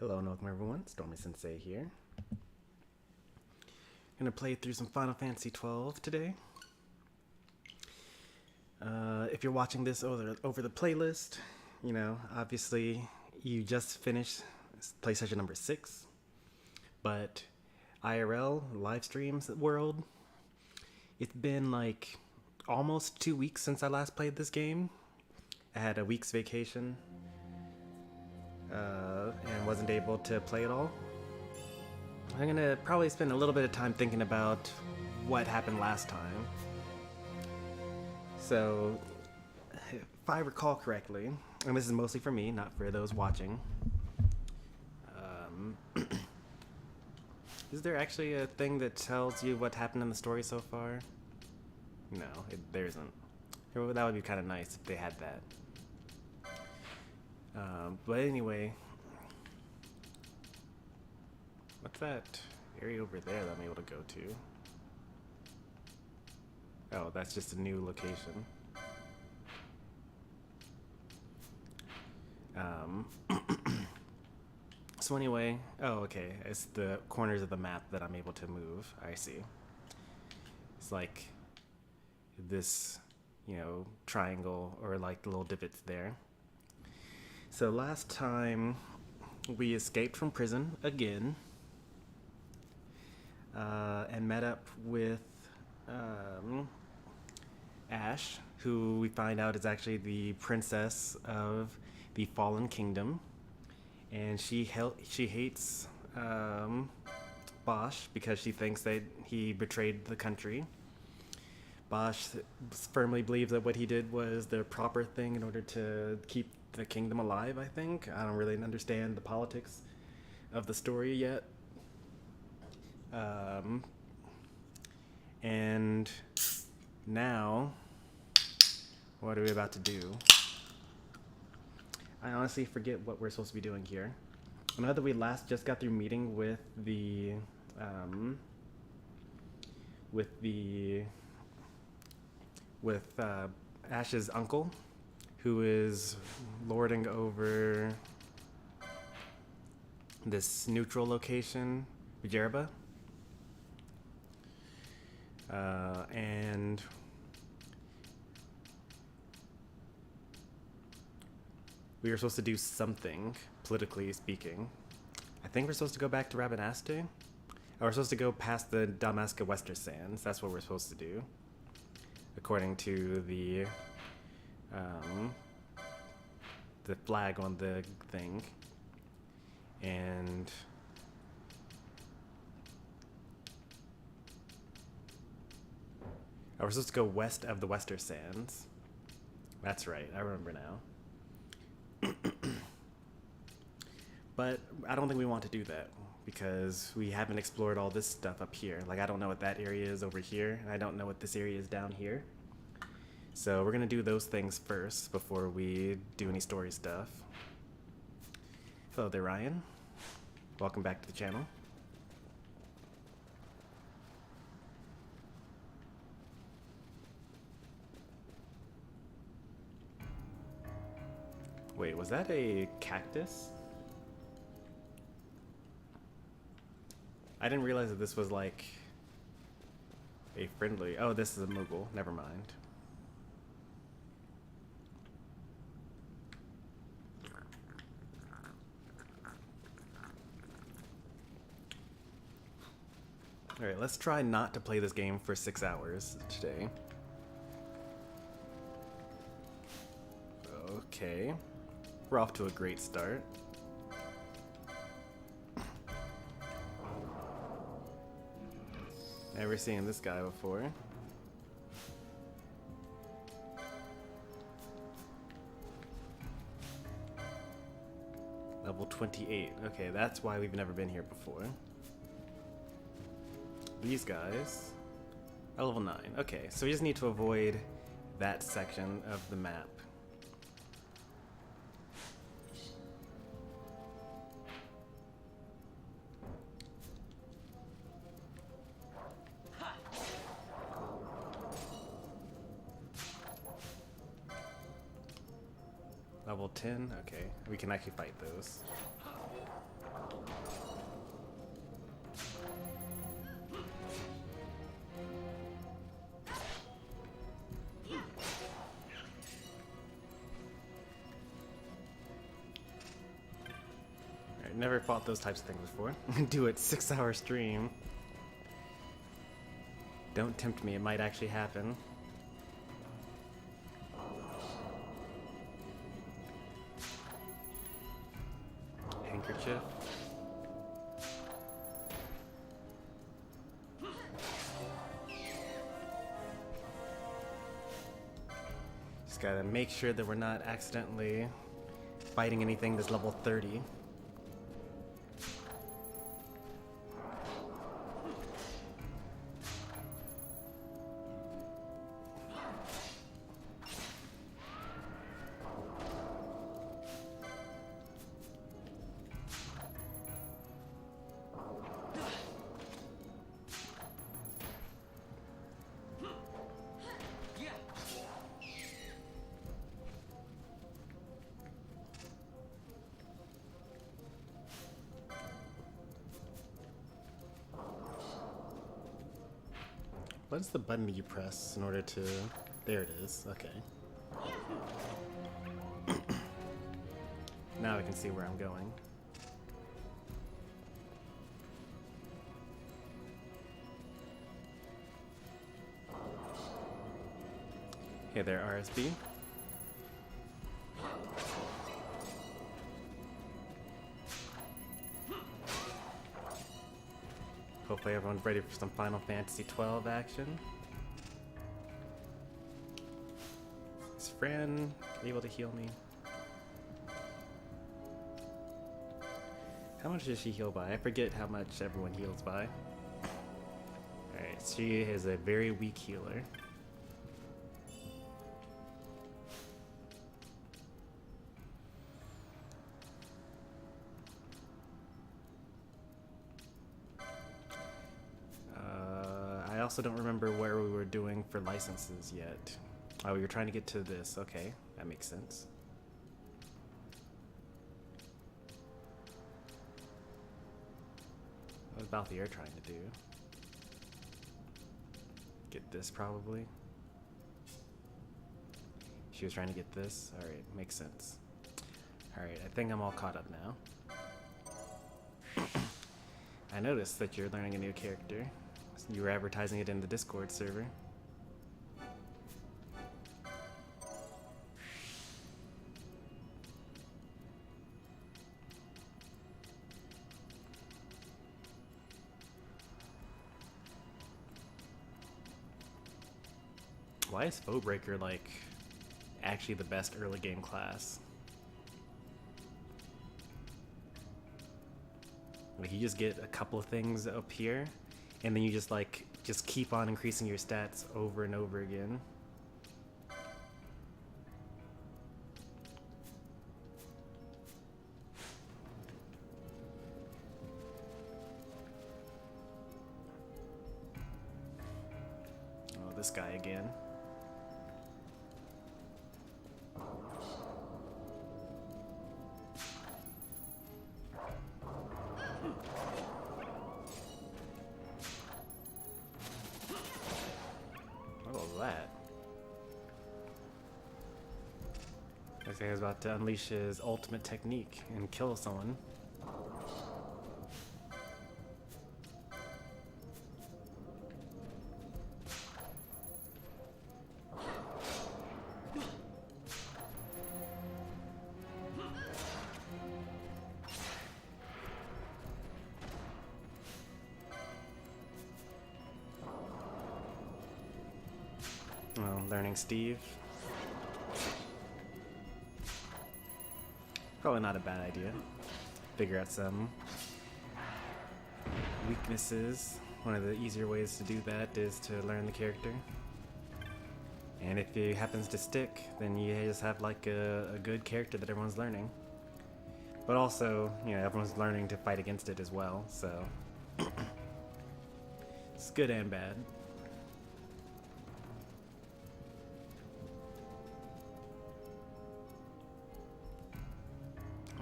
Hello and welcome everyone, Stormy Sensei here. Gonna play through some Final Fantasy XII today. If you're watching this over the playlist, you know, obviously you just finished play session number 6. But IRL, live streams world, it's been like almost 2 weeks since I last played this game. I had a week's vacation. And wasn't able to play it all. I'm gonna probably spend a little bit of time thinking about what happened last time. So, if I recall correctly, and this is mostly for me, not for those watching, is there actually a thing that tells you what happened in the story so far? No, there isn't. That would be kind of nice if they had that. But anyway, what's that area over there that I'm able to go to? Oh, that's just a new location. So anyway, oh okay, it's the corners of the map that I'm able to move. I see. It's like this, you know, triangle or like little divots there. So last time we escaped from prison again and met up with Ashe, who we find out is actually the princess of the Fallen Kingdom, and she hates Bosch because she thinks that he betrayed the country. Bosch firmly believes that what he did was the proper thing in order to keep the kingdom alive, I think. I don't really understand the politics of the story yet. And now, what are we about to do? I honestly forget what we're supposed to be doing here. I know that we last just got through meeting with Ashe's uncle, who is lording over this neutral location, Jerba. And we were supposed to do something, politically speaking. I think we're supposed to go back to Rabanaste. Or we're supposed to go past the Dalmascan Western Sands. That's what we're supposed to do, according to the flag on the thing. And we're supposed to go west of the Western Sands. That's right, I remember now. But I don't think we want to do that because we haven't explored all this stuff up here. Like, I don't know what that area is over here, and I don't know what this area is down here. So we're gonna do those things first before we do any story stuff. Hello there, Ryan. Welcome back to the channel. Wait, was that a cactus? I didn't realize that this was like a friendly... Oh, this is a Moogle. Never mind. Alright, let's try not to play this game for 6 hours today. Okay. We're off to a great start. Never seen this guy before. Level 28. Okay, that's why we've never been here before. These guys. Oh, level 9. Okay, so we just need to avoid that section of the map. Level 10? Okay, we can actually fight those. never fought those types of things before. Do it 6-hour stream. Don't tempt me, it might actually happen. Handkerchief. Just gotta make sure that we're not accidentally fighting anything that's level 30. What is the button that you press in order to... There it is, okay. Now I can see where I'm going. Hey there, RSB. Hopefully everyone's ready for some Final Fantasy XII action. Is Fran able to heal me? How much does she heal by? I forget how much everyone heals by. Alright, she is a very weak healer. I also don't remember where we were doing for licenses yet. Oh, we were trying to get to this. Okay, that makes sense. What was Balthier trying to do? Get this, probably. She was trying to get this. Alright, makes sense. Alright, I think I'm all caught up now. I noticed that you're learning a new character. You were advertising it in the Discord server. Why is Foebreaker like actually the best early game class? Like you just get a couple of things up here and then you just keep on increasing your stats over and over again. Oh, this guy again. Looks like he's about to unleash his ultimate technique and kill someone. Well, learning Steve. Probably not a bad idea. Figure out some weaknesses. One of the easier ways to do that is to learn the character. And if it happens to stick, then you just have like a good character that everyone's learning. But also, you know, everyone's learning to fight against it as well, so it's good and bad.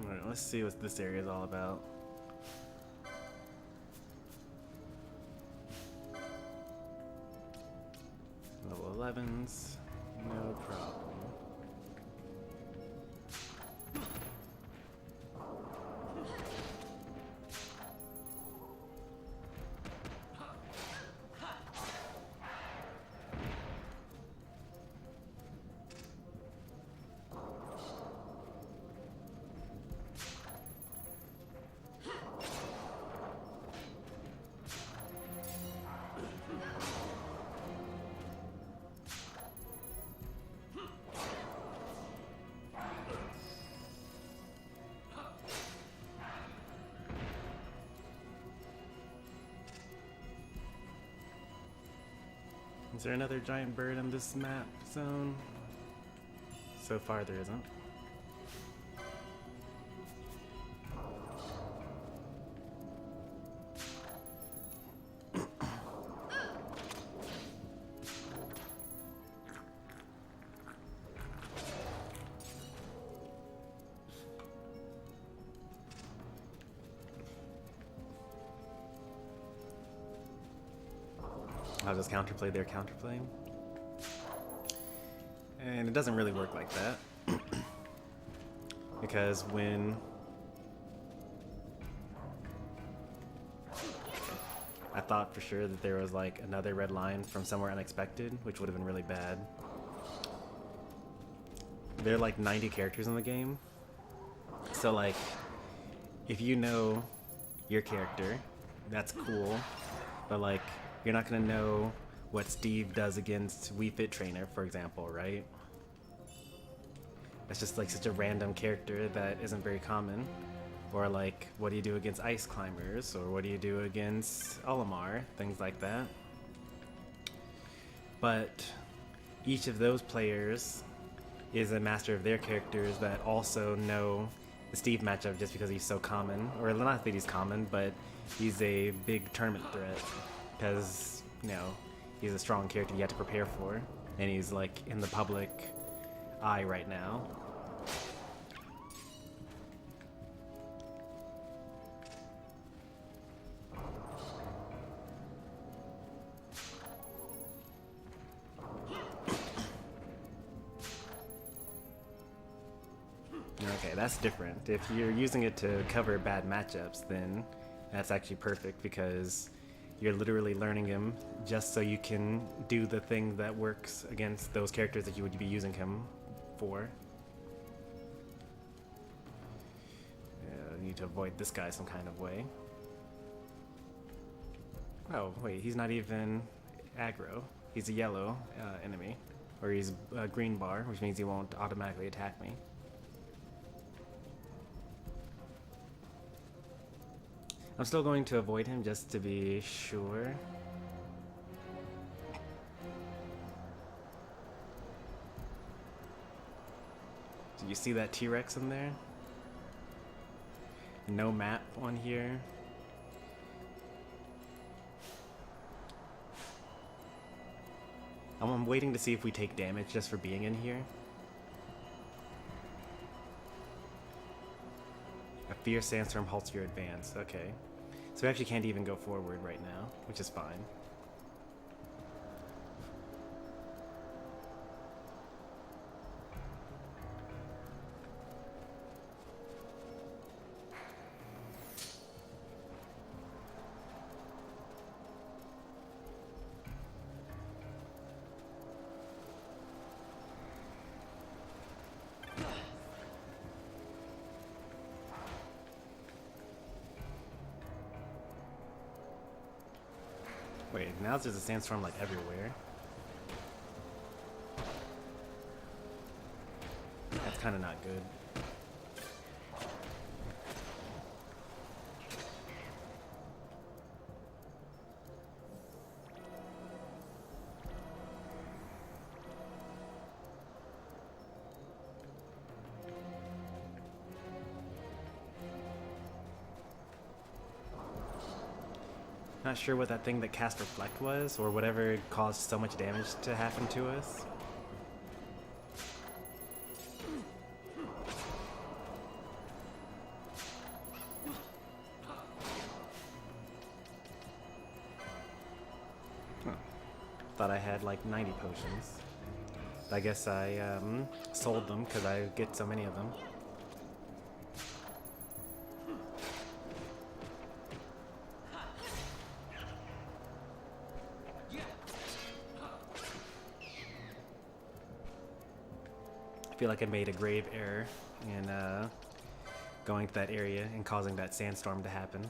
Alright, let's see what this area is all about. Level 11s, no problem. Is there another giant bird in this map zone? So far there isn't. I'll just counterplay their counterplay. And it doesn't really work like that. Because when I thought for sure that there was like another red line from somewhere unexpected, which would have been really bad. There are like 90 characters in the game. So like, if you know your character, that's cool. But like, you're not gonna know what Steve does against Wii Fit Trainer, for example, right? That's just like such a random character that isn't very common. Or like, what do you do against Ice Climbers? Or what do you do against Olimar? Things like that. But each of those players is a master of their characters that also know the Steve matchup just because he's so common. Or not that he's common, but he's a big tournament threat. Because, you know, he's a strong character you have to prepare for. And he's like in the public eye right now. Okay, that's different. If you're using it to cover bad matchups, then that's actually perfect because you're literally learning him just so you can do the thing that works against those characters that you would be using him for. You need to avoid this guy some kind of way. Oh, wait, he's not even aggro. He's a yellow enemy. Or he's a green bar, which means he won't automatically attack me. I'm still going to avoid him just to be sure. Do you see that T-Rex in there? No map on here. I'm waiting to see if we take damage just for being in here. A fierce sandstorm halts your advance. Okay. So we actually can't even go forward right now, which is fine. Wait, now there's a sandstorm like everywhere. That's kind of not good. Not sure what that thing that cast Reflect was, or whatever caused so much damage to happen to us. Huh. Thought I had like 90 potions. I guess I sold them because I get so many of them. I feel like I made a grave error in going to that area and causing that sandstorm to happen.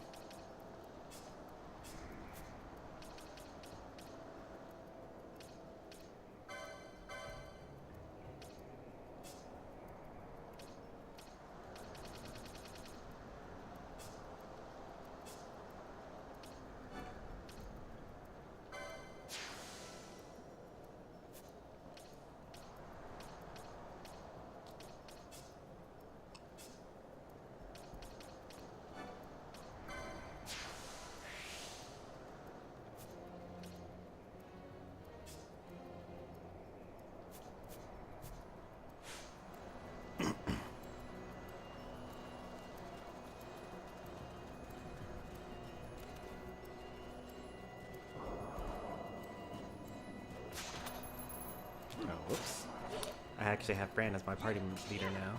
actually have Fran as my party leader now.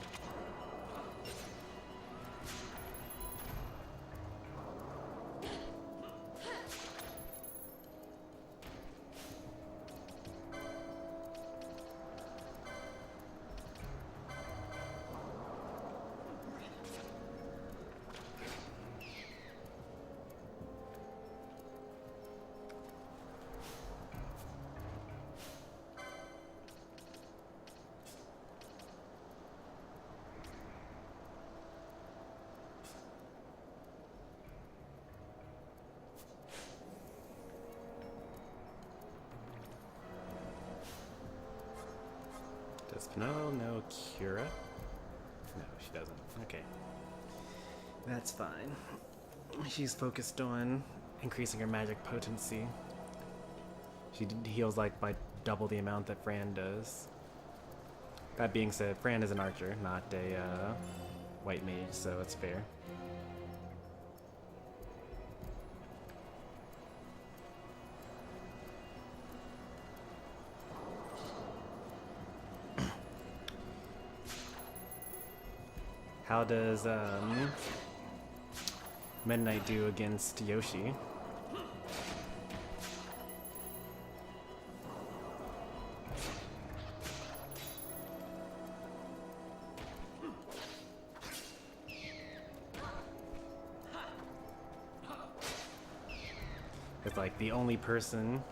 Does Pinot know Cura? No, she doesn't. Okay. That's fine. She's focused on increasing her magic potency. She heals like by double the amount that Fran does. That being said, Fran is an archer, not a white mage, so it's fair. How does Midnight do against Yoshi? It's like the only person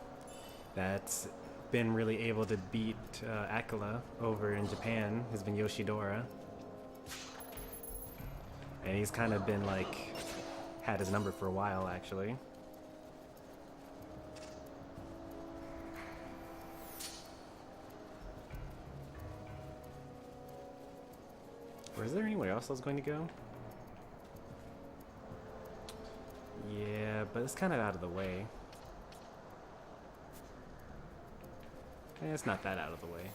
that's been really able to beat Akela over in Japan has been Yoshidora. And he's kind of been like, had his number for a while actually. Or is there anywhere else I was going to go? Yeah, but it's kind of out of the way. It's not that out of the way.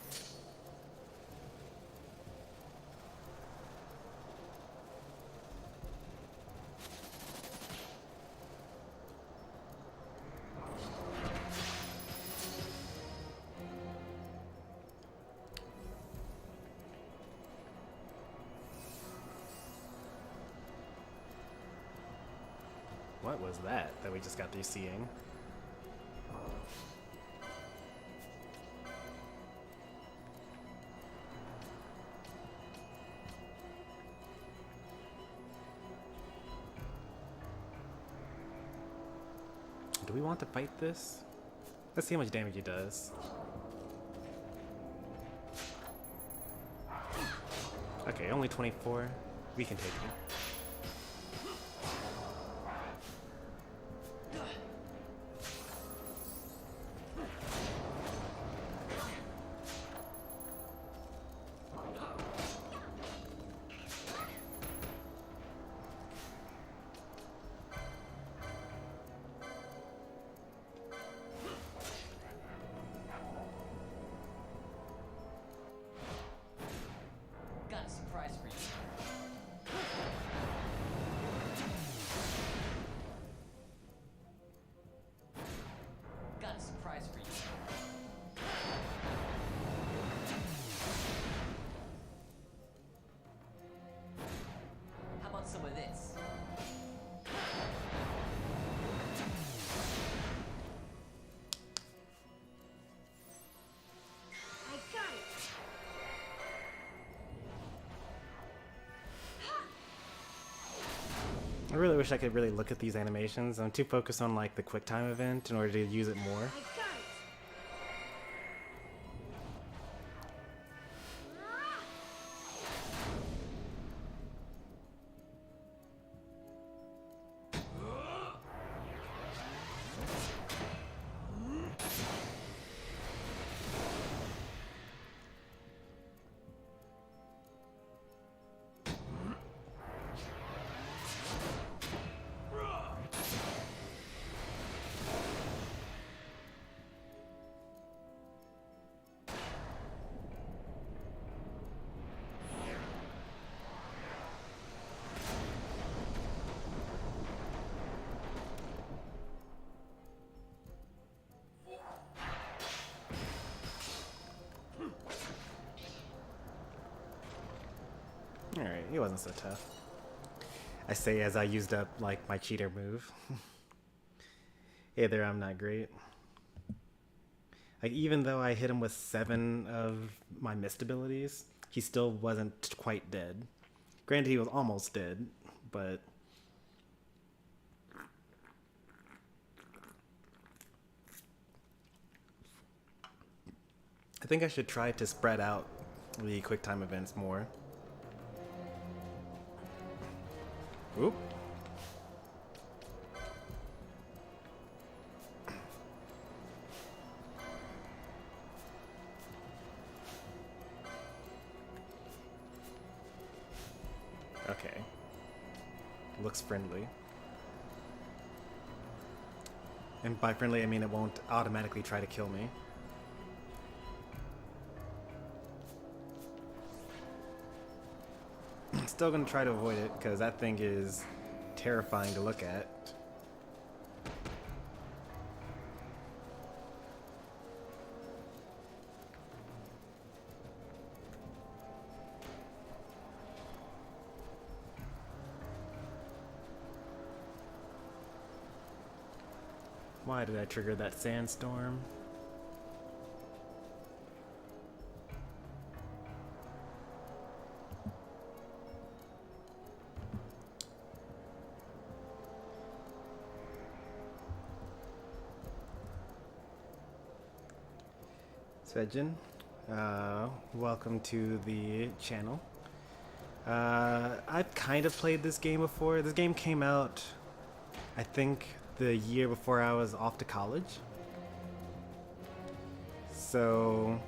What was that we just got through seeing? Do we want to fight this? Let's see how much damage he does. Okay, only 24. We can take it. I really wish I could really look at these animations. I'm too focused on like the quick time event in order to use it more. It wasn't so tough. I say as I used up, like, my cheater move. Hey there, I'm not great. Like, even though I hit him with 7 of my missed abilities, he still wasn't quite dead. Granted, he was almost dead, but... I think I should try to spread out the quick time events more. Oop. Okay. Looks friendly. And by friendly, I mean it won't automatically try to kill me. Still gonna try to avoid it, because that thing is terrifying to look at. Why did I trigger that sandstorm? Svejin, welcome to the channel. I've kind of played this game before. This game came out, I think, the year before I was off to college. So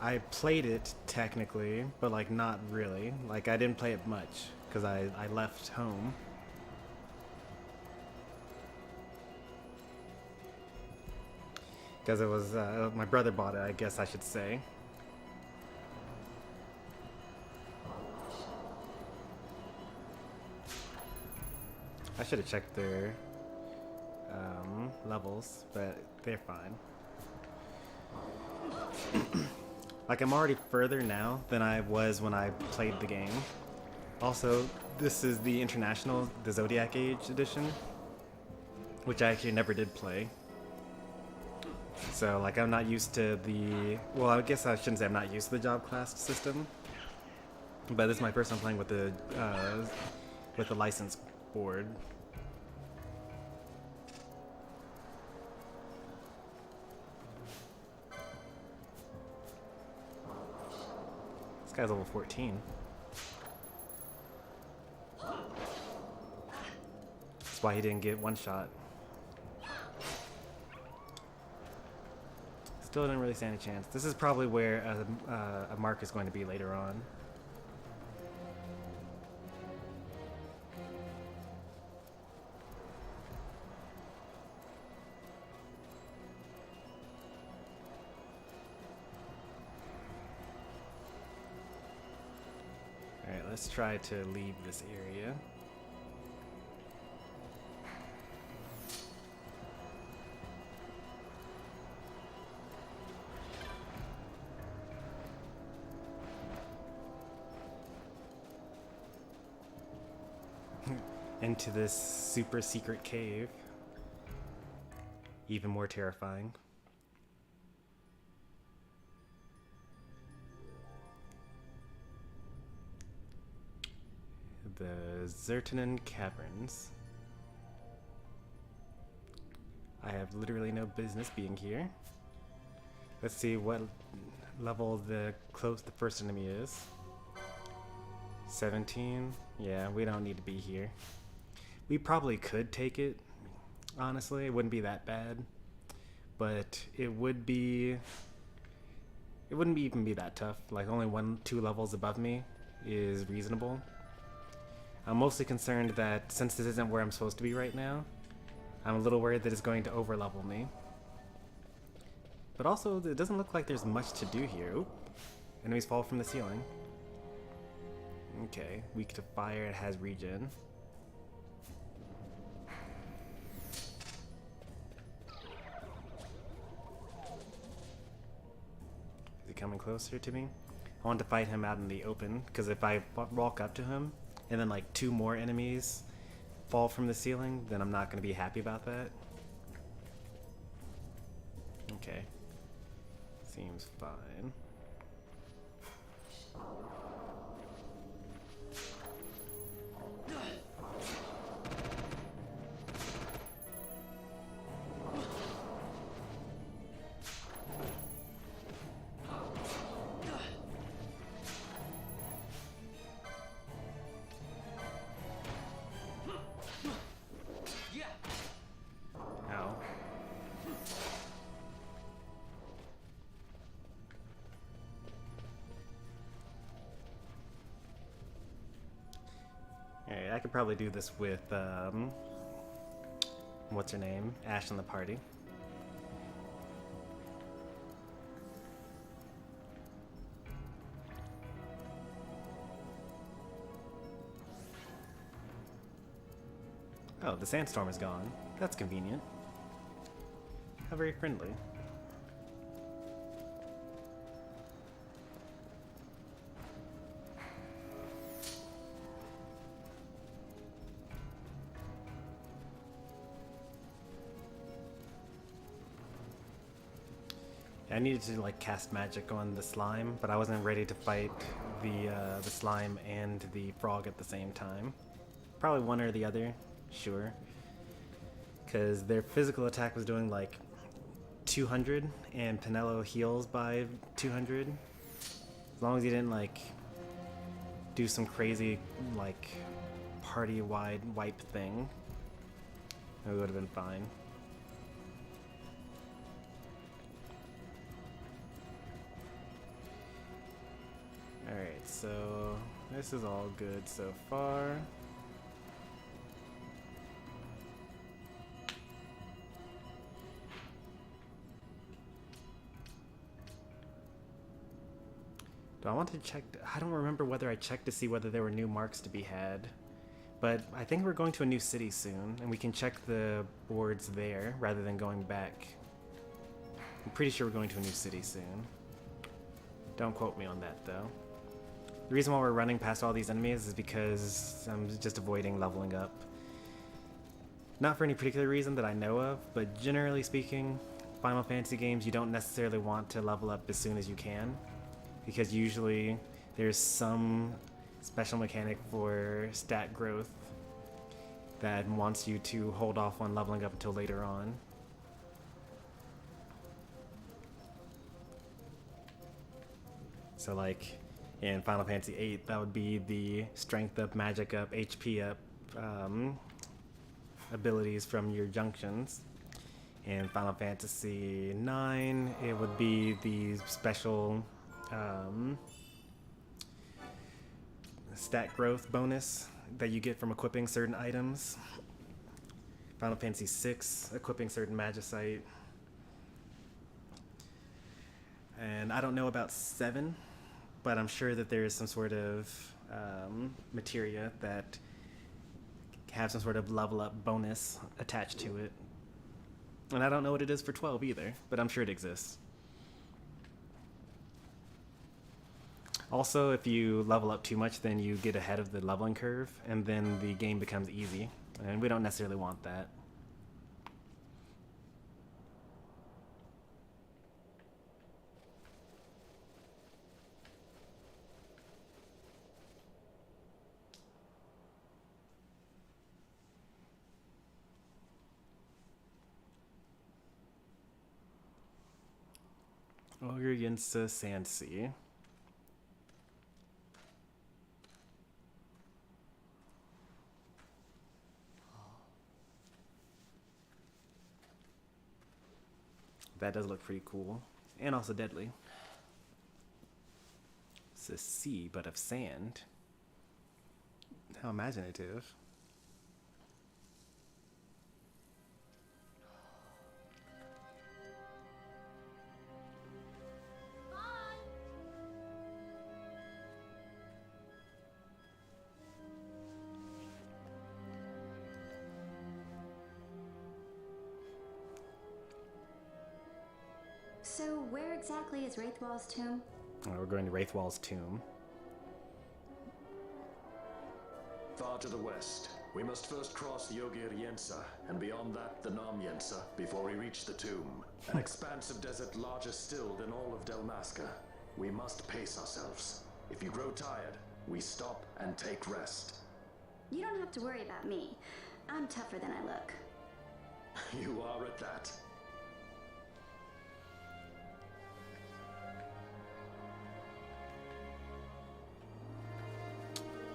I played it technically, but like not really. Like I didn't play it much because I left home. Because it was, my brother bought it, I guess I should say. I should have checked their levels, but they're fine. Like, I'm already further now than I was when I played the game. Also, this is the international, the Zodiac Age edition, which I actually never did play. So, like, I'm not used to the... Well, I guess I shouldn't say I'm not used to the job class system. But this is my first time playing with the license board. This guy's level 14. That's why he didn't get one shot. Still didn't really stand a chance. This is probably where a mark is going to be later on. Alright, let's try to leave this area. Into this super secret cave. Even more terrifying. The Zertanen Caverns. I have literally no business being here. Let's see what level the first enemy is. 17. Yeah, we don't need to be here. We probably could take it, honestly. It wouldn't be that bad. But it wouldn't even be that tough. Like, only 1-2 levels above me is reasonable. I'm mostly concerned that since this isn't where I'm supposed to be right now, I'm a little worried that it's going to overlevel me. But also, it doesn't look like there's much to do here. Oop. Enemies fall from the ceiling. Okay, weak to fire, it has regen. Is he coming closer to me? I want to fight him out in the open, because if I walk up to him and then like 2 more enemies fall from the ceiling, then I'm not going to be happy about that. Okay. Seems fine. Alright, I could probably do this with, what's her name? Ashe in the party. Oh, the sandstorm is gone. That's convenient. How very friendly. I needed to like cast magic on the slime, but I wasn't ready to fight the slime and the frog at the same time. Probably one or the other, sure. Because their physical attack was doing like 200, and Penelo heals by 200. As long as he didn't like do some crazy like party-wide wipe thing, it would have been fine. Alright, so this is all good so far. Do I want to check? I don't remember whether I checked to see whether there were new marks to be had. But I think we're going to a new city soon, and we can check the boards there rather than going back. I'm pretty sure we're going to a new city soon. Don't quote me on that, though. The reason why we're running past all these enemies is because I'm just avoiding leveling up. Not for any particular reason that I know of, but generally speaking, Final Fantasy games, you don't necessarily want to level up as soon as you can, because usually there's some special mechanic for stat growth that wants you to hold off on leveling up until later on. So like in Final Fantasy VIII, that would be the strength up, magic up, HP up abilities from your junctions. In Final Fantasy IX, it would be the special stat growth bonus that you get from equipping certain items. Final Fantasy VI, equipping certain magicite. And I don't know about 7, but I'm sure that there is some sort of materia that have some sort of level up bonus attached to it. And I don't know what it is for 12 either, but I'm sure it exists. Also, if you level up too much, then you get ahead of the leveling curve, and then the game becomes easy. And we don't necessarily want that. Ogre against Sensei. That does look pretty cool, and also deadly. It's a sea, but of sand. How imaginative. So where exactly is Wraithwall's tomb? We're going to Wraithwall's tomb. Far to the west. We must first cross the Ogir Yensa, and beyond that the Nam Yensa, before we reach the tomb. An expanse of desert larger still than all of Dalmasca. We must pace ourselves. If you grow tired, we stop and take rest. You don't have to worry about me. I'm tougher than I look. You are at that.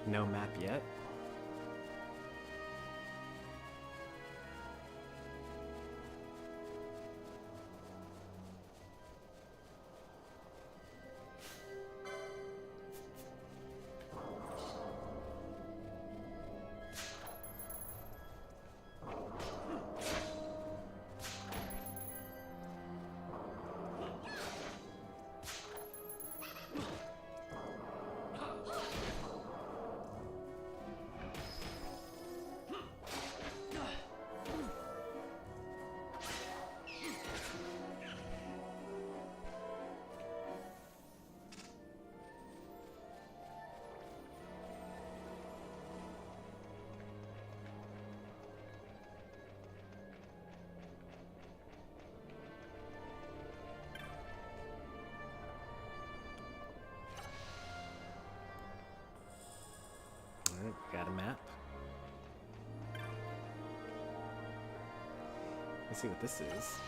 No map yet. Got a map. Let's see what this is.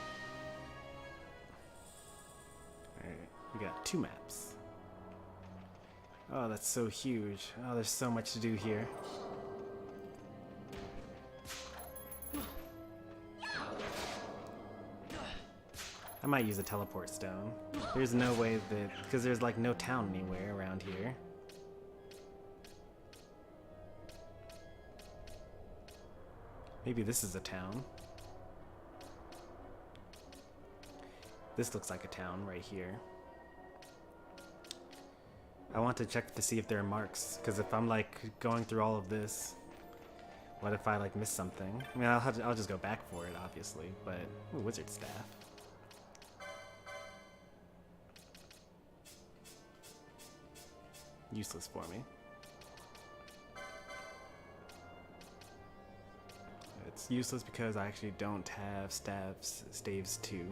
Alright, we got 2 maps. Oh, that's so huge. Oh, there's so much to do here. I might use a teleport stone. There's no way that, because there's like no town anywhere around here. Maybe this is a town. This looks like a town right here. I want to check to see if there are marks, because if I'm like going through all of this, what if I like miss something? I mean, I'll just go back for it, obviously, but ooh, wizard staff. Useless for me. It's useless because I actually don't have staves 2.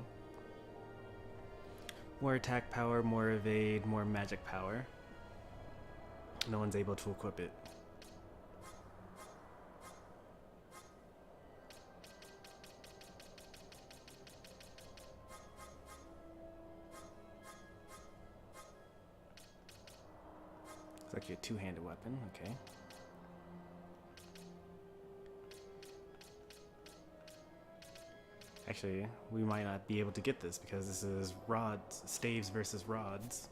More attack power, more evade, more magic power. No one's able to equip it. It's actually a 2-handed weapon, okay. Actually, we might not be able to get this because this is rods, staves versus rods.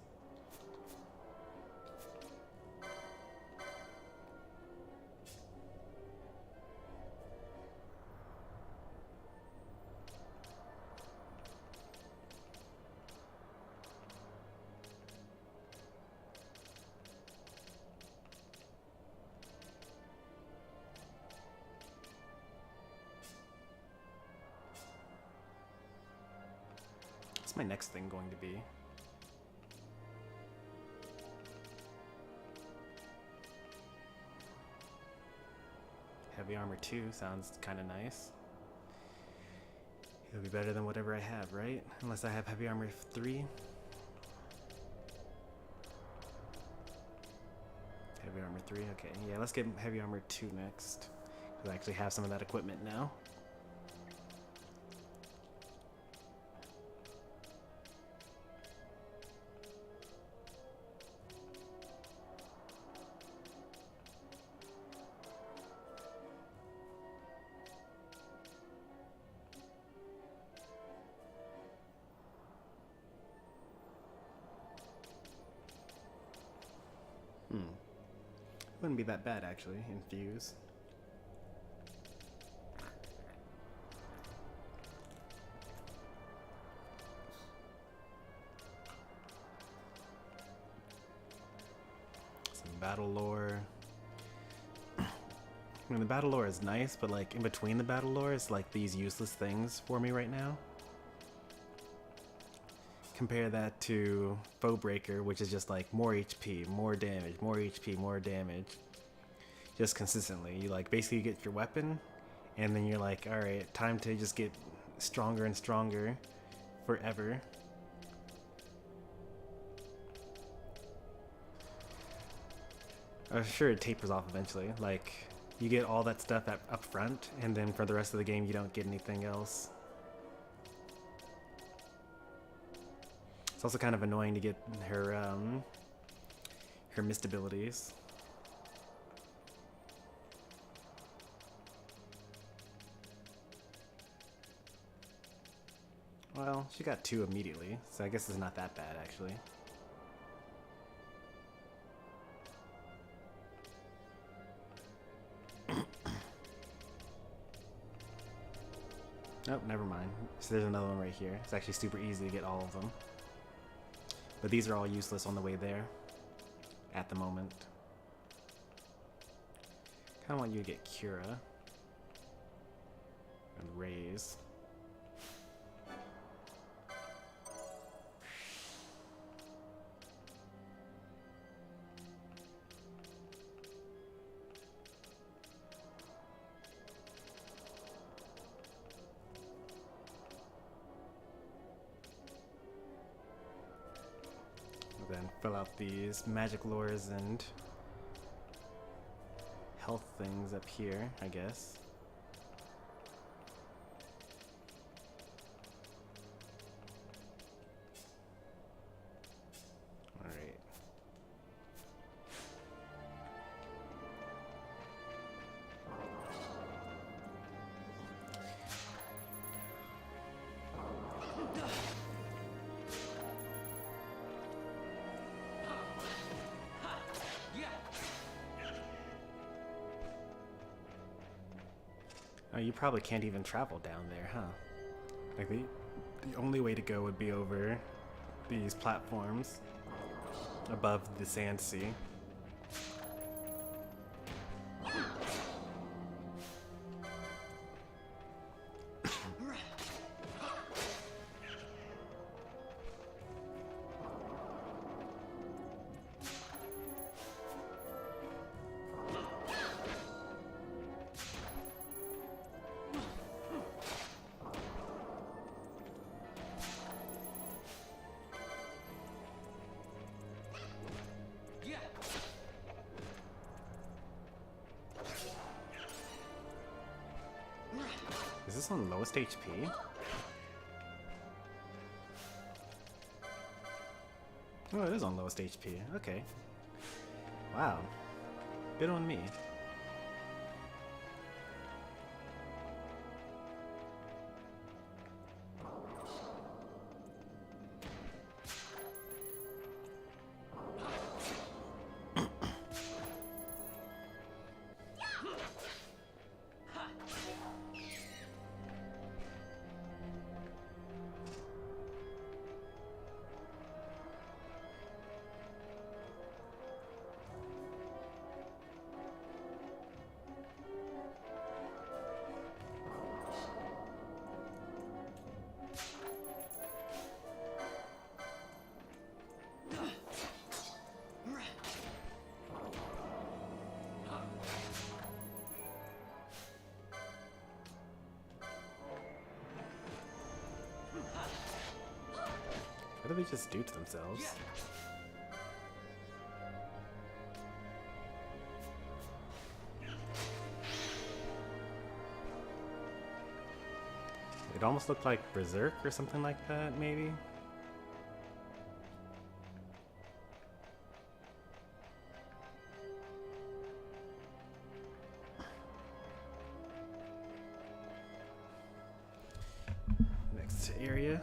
What's my next thing going to be? Heavy armor 2 sounds kind of nice. It'll be better than whatever I have, right? Unless I have heavy armor 3. Heavy armor 3, okay. Yeah, let's get heavy armor 2 next. Because I actually have some of that equipment now. Wouldn't be that bad, actually, infuse. Some battle lore. I mean, the battle lore is nice, but like in between the battle lore is like these useless things for me right now. compare that to Foe Breaker, which is just like more HP, more damage, more HP, more damage, just consistently. You like basically get your weapon, and then you're like, all right, time to just get stronger and stronger forever. Sure, it tapers off eventually. Like, you get all that stuff up front, and then for the rest of the game, you don't get anything else. It's also kind of annoying to get her mist abilities. Well, she got 2 immediately, so I guess it's not that bad, actually. Oh, never mind. So there's another one right here. It's actually super easy to get all of them. But these are all useless on the way there. At the moment. Kinda want you to get Cura. And Raise. Then fill out these magic lures and health things up here, I guess. Alright. Oh, you probably can't even travel down there, huh? Like the only way to go would be over these platforms above the sand sea. Is this on lowest HP? Oh, it is on lowest HP. Okay. Wow. Good on me. What do they just do to themselves? It almost looked like Berserk or something like that, maybe? Next area.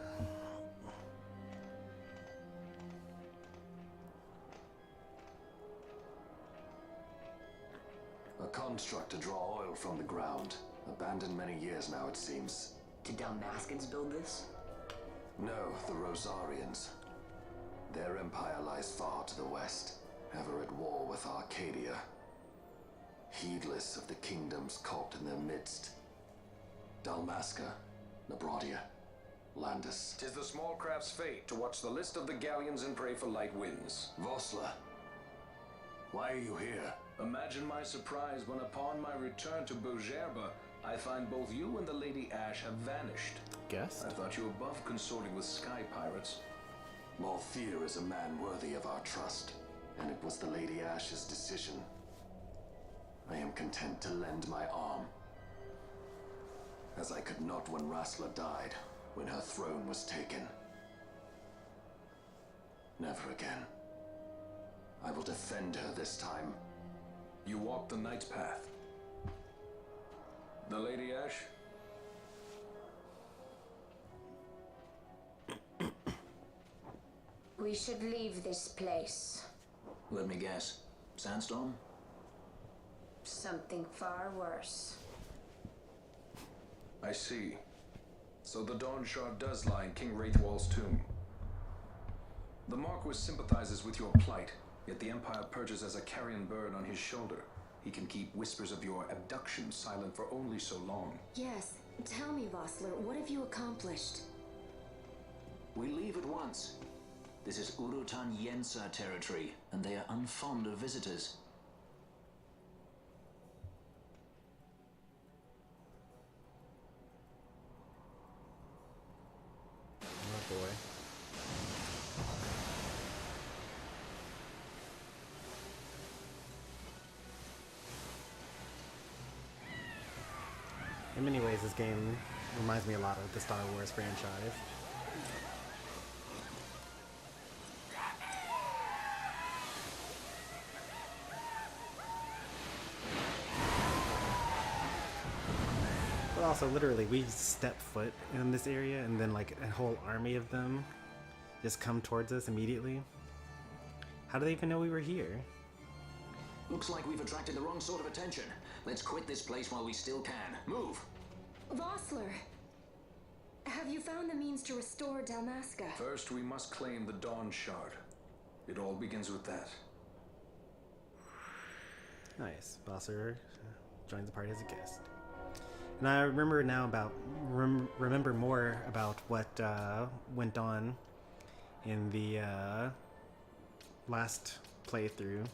A construct to draw oil from the ground. Abandoned many years now, it seems. Did Dalmascans build this? No, the Rosarians. Their empire lies far to the west, ever at war with Arcadia. Heedless of the kingdoms caught in their midst. Dalmasca, Nabradia. Landis. Tis the small craft's fate to watch the list of the galleons and pray for light winds. Vossler, why are you here? Imagine my surprise when upon my return to Bogerba, I find both you and the Lady Ashe have vanished. Guest? I thought you above consorting with Sky Pirates. Malthir is a man worthy of our trust, and it was the Lady Ashe's decision. I am content to lend my arm, as I could not when Rassler died, when her throne was taken. Never again. I will defend her this time. You walk the Knight's path. The Lady Ashe? We should leave this place. Let me guess. Sandstorm? Something far worse. I see. So the Dawn Shard does lie in King Wraithwall's tomb. The Marquis sympathizes with your plight, yet the Empire perches as a carrion bird on his shoulder. He can keep whispers of your abduction silent for only so long. Yes. Tell me, Vossler, what have you accomplished? We leave at once. This is Urutan Yensa territory, and they are unfond of visitors. Oh boy. In many ways, this game reminds me a lot of the Star Wars franchise. But also, literally, we step foot in this area, and then like a whole army of them just come towards us immediately. How do they even know we were here? Looks like we've attracted the wrong sort of attention. Let's quit this place while we still can. Move! Vossler! Have you found the means to restore Dalmasca? First, we must claim the Dawn Shard. It all begins with that. Nice. Bosser joins the party as a guest. And I remember now about remember more about what went on in the last playthrough.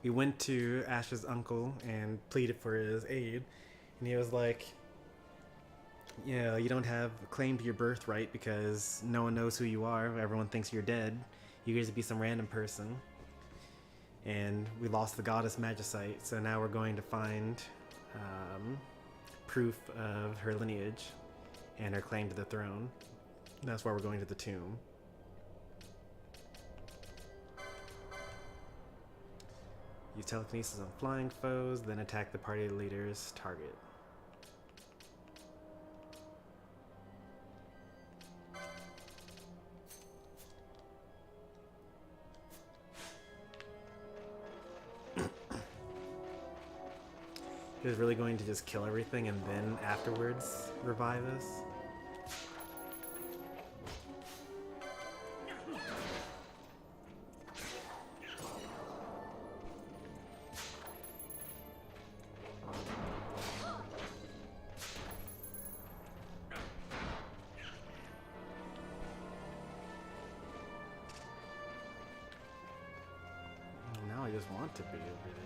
We went to Ashe's uncle and pleaded for his aid, and he was like, you know, you don't have a claim to your birthright because no one knows who you are. Everyone thinks you're dead. You get to be some random person. And we lost the goddess Magicite, so now we're going to find proof of her lineage and her claim to the throne. That's why we're going to the tomb. Use telekinesis on flying foes, then attack the party leader's target. He was really going to just kill everything and then afterwards revive us. Now I just want to be over there.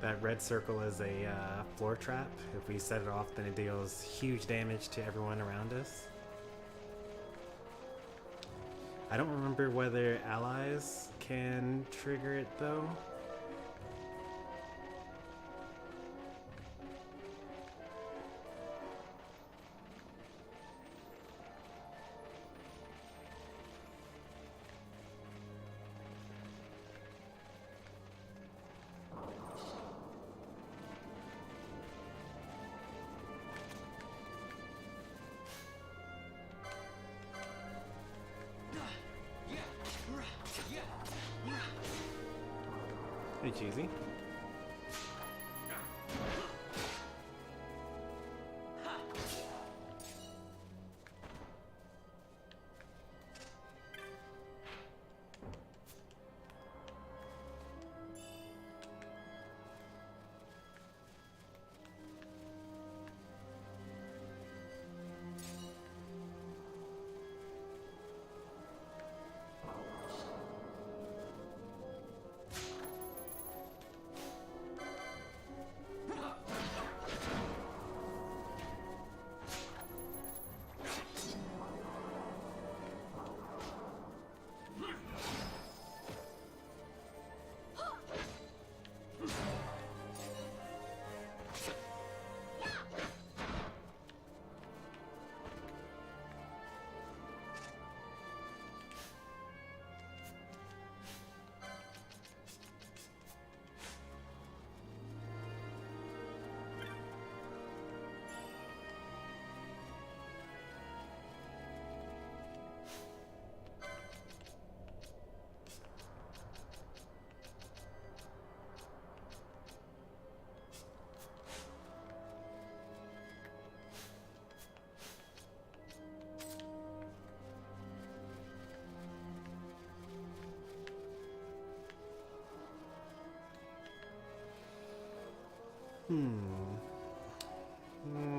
That red circle is a floor trap. If we set it off, then it deals huge damage to everyone around us. I don't remember whether allies can trigger it though. Pretty cheesy.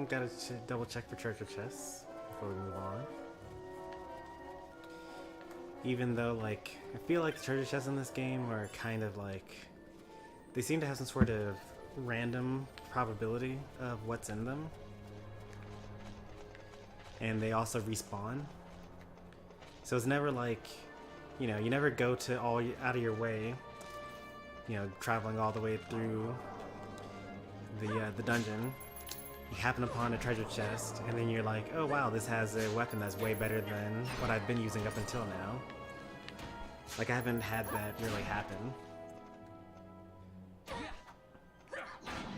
Gotta double check for treasure chests before we move on. Even though, like, I feel like the treasure chests in this game are kind of like, they seem to have some sort of random probability of what's in them. And they also respawn. So it's never like, you know, you never go to out of your way, you know, traveling all the way through the dungeon. You happen upon a treasure chest, and then you're like, oh wow, this has a weapon that's way better than what I've been using up until now. Like, I haven't had that really happen.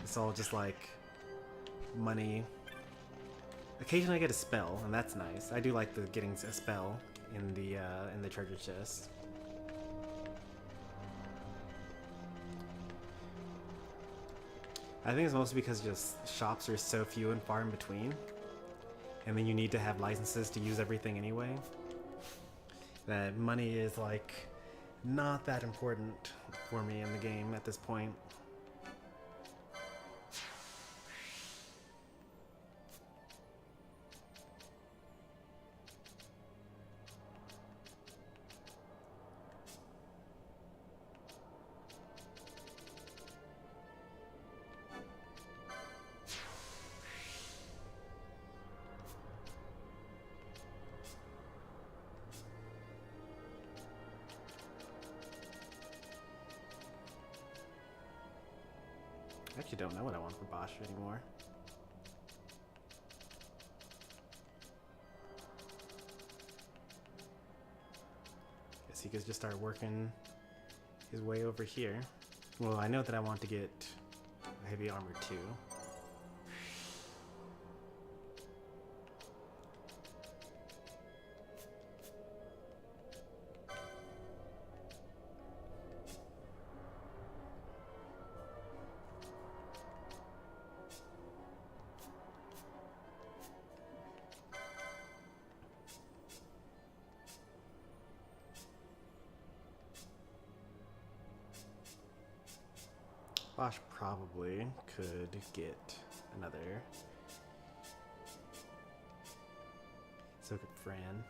It's all just like money. Occasionally I get a spell, and that's nice. I do like getting a spell in the treasure chest. I think it's mostly because just shops are so few and far in between, and then you need to have licenses to use everything anyway, that money is like not that important for me in the game at this point. I actually don't know what I want for Bosch anymore. Guess he could just start working his way over here. Well, I know that I want to get heavy armor too. Bosch probably could get another so could Fran.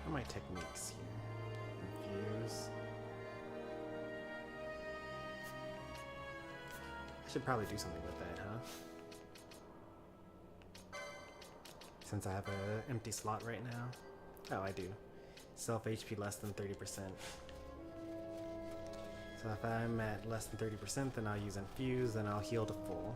are my techniques here? Infuse. I should probably do something with that, huh? Since I have an empty slot right now. Oh, I do. Self HP less than 30%. So if I'm at less than 30%, then I'll use Infuse, then I'll heal to full.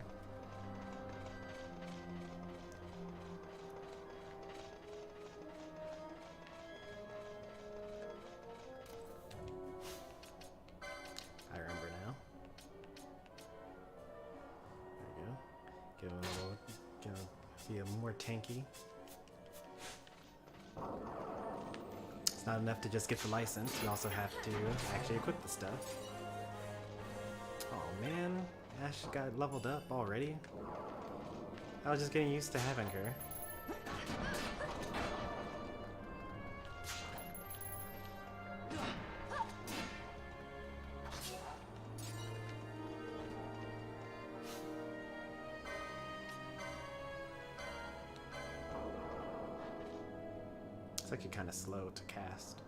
I remember now. There we go. Get a little, be a more tanky. It's not enough to just get the license, you also have to actually equip the stuff. Oh man, Ashe got leveled up already? I was just getting used to having her. It's like you're kind of slow to cast.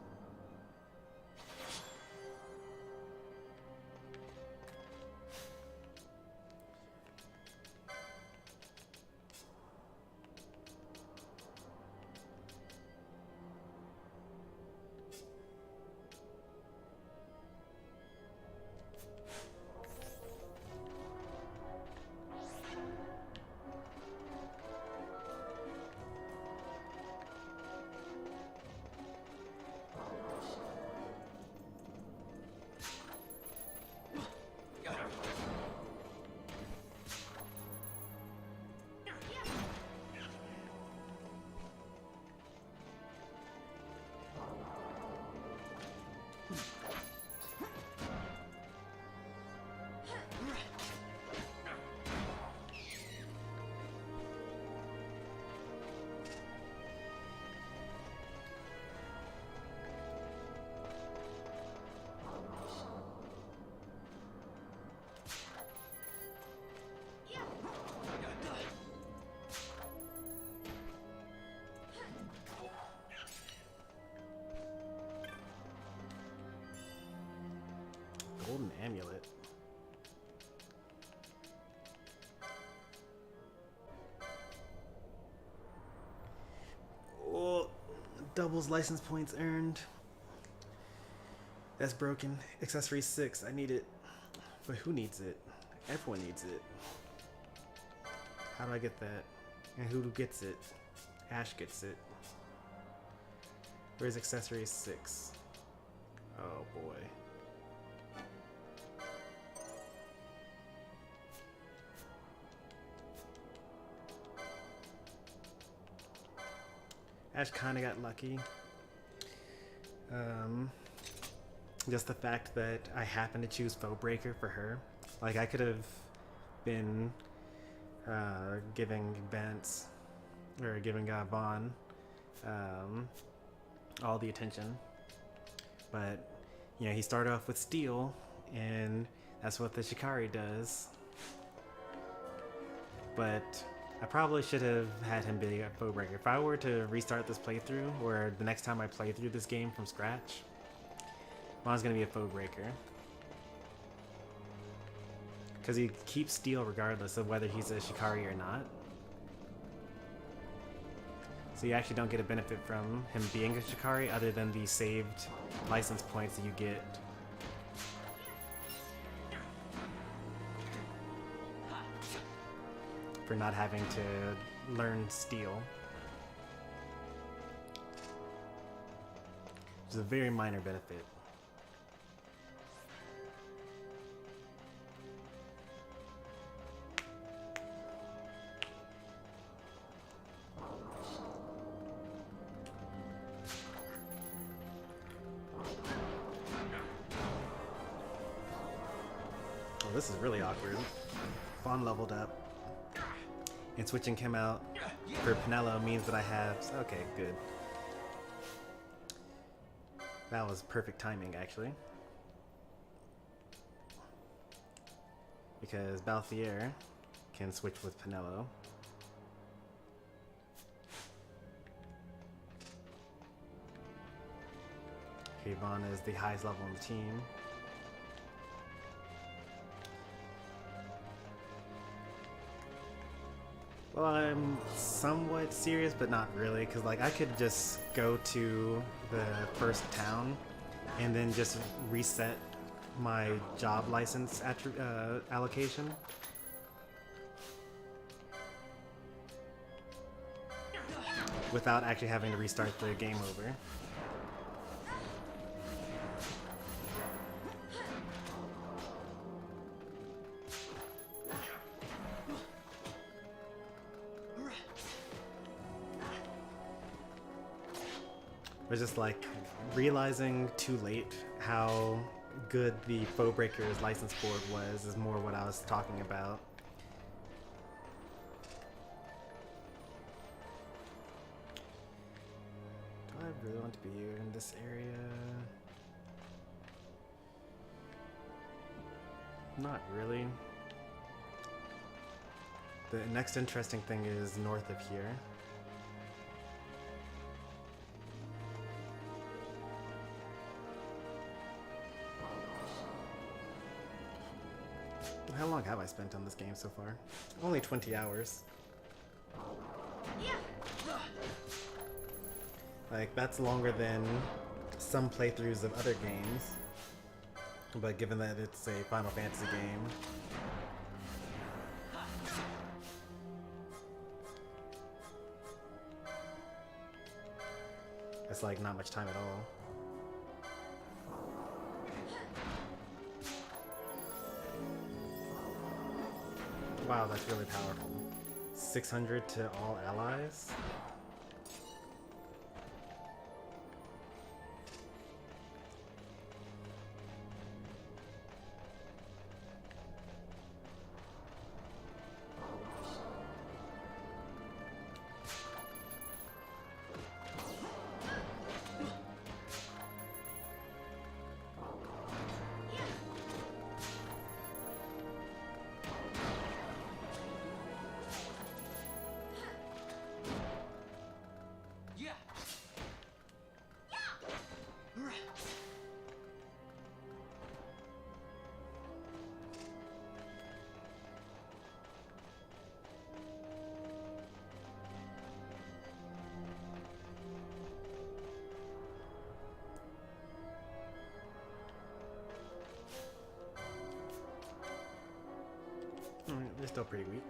Golden amulet. Oh, doubles license points earned. That's broken. Accessory 6. I need it. But who needs it? Everyone needs it. How do I get that? And who gets it? Ashe gets it. Where's accessory 6? Oh boy. Ashe kind of got lucky. Just the fact that I happened to choose Foebreaker for her. Like, I could have been giving Vance, or giving Vaan all the attention. But, you know, he started off with Steel, and that's what the Shikari does. But I probably should have had him be a Foebreaker. If I were to restart this playthrough, or the next time I play through this game from scratch, Vaan's gonna be a Foebreaker. Because he keeps Steel regardless of whether he's a Shikari or not. So you actually don't get a benefit from him being a Shikari other than the saved license points that you get. For not having to learn Steel. It's a very minor benefit. Oh, this is really awkward. Vaan leveled up. And switching him out for Penelo means that I have... Okay, good. That was perfect timing, actually. Because Balthier can switch with Penelo. Okay, Vaan is the highest level on the team. Well, I'm somewhat serious, but not really, because like I could just go to the first town and then just reset my job license allocation. Without actually having to restart the game over. But just like realizing too late how good the Foebreaker's license board was is more what I was talking about. Do I really want to be in this area? Not really. The next interesting thing is north of here. How long have I spent on this game so far? Only 20 hours. Like, that's longer than some playthroughs of other games. But given that it's a Final Fantasy game, it's like not much time at all. Wow, that's really powerful. 600 to all allies? They're still pretty weak.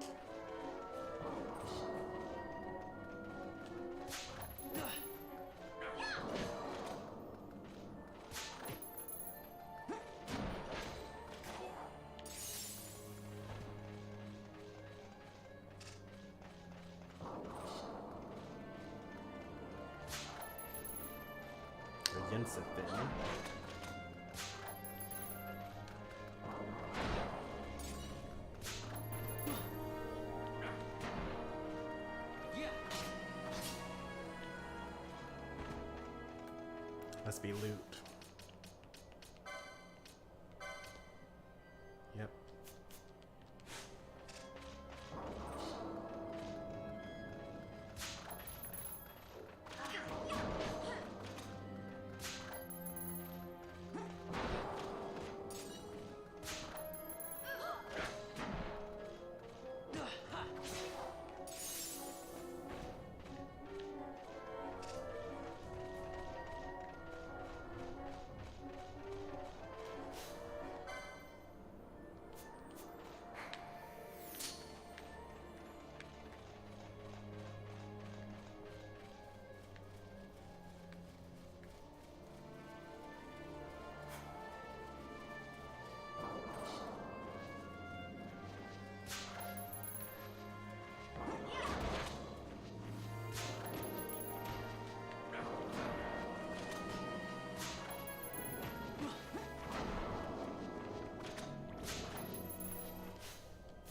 Yensa thing. Must be loot. Yep.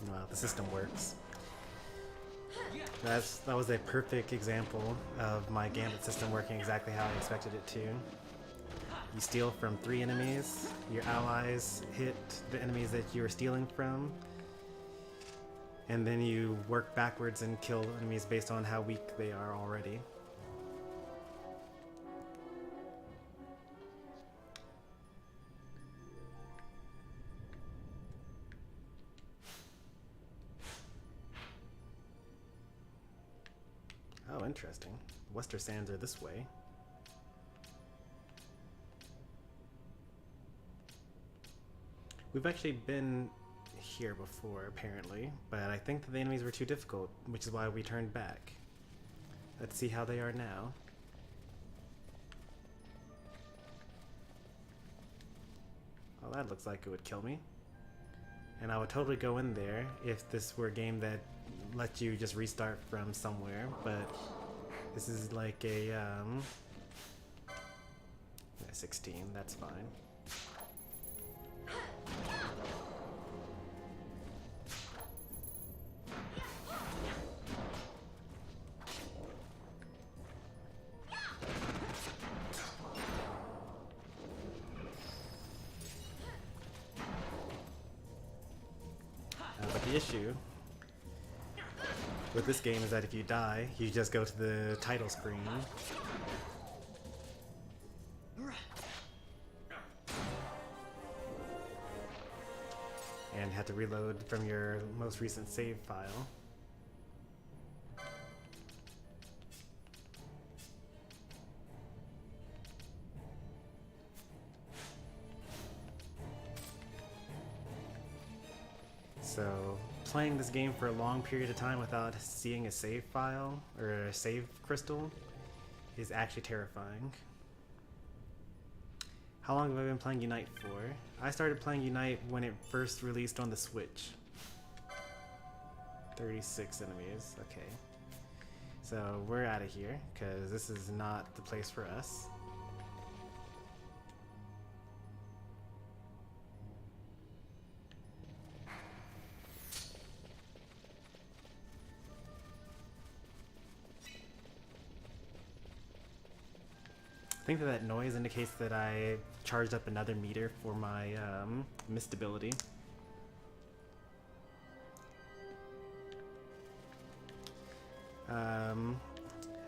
Wow, the system works. That was a perfect example of my gambit system working exactly how I expected it to. You steal from 3 enemies, your allies hit the enemies that you were stealing from, and then you work backwards and kill enemies based on how weak they are already. Oh, interesting. Western Sands are this way. We've actually been here before, apparently, but I think that the enemies were too difficult, which is why we turned back. Let's see how they are now. Well, that looks like it would kill me. And I would totally go in there if this were a game that lets you just restart from somewhere, but this is like a 16, that's fine. But the issue with this game is that if you die, you just go to the title screen. And have to reload from your most recent save file. So, playing this game for a long period of time without seeing a save file or a save crystal is actually terrifying. How long have I been playing Unite for? I started playing Unite when it first released on the Switch. 36 enemies, okay. So we're out of here, because this is not the place for us. I think that noise indicates that I charged up another meter for my mist ability.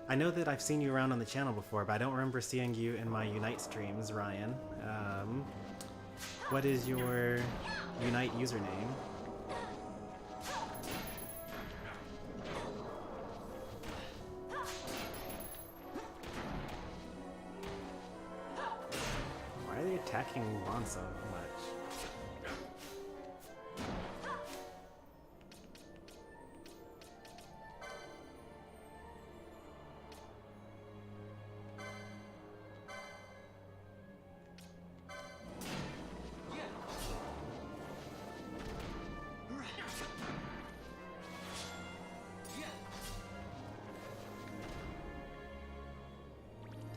I know that I've seen you around on the channel before, but I don't remember seeing you in my Unite streams, Ryan. What is your Unite username? Why are they attacking Vaan so much?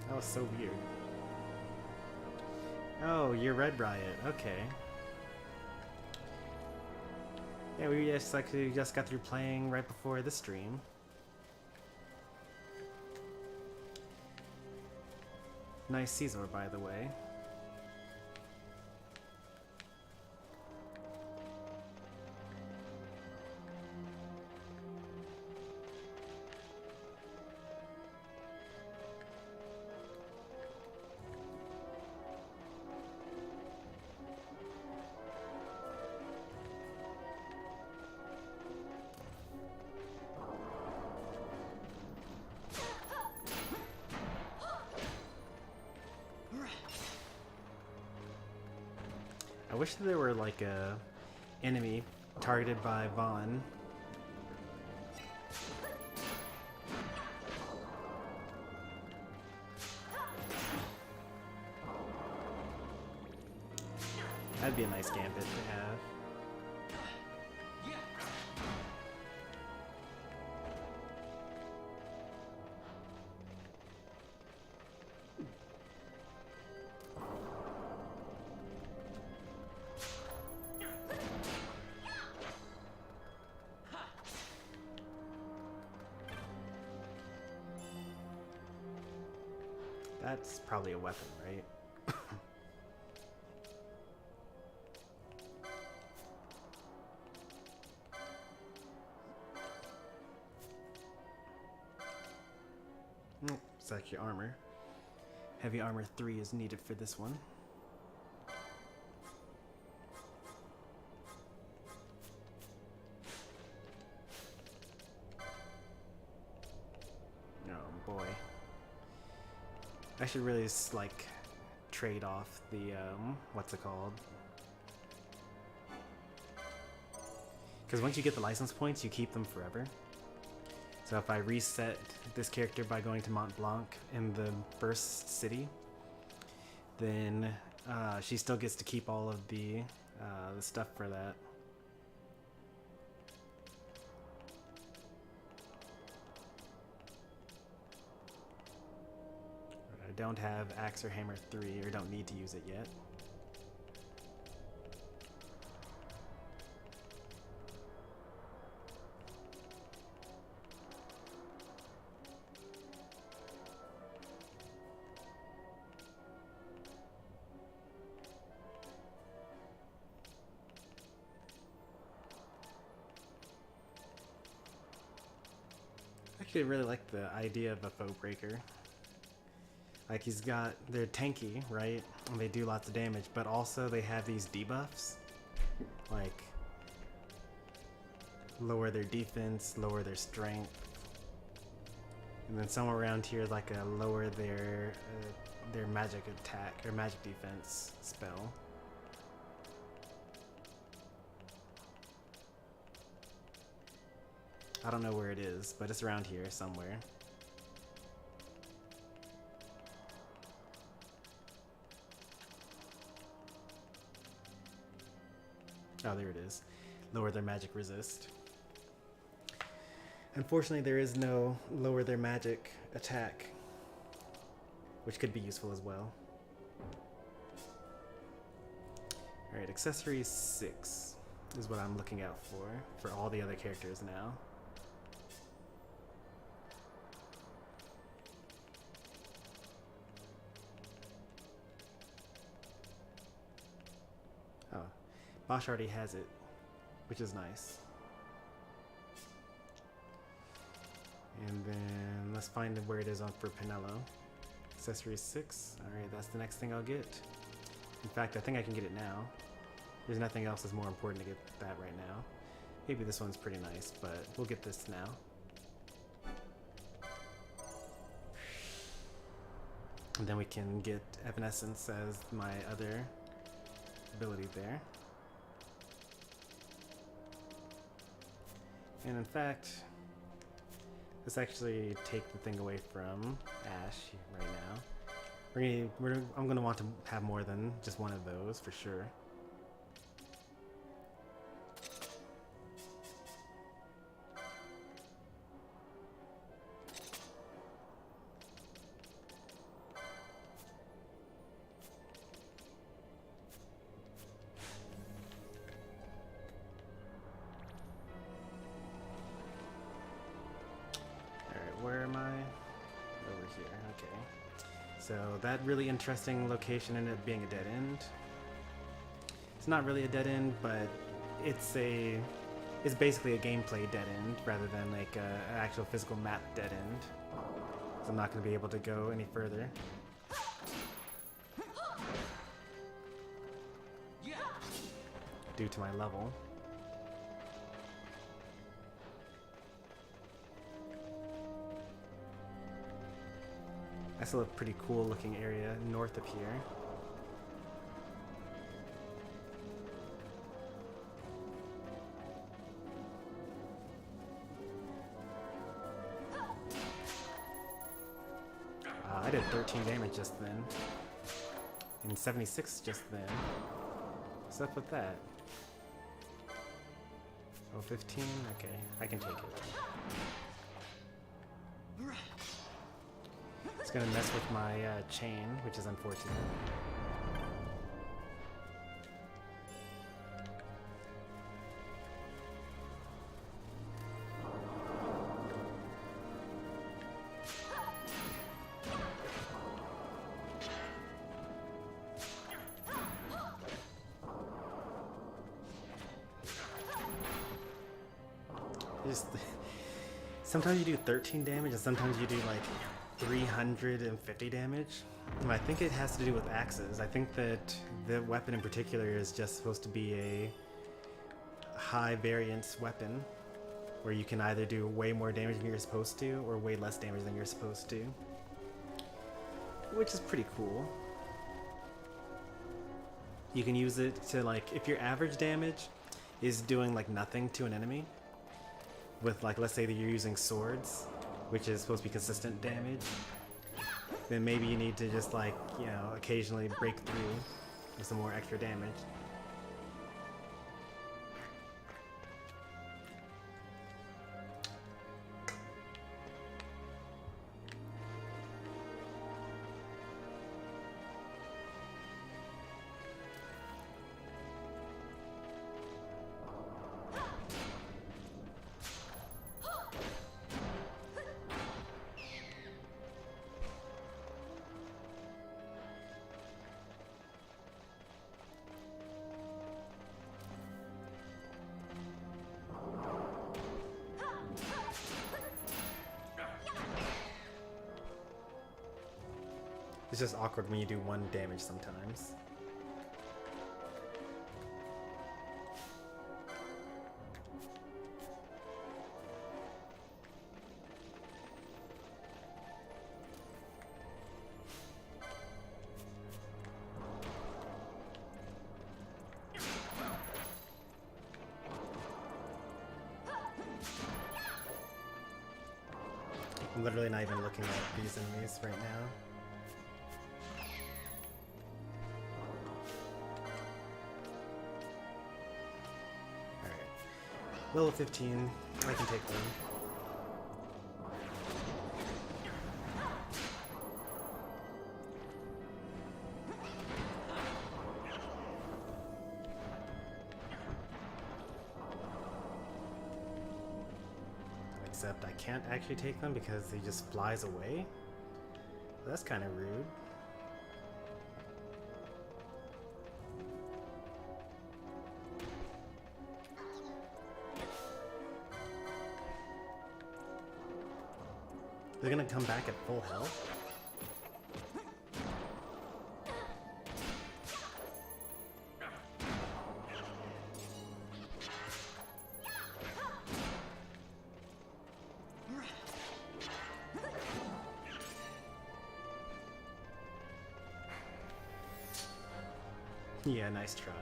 That was so weird. Oh, you're Red Riot. Okay. Yeah, we just got through playing right before this stream. Nice Caesar, by the way. I wish that there were like a enemy targeted by Vaan. That'd be a nice gambit to have. That's probably a weapon, right? It's actually armor. Heavy armor 3 is needed for this one. I should really like trade off the what's it called? Because once you get the license points, you keep them forever. So if I reset this character by going to Mont Blanc in the first city, then she still gets to keep all of the stuff for that. I don't have Axe or Hammer 3, or don't need to use it yet. Actually, I really like the idea of a foe breaker. Like they're tanky, right? And they do lots of damage, but also they have these debuffs. Like, lower their defense, lower their strength. And then somewhere around here, like a lower their magic attack, or magic defense spell. I don't know where it is, but it's around here somewhere. Oh, there it is. Lower their magic resist. Unfortunately, there is no lower their magic attack, which could be useful as well. Alright, accessories 6 is what I'm looking out for all the other characters now. Oh, Bosch already has it, which is nice. And then let's find where it is on for Pinello. Accessories 6. Alright, that's the next thing I'll get. In fact, I think I can get it now. There's nothing else that's more important to get that right now. Maybe this one's pretty nice, but we'll get this now. And then we can get Evanescence as my other ability there. And in fact, let's actually take the thing away from Ashe right now. I'm gonna want to have more than just one of those for sure. Where am I? Over here, okay. So that really interesting location ended up being a dead end. It's not really a dead end, but it's basically a gameplay dead end rather than like an actual physical map dead end. So I'm not going to be able to go any further. Due to my level. That's a pretty cool looking area north of here. I did 13 damage just then. And 76 just then. What's up with that? Oh, 15? Okay, I can take it. It's gonna mess with my chain, which is unfortunate. Sometimes you do 13 damage, and sometimes you do like 350 damage. And I think it has to do with axes. I think that the weapon in particular is just supposed to be a high variance weapon, where you can either do way more damage than you're supposed to, or way less damage than you're supposed to. which is pretty cool. You can use it to, like, if your average damage is doing like nothing to an enemy, with, like, let's say that you're using swords, which is supposed to be consistent damage, then maybe you need to just, like, you know, occasionally break through with some more extra damage. It's just awkward when you do one damage sometimes. I'm literally not even looking at these enemies right now. Level 15, I can take them. Except I can't actually take them because he just flies away. That's kind of rude. They're gonna come back at full health? Yeah, nice try.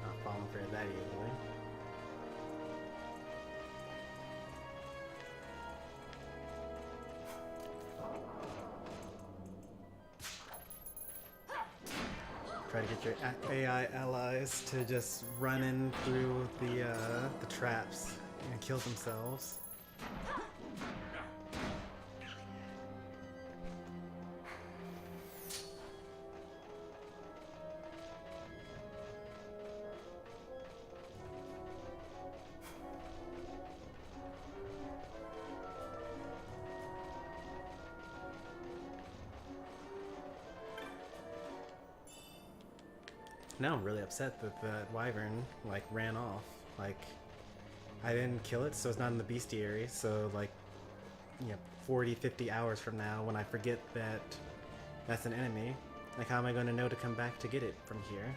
Not falling for it that easily. Try to get your AI allies to just run in through the traps and kill themselves. Now I'm really upset that the wyvern, like, ran off. Like, I didn't kill it, so it's not in the bestiary, so, like, you know, 40, 50 hours from now, when I forget that that's an enemy, like, how am I going to know to come back to get it from here?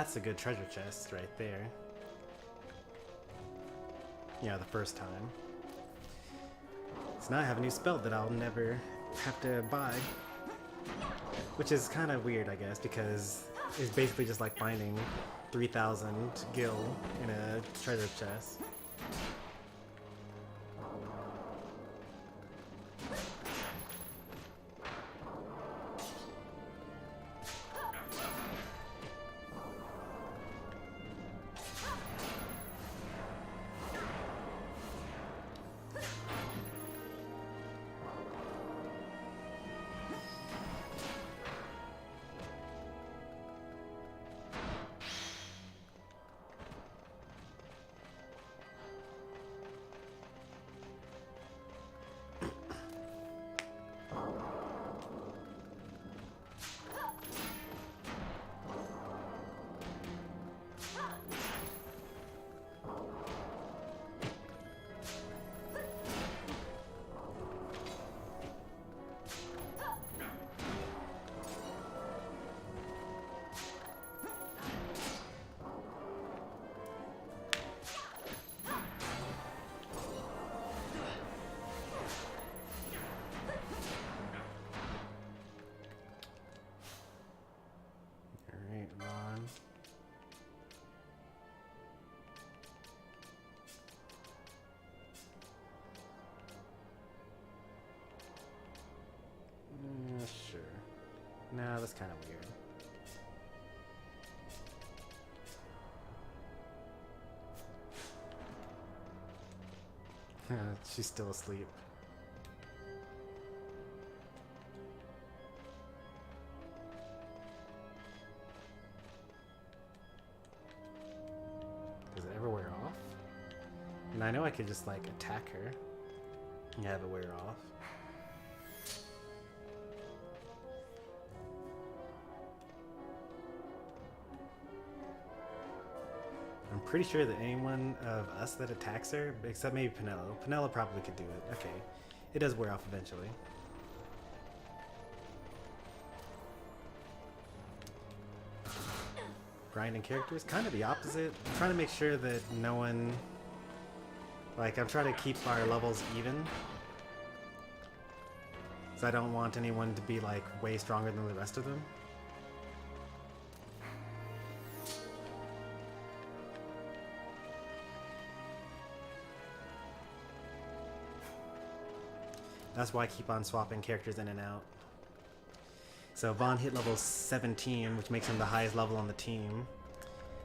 that's a good treasure chest right there. Yeah, the first time. So now I have a new spell that I'll never have to buy. Which is kind of weird, I guess, because it's basically just like finding 3,000 gil in a treasure chest. Sure. No, that's kind of weird. She's still asleep. Does it ever wear off? And I know I could just like attack her and have it wear off. I'm pretty sure that anyone of us that attacks her, except maybe Penelo probably could do it. Okay, it does wear off eventually. Grinding characters, kind of the opposite. I'm trying to make sure that no one, like, I'm trying to keep our levels even. So I don't want anyone to be like way stronger than the rest of them. That's why I keep on swapping characters in and out. So Vaan hit level 17, which makes him the highest level on the team.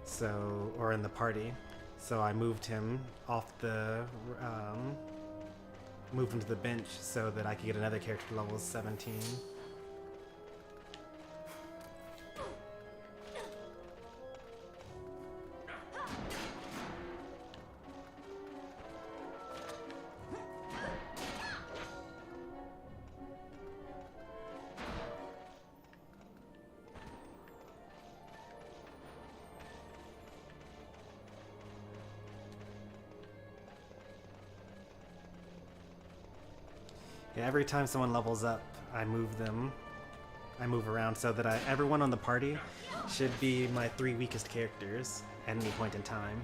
So, or in the party. So I moved him off the, moved him to the bench so that I could get another character level 17. Yeah, every time someone levels up, I move around so that everyone on the party should be my 3 weakest characters at any point in time.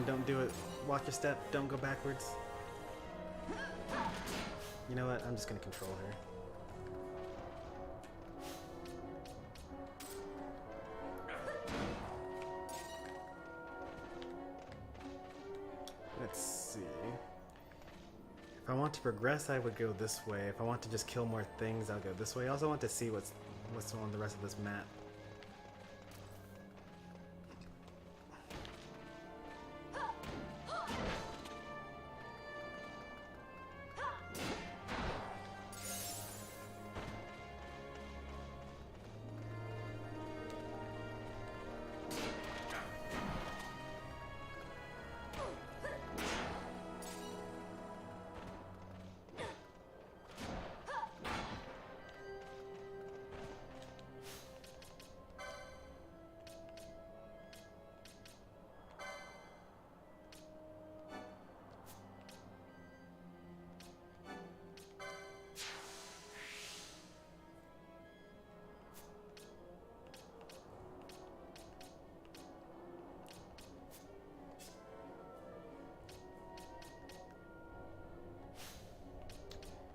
Don't do it. Watch your step. Don't go backwards. You know what? I'm just gonna control her. Let's see. If I want to progress, I would go this way. If I want to just kill more things, I'll go this way. I also want to see what's on the rest of this map.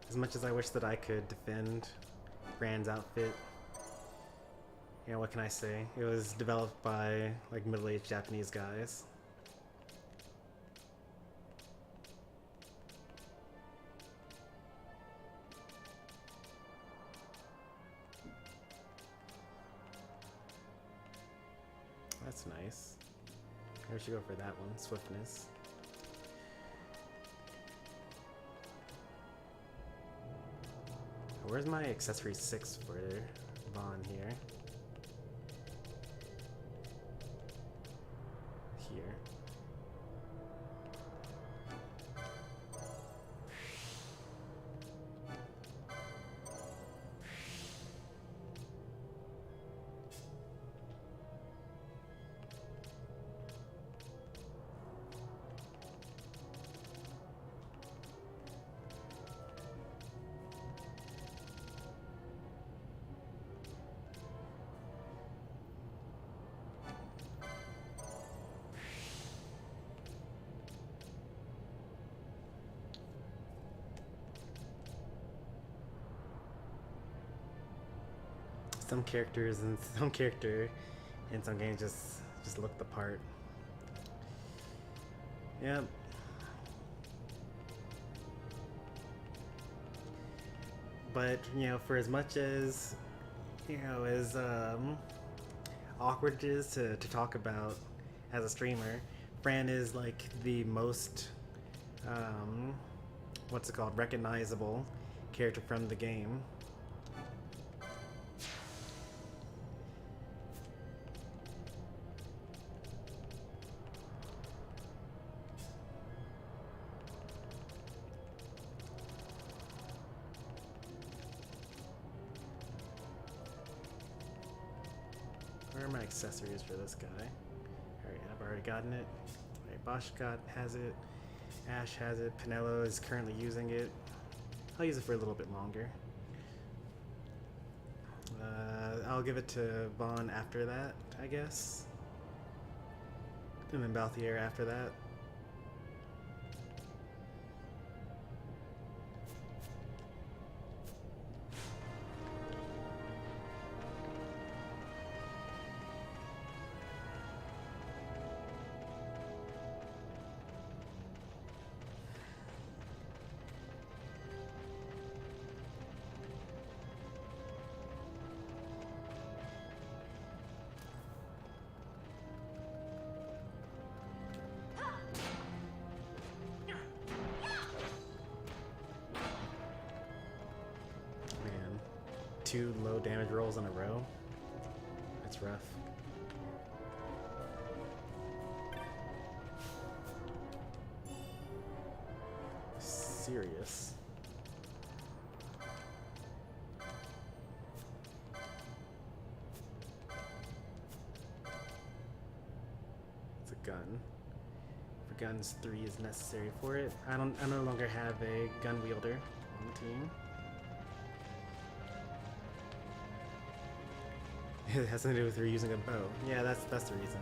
As much as I wish that I could defend Brand's outfit, you know, what can I say? It was developed by like middle-aged Japanese guys. That's nice. Maybe we should go for that one, swiftness. Where's my accessory 6 for Vaan here? Here. Some characters and some character in some games just look the part. Yep. But you know, for as much as you know, as awkward it is to talk about as a streamer, Fran is like the most what's it called, recognizable character from the game. Where are my accessories for this guy? Alright, I've already gotten it. Alright, Bosch has it. Ashe has it. Pinello is currently using it. I'll use it for a little bit longer. I'll give it to Vaan after that, I guess. And then Balthier after that. Man, 2 low damage rolls in a row. That's rough. Serious. It's a gun. For guns, 3 is necessary for it. I no longer have a gun wielder on the team. It has something to do with her using a bow. Yeah, that's the reason.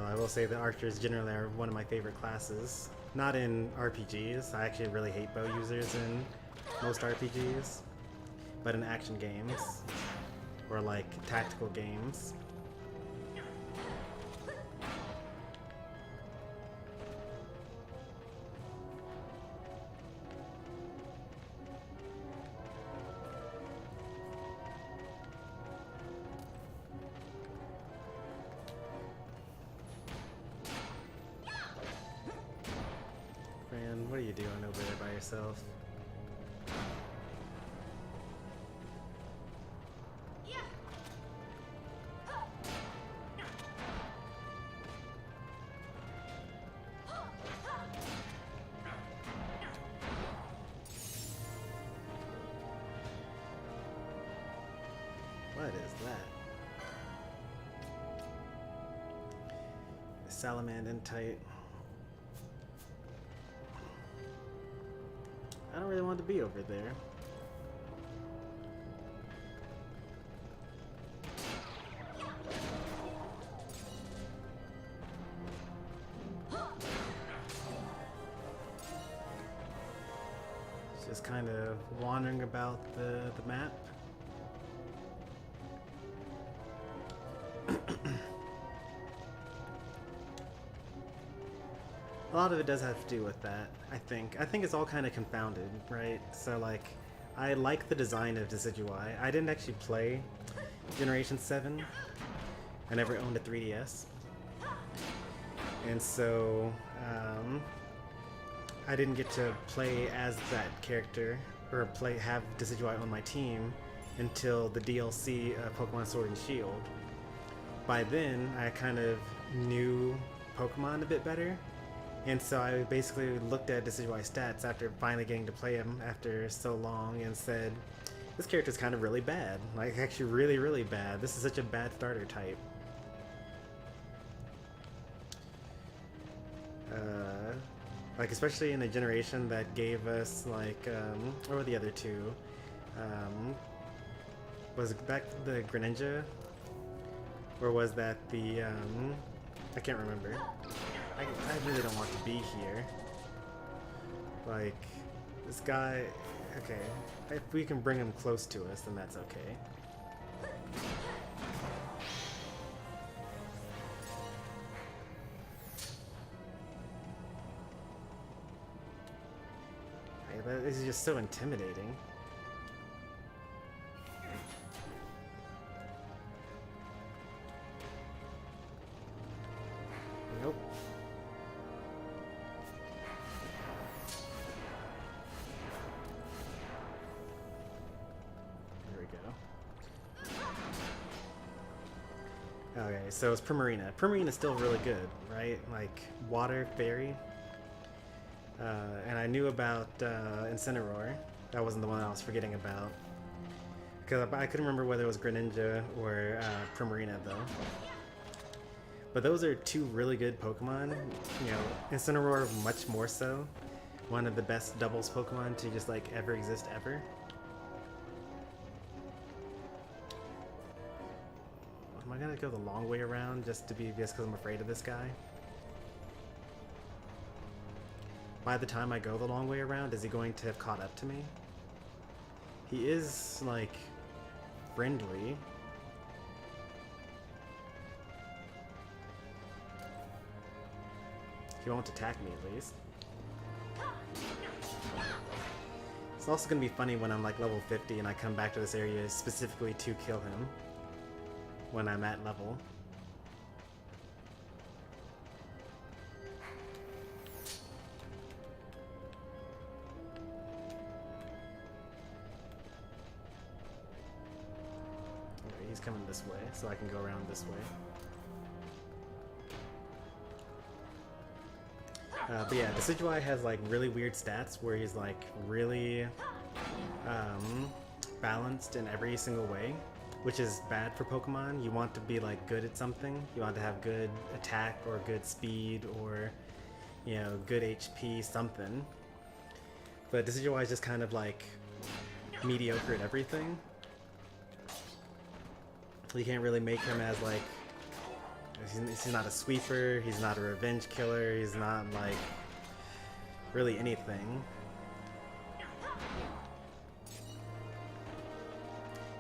I will say that archers generally are one of my favorite classes. Not in RPGs. I actually really hate bow users in most RPGs. But in action games, or like tactical games. Fran, what are you doing over there by yourself? What is that? Salamander tight. I don't really want to be over there. Just kind of wandering about the map. A lot of it does have to do with that, I think. I think it's all kind of confounded, right? So, like, I like the design of Decidueye. I didn't actually play Generation 7. I never owned a 3DS. And so, I didn't get to play as that character, or have Decidueye on my team, until the DLC of Pokemon Sword and Shield. By then, I kind of knew Pokemon a bit better. And so I basically looked at Decidueye's stats after finally getting to play him after so long and said, this character's kind of really bad. Like, actually really, really bad. This is such a bad starter type. Like, especially in a generation that gave us, like, what were the other two? Was that the Greninja? Or was that the, I can't remember. I really don't want to be here. Like, this guy... Okay, if we can bring him close to us, then that's okay. This is just so intimidating. Nope. There we go. Okay, so it's Primarina. Primarina's still really good, right? Like, water fairy. And I knew about Incineroar. That wasn't the one I was forgetting about. Because I couldn't remember whether it was Greninja or Primarina, though. But those are two really good Pokemon. You know, Incineroar much more so. One of the best doubles Pokemon to just, like, ever exist ever. Am I gonna go the long way around just because I'm afraid of this guy? By the time I go the long way around, is he going to have caught up to me? He is, like, friendly. He won't attack me, at least. It's also going to be funny when I'm, like, level 50 and I come back to this area specifically to kill him. When I'm at level. He's coming this way, so I can go around this way. But yeah, Decidueye has like really weird stats where he's like really balanced in every single way, which is bad for Pokemon. You want to be like good at something. You want to have good attack or good speed or, you know, good HP, something. But Decidueye is just kind of like mediocre at everything. You can't really make him as like, he's not a sweeper, he's not a revenge killer, he's not like really anything.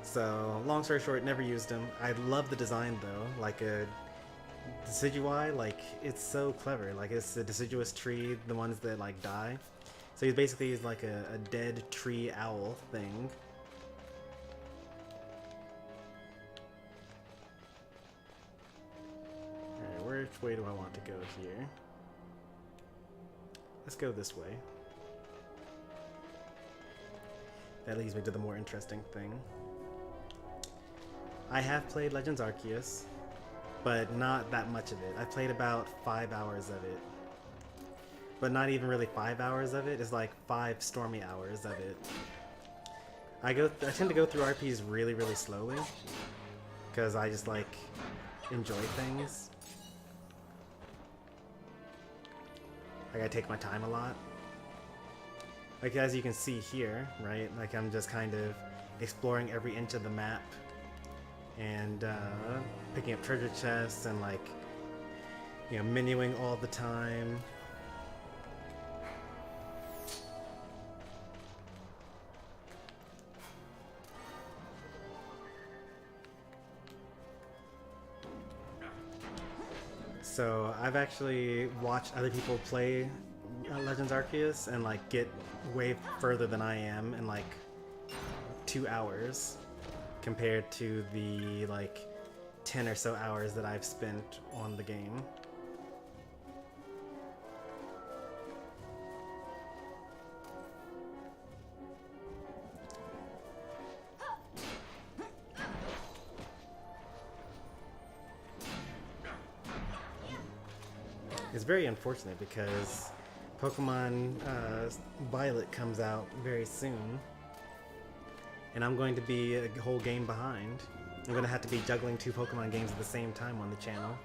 So, long story short, never used him. I love the design though, like a Decidueye, like it's so clever. Like it's a deciduous tree, the ones that like die. So he's basically like a dead tree owl thing. Which way do I want to go here? Let's go this way. That leads me to the more interesting thing. I have played Legends Arceus, but not that much of it. I played about 5 hours of it. But not even really 5 hours of it. It's like 5 Stormy hours of it. I tend to go through RPs really, really slowly. Because I just like enjoy things. I gotta take my time a lot. Like as you can see here, right? Like I'm just kind of exploring every inch of the map and picking up treasure chests and like, you know, menuing all the time. So I've actually watched other people play Legends Arceus and like get way further than I am in like 2 hours compared to the like 10 or so hours that I've spent on the game. It's very unfortunate because Pokemon Violet comes out very soon, and I'm going to be a whole game behind. I'm going to have to be juggling 2 Pokemon games at the same time on the channel.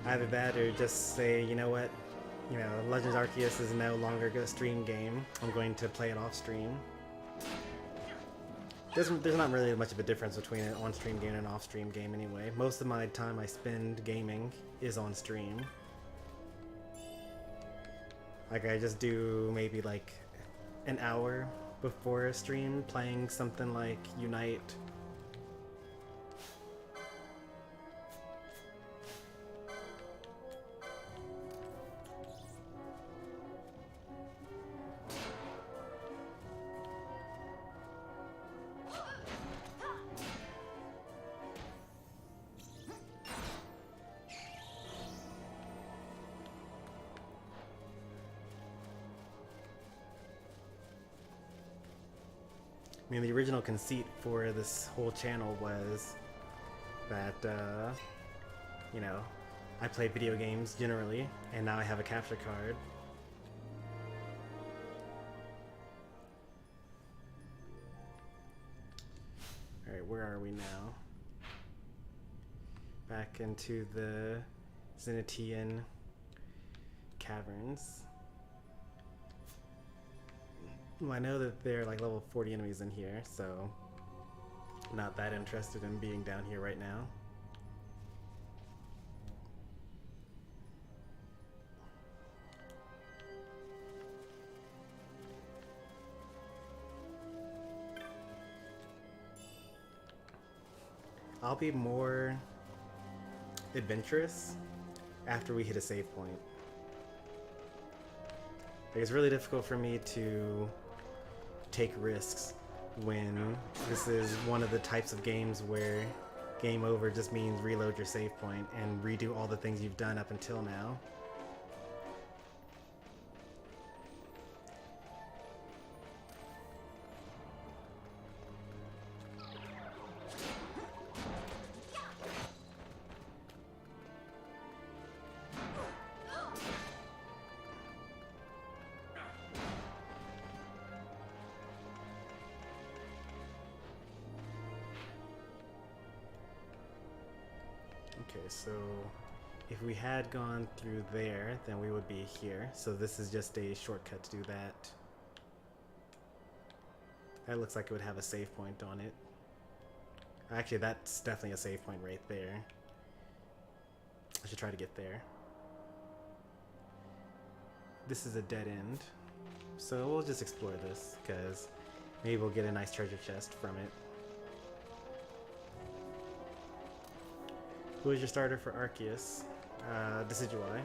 Either that or just say, you know what, Legends Arceus is no longer a stream game. I'm going to play it off stream. There's not really much of a difference between an on-stream game and an off-stream game anyway. Most of my time I spend gaming is on stream. Like I just do maybe like an hour before a stream playing something like Unite. I mean, the original conceit for this whole channel was that, I play video games generally, and now I have a capture card. Alright, where are we now? Back into the Zenitian caverns. I know that there are like level 40 enemies in here, so not that interested in being down here right now. I'll be more adventurous after we hit a save point. Like, it's really difficult for me to take risks when this is one of the types of games where game over just means reload your save point and redo all the things you've done up until now. Okay, so if we had gone through there, then we would be here. So this is just a shortcut to do that. That looks like it would have a save point on it. Actually, that's definitely a save point right there. I should try to get there. This is a dead end. So we'll just explore this, because maybe we'll get a nice treasure chest from it. Who is your starter for Arceus? Decidueye.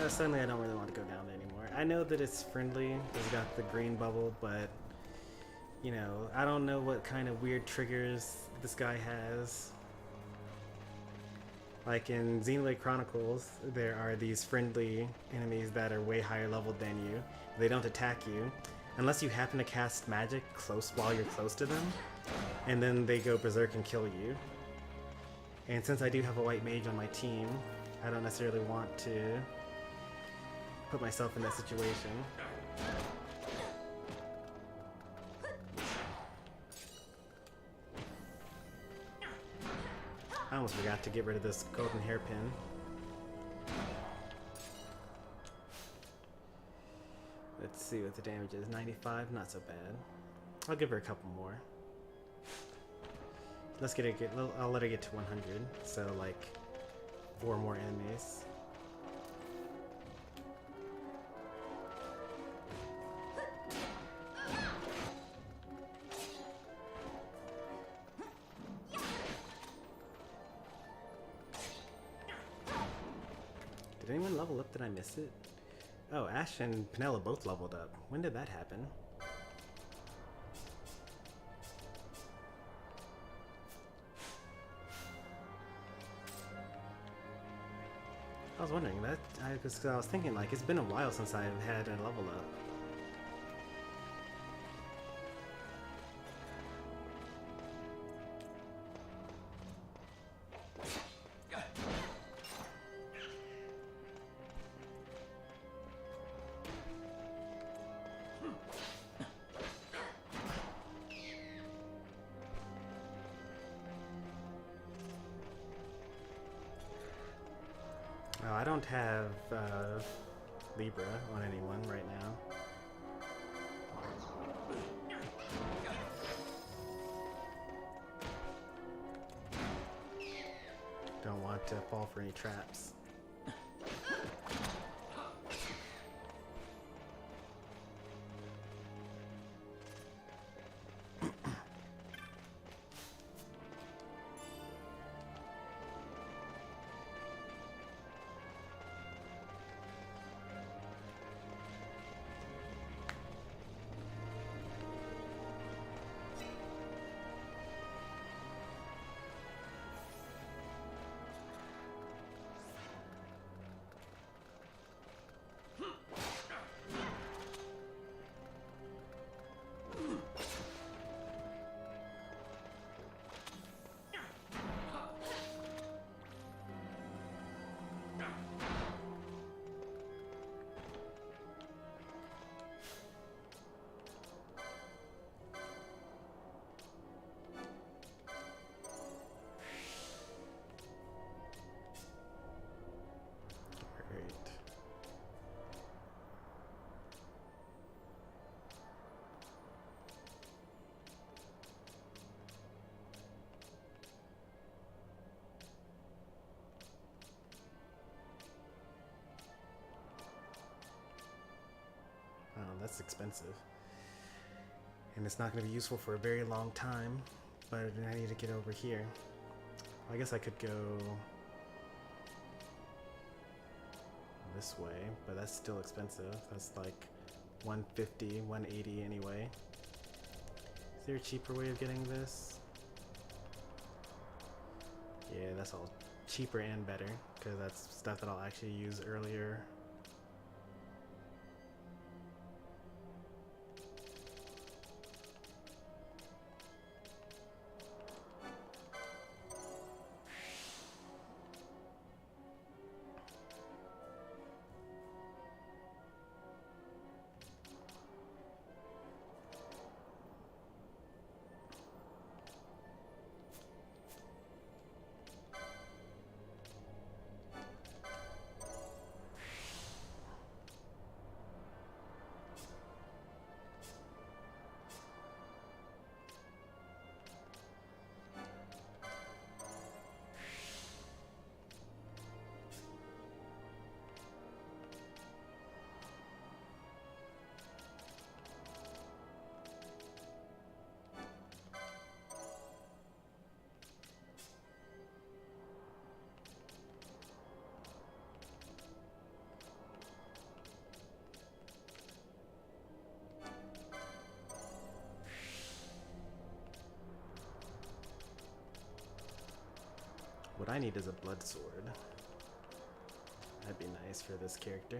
Suddenly I don't really want to go down there anymore. I know that it's friendly, it's got the green bubble, but I don't know what kind of weird triggers this guy has. Like in Xenoblade Chronicles, there are these friendly enemies that are way higher level than you. They don't attack you unless you happen to cast magic while you're close to them, and then they go berserk and kill you. And since I do have a white mage on my team, I don't necessarily want to put myself in that situation. I almost forgot to get rid of this golden hairpin. Let's see what the damage is. 95, not so bad. I'll give her a couple more. Let's I'll let her get to 100, so like 4 more enemies. Did anyone level up? Did I miss it? Oh, Ashe and Penella both leveled up. When did that happen? I was wondering that. I was thinking, like, it's been a while since I've had a level up. Oh, I don't have Libra on anyone right now. Don't want to fall for any traps. That's expensive. And it's not going to be useful for a very long time, but I need to get over here. I guess I could go this way, but that's still expensive. That's like 150, 180 anyway. Is there a cheaper way of getting this? Yeah, that's all cheaper and better, because that's stuff that I'll actually use earlier. What I need is a blood sword. That'd be nice for this character.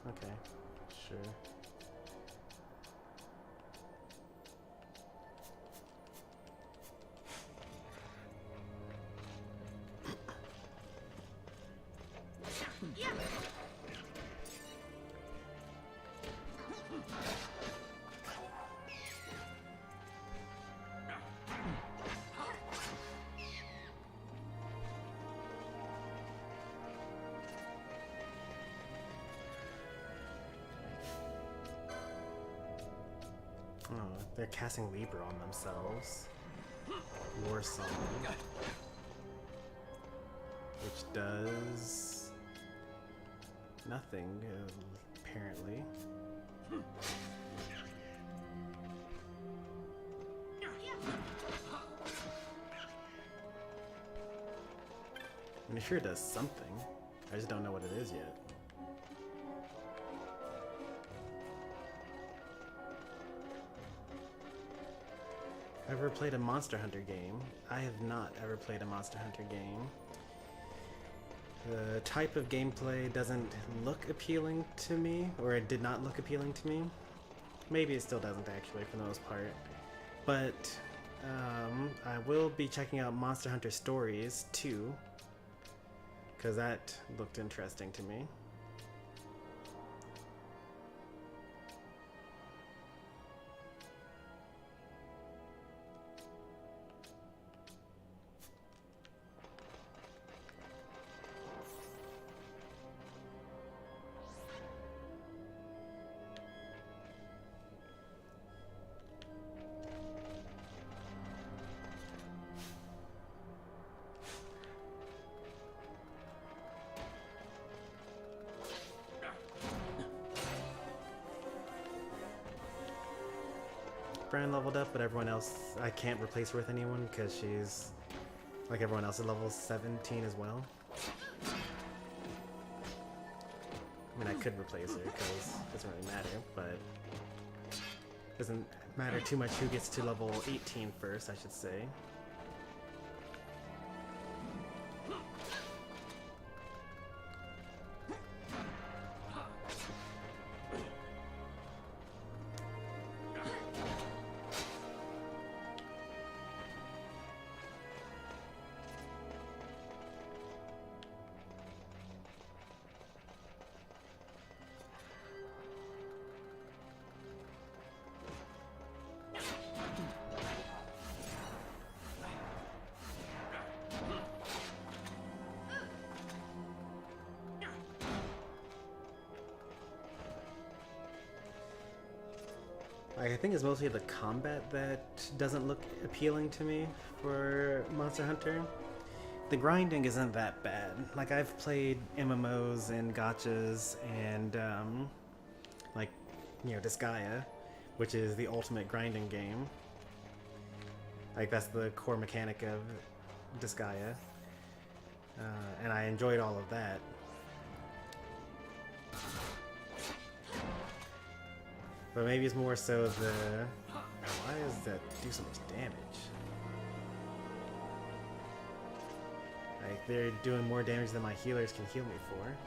Okay, sure. Oh, they're casting Libra on themselves. War Song. Which does nothing, apparently. I mean, sure it does something. I just don't know what it is yet. Ever played a Monster Hunter game? I have not ever played a Monster Hunter game. The type of gameplay doesn't look appealing to me, or it did not look appealing to me. Maybe it still doesn't actually, for the most part. But I will be checking out Monster Hunter Stories 2, because that looked interesting to me. Brian leveled up, but everyone else, I can't replace her with anyone because she's, like everyone else, at level 17 as well. I mean, I could replace her because it doesn't really matter, but it doesn't matter too much who gets to level 18 first, I should say. I think it's mostly the combat that doesn't look appealing to me for Monster Hunter. The grinding isn't that bad. Like, I've played MMOs and gachas and, like, you know, Disgaea, which is the ultimate grinding game. Like, that's the core mechanic of Disgaea. And I enjoyed all of that. But maybe it's more so the... Why does that do so much damage? Like, they're doing more damage than my healers can heal me for.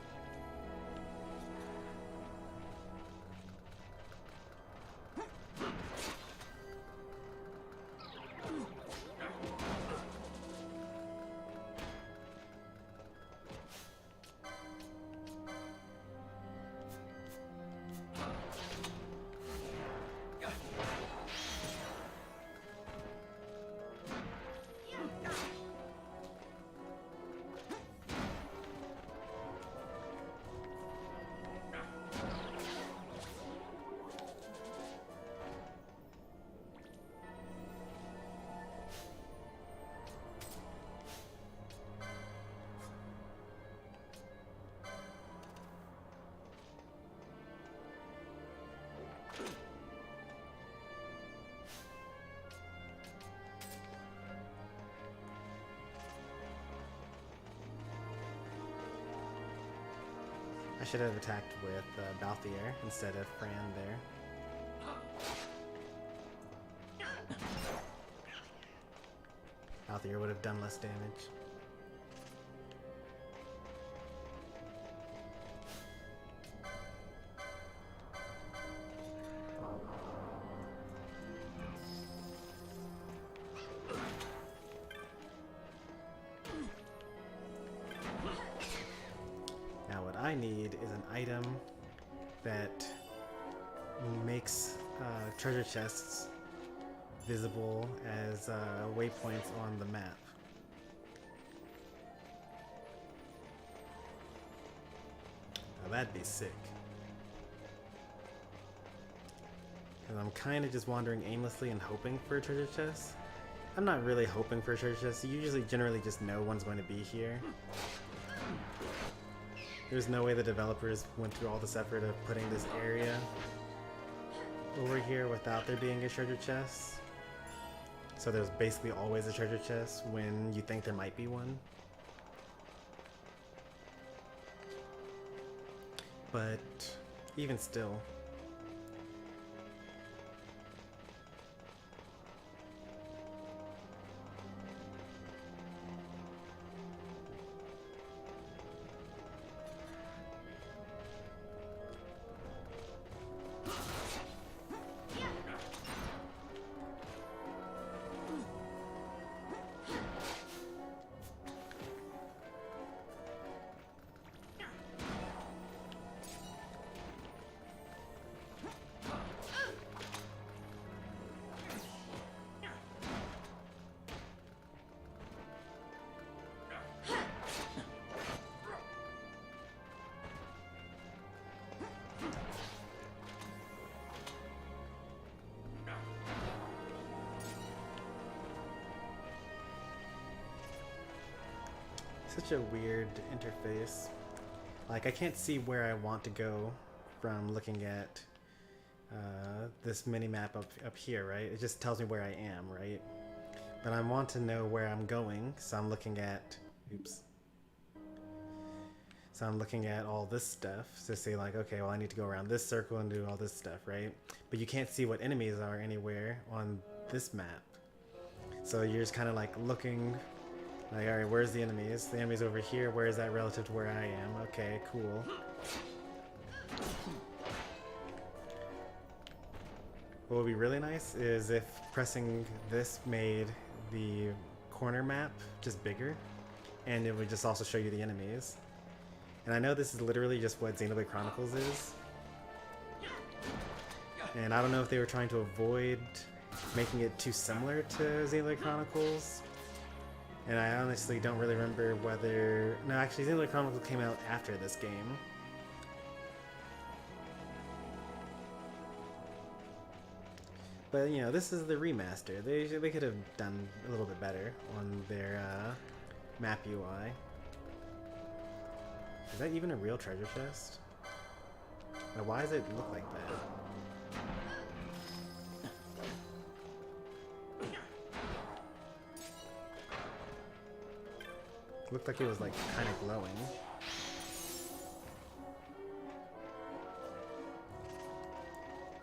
I should have attacked with Balthier instead of Fran there. Balthier would have done less damage. I need is an item that makes treasure chests visible as waypoints on the map. Now that'd be sick. Because I'm kind of just wandering aimlessly and hoping for a treasure chest. I'm not really hoping for a treasure chest. You usually generally just know one's going to be here. There's no way the developers went through all this effort of putting this area over here without there being a treasure chest. So there's basically always a treasure chest when you think there might be one. But even still, such a weird interface. Like, I can't see where I want to go from looking at this mini-map up here, right? It just tells me where I am, right? But I want to know where I'm going, so I'm looking at... Oops. So I'm looking at all this stuff to say, like, okay, well, I need to go around this circle and do all this stuff, right? But you can't see what enemies are anywhere on this map. So you're just kind of, like, looking... Like, alright, where's the enemies? The enemy's over here. Where is that relative to where I am? Okay, cool. What would be really nice is if pressing this made the corner map just bigger, and it would just also show you the enemies. And I know this is literally just what Xenoblade Chronicles is. And I don't know if they were trying to avoid making it too similar to Xenoblade Chronicles. And I honestly don't really remember whether... No, actually, Xenoblade Chronicles came out after this game. But, you know, this is the remaster. They could have done a little bit better on their map UI. Is that even a real treasure chest? Now, why does it look like that? Looked like it was like kind of glowing.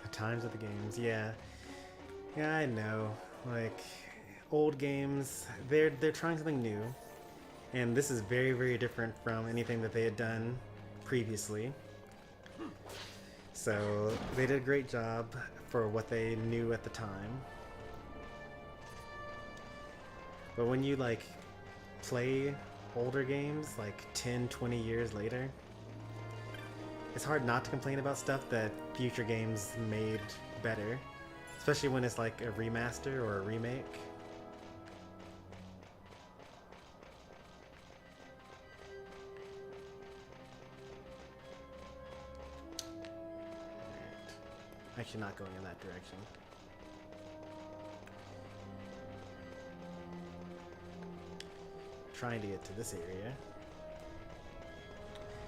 The times of the games, yeah. Yeah, I know. Like old games, they're trying something new. And this is very, very different from anything that they had done previously. So they did a great job for what they knew at the time. But when you like play older games like 10, 20 years later, it's hard not to complain about stuff that future games made better, especially when it's like a remaster or a remake. Actually not going in that direction. Trying to get to this area,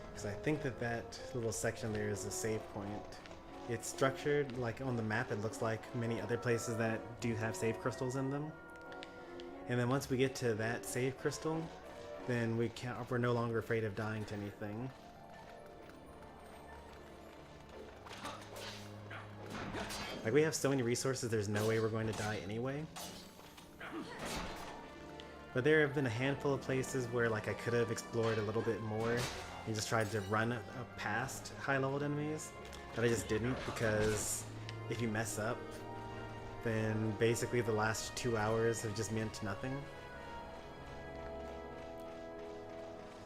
because I think that little section there is a save point. It's structured like on the map. It looks like many other places that do have save crystals in them. And then once we get to that save crystal, then we're no longer afraid of dying to anything. Like, we have so many resources, there's no way we're going to die anyway. But there have been a handful of places where like I could have explored a little bit more and just tried to run past high-leveled enemies, but I just didn't, because if you mess up, then basically the last 2 hours have just meant nothing.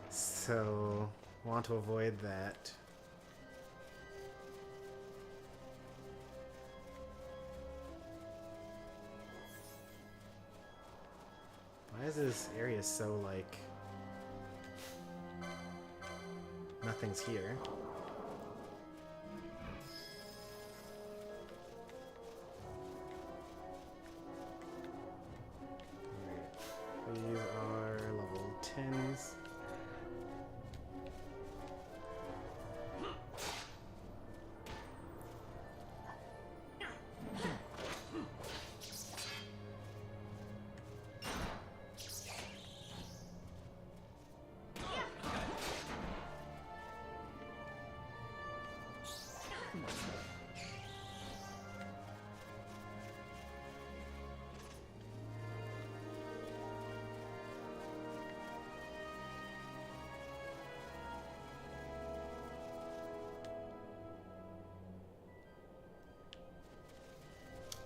So Want to avoid that. Why is this area so, like... Nothing's here. Alright. These are level 10s.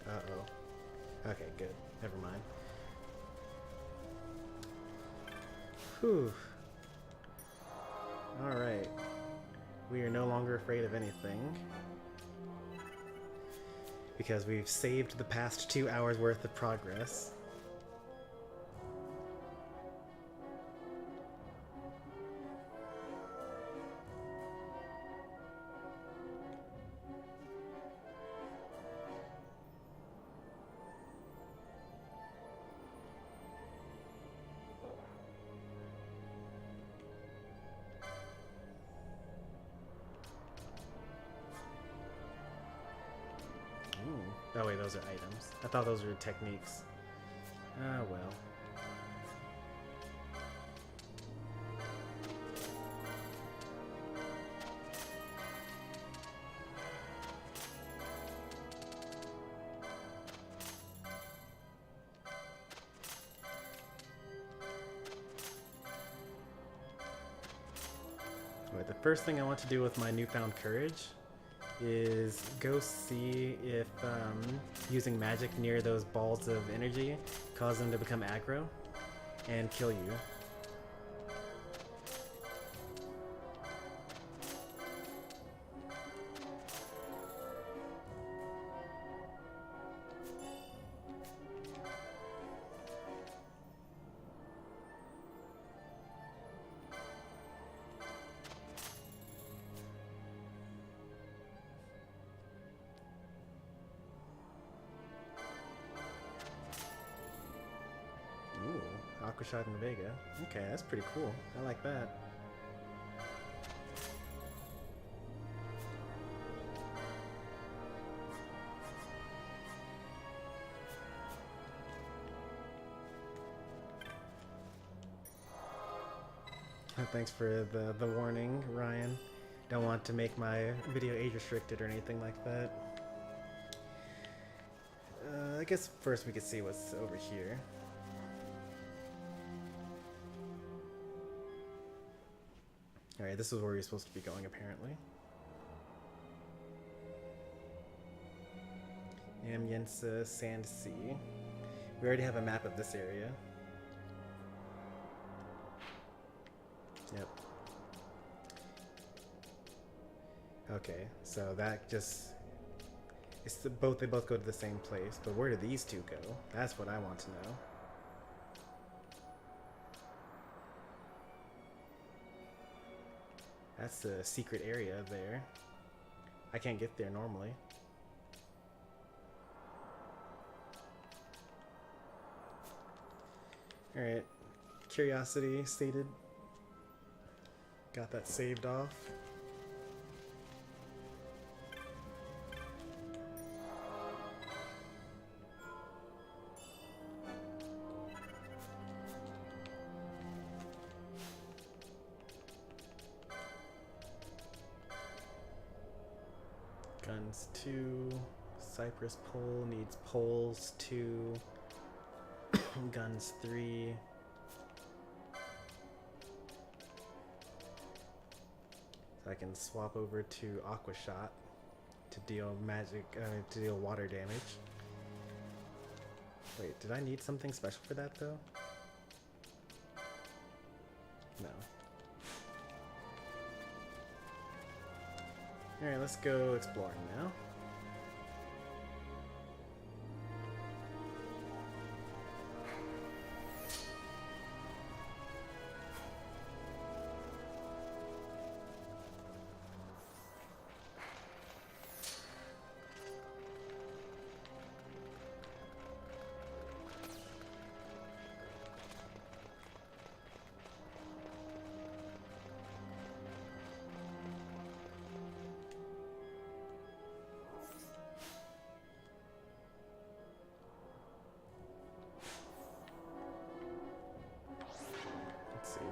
Uh-oh. Okay, good. Never mind. Whew. Alright. We are no longer afraid of anything. Because we've saved the past 2 hours worth of progress. Oh wait, those are items. I thought those were techniques. Ah, well. Alright, the first thing I want to do with my newfound courage is go see if using magic near those balls of energy cause them to become aggro and kill you. Shot in Vega. Okay, that's pretty cool. I like that. Thanks for the warning, Ryan. Don't want to make my video age restricted or anything like that. I guess first we could see what's over here. Alright, this is where you're supposed to be going, apparently. Amyensa Sand Sea. We already have a map of this area. Yep. Okay, so that just... they both go to the same place, but where do these two go? That's what I want to know. That's a secret area there. I can't get there normally. Alright. Curiosity stated. Got that saved off. Guns 2, Cypress pole needs poles 2, guns 3. So I can swap over to Aqua Shot to deal to deal water damage. Wait, did I need something special for that though? No. Alright, let's go exploring now.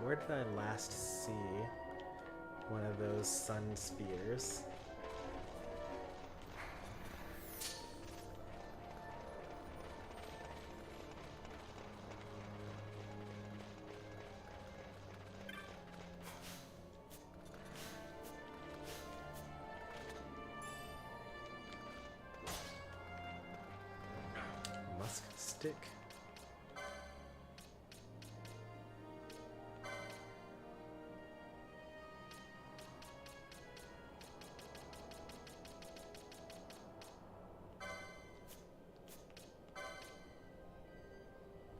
Where did I last see one of those sun spheres? Musk stick.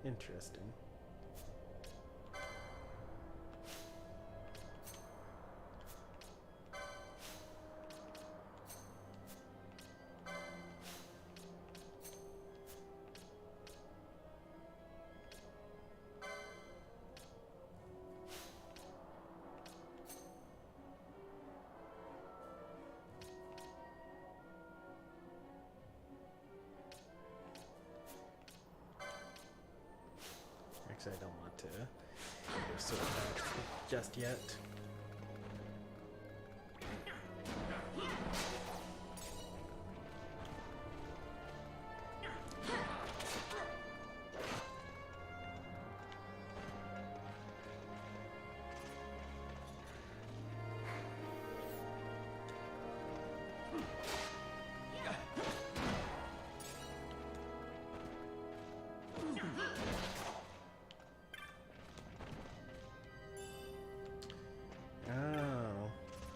Interesting. Actually, I don't want to sort that just yet.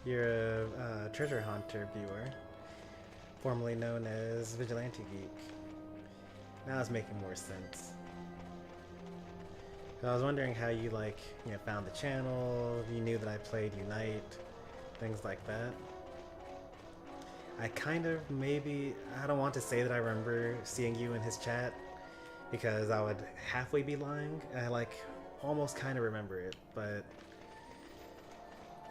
You're a treasure hunter viewer, formerly known as Vigilante Geek. Now it's making more sense. So I was wondering how you found the channel, you knew that I played Unite, things like that. I don't want to say that I remember seeing you in his chat, because I would halfway be lying. I almost kind of remember it, but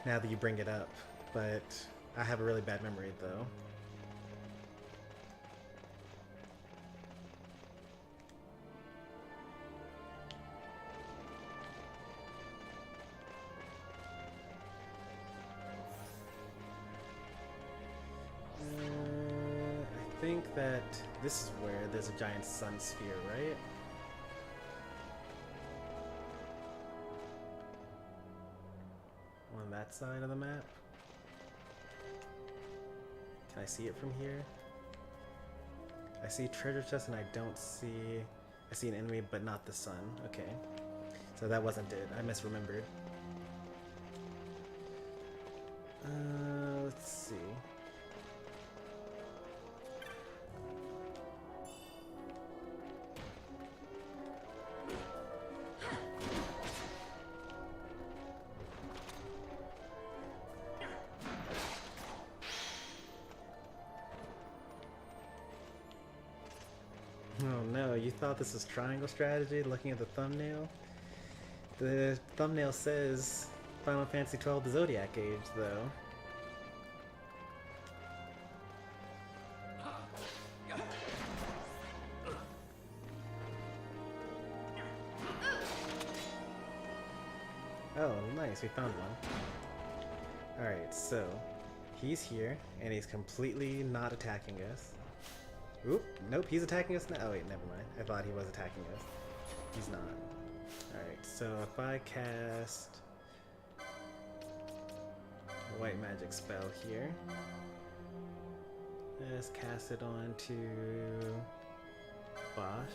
now that you bring it up, but I have a really bad memory though. I think that this is where there's a giant sun sphere, right? On that side of the map? Can I see it from here? I see treasure chest and I see an enemy but not the sun. Okay. So that wasn't it. I misremembered. Let's see. Oh no, you thought this was triangle strategy looking at the thumbnail? The thumbnail says Final Fantasy XII the Zodiac Age though. Oh, nice, we found one. Alright, so he's here and he's completely not attacking us. Oop, nope, he's attacking us now. Oh wait, never mind. I thought he was attacking us. He's not. Alright, so if I cast a white magic spell here, let's cast it onto Bosch.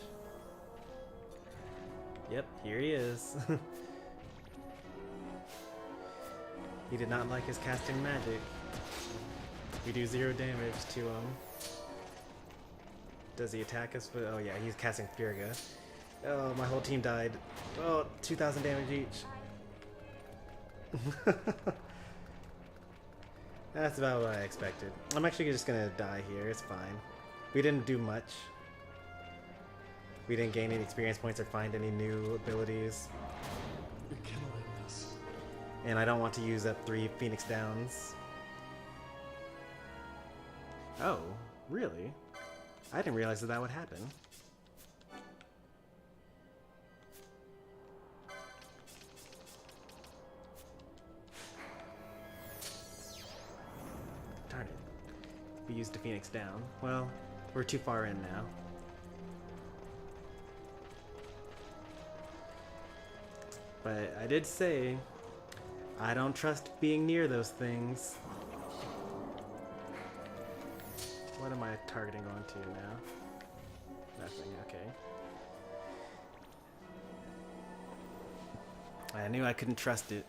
Yep, here he is. He did not like his casting magic. We do 0 damage to him. Does he attack us with... Oh yeah, he's casting Furiga. Oh, my whole team died. Oh, 2,000 damage each. That's about what I expected. I'm actually just gonna die here, it's fine. We didn't do much. We didn't gain any experience points or find any new abilities. You're killing us. And I don't want to use up 3 Phoenix Downs. Oh, really? I didn't realize that would happen. Darn it. We used a Phoenix down. Well, we're too far in now. But I did say, I don't trust being near those things. What am I targeting onto now? Nothing, okay. I knew I couldn't trust it.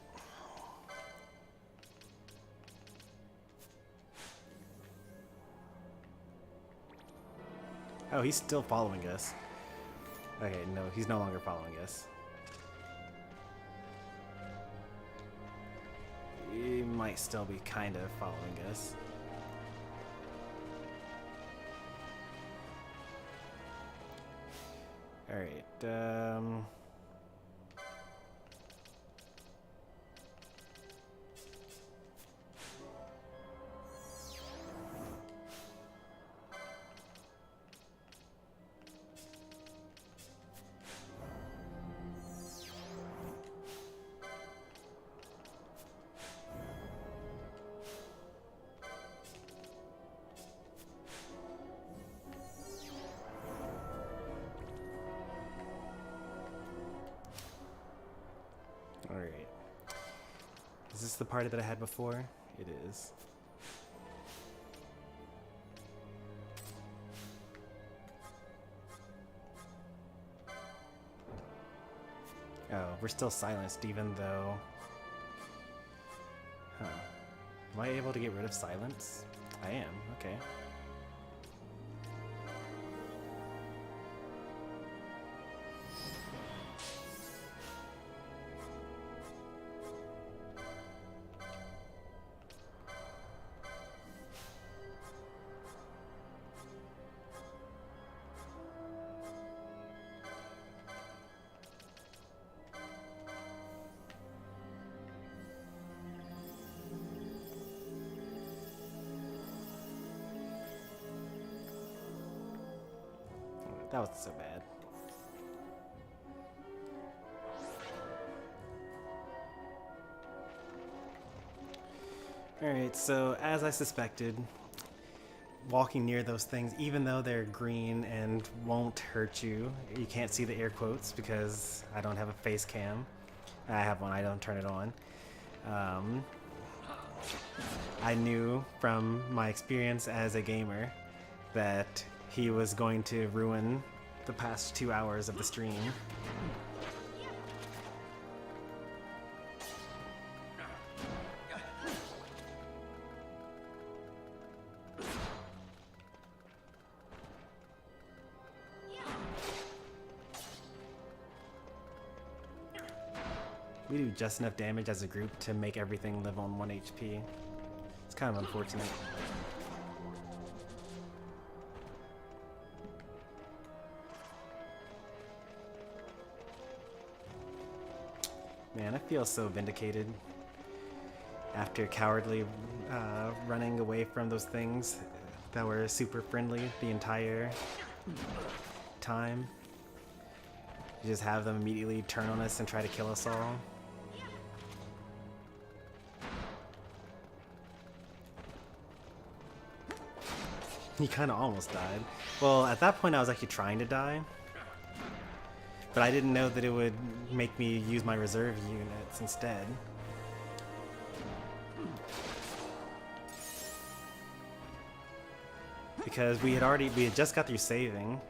Oh, he's still following us. Okay, no, he's no longer following us. He might still be kind of following us. Alright, Alright. Is this the party that I had before? It is. Oh, we're still silenced even though... Huh. Am I able to get rid of silence? I am, okay. That wasn't so bad. Alright, so as I suspected, walking near those things, even though they're green and won't hurt you, you can't see the air quotes because I don't have a face cam. I have one, I don't turn it on. I knew from my experience as a gamer that he was going to ruin the past 2 hours of the stream. We do just enough damage as a group to make everything live on 1 HP. It's kind of unfortunate. Man, I feel so vindicated after cowardly running away from those things that were super friendly the entire time. You just have them immediately turn on us and try to kill us all. He kind of almost died. Well, at that point I was actually trying to die. But I didn't know that it would make me use my reserve units instead. Because we had just got through saving.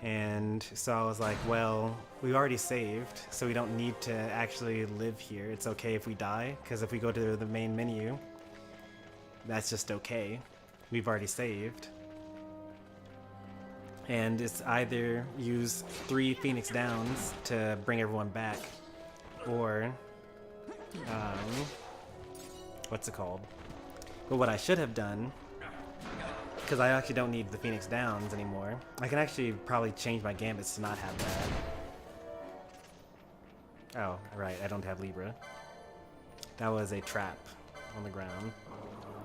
And so I was like, well, we already saved, so we don't need to actually live here. It's okay if we die, because if we go to the main menu, that's just okay. We've already saved. And it's either use 3 Phoenix Downs to bring everyone back, or what's it called? But what I should have done, because I actually don't need the Phoenix Downs anymore, I can actually probably change my gambits to not have that. Oh, right, I don't have Libra. That was a trap on the ground.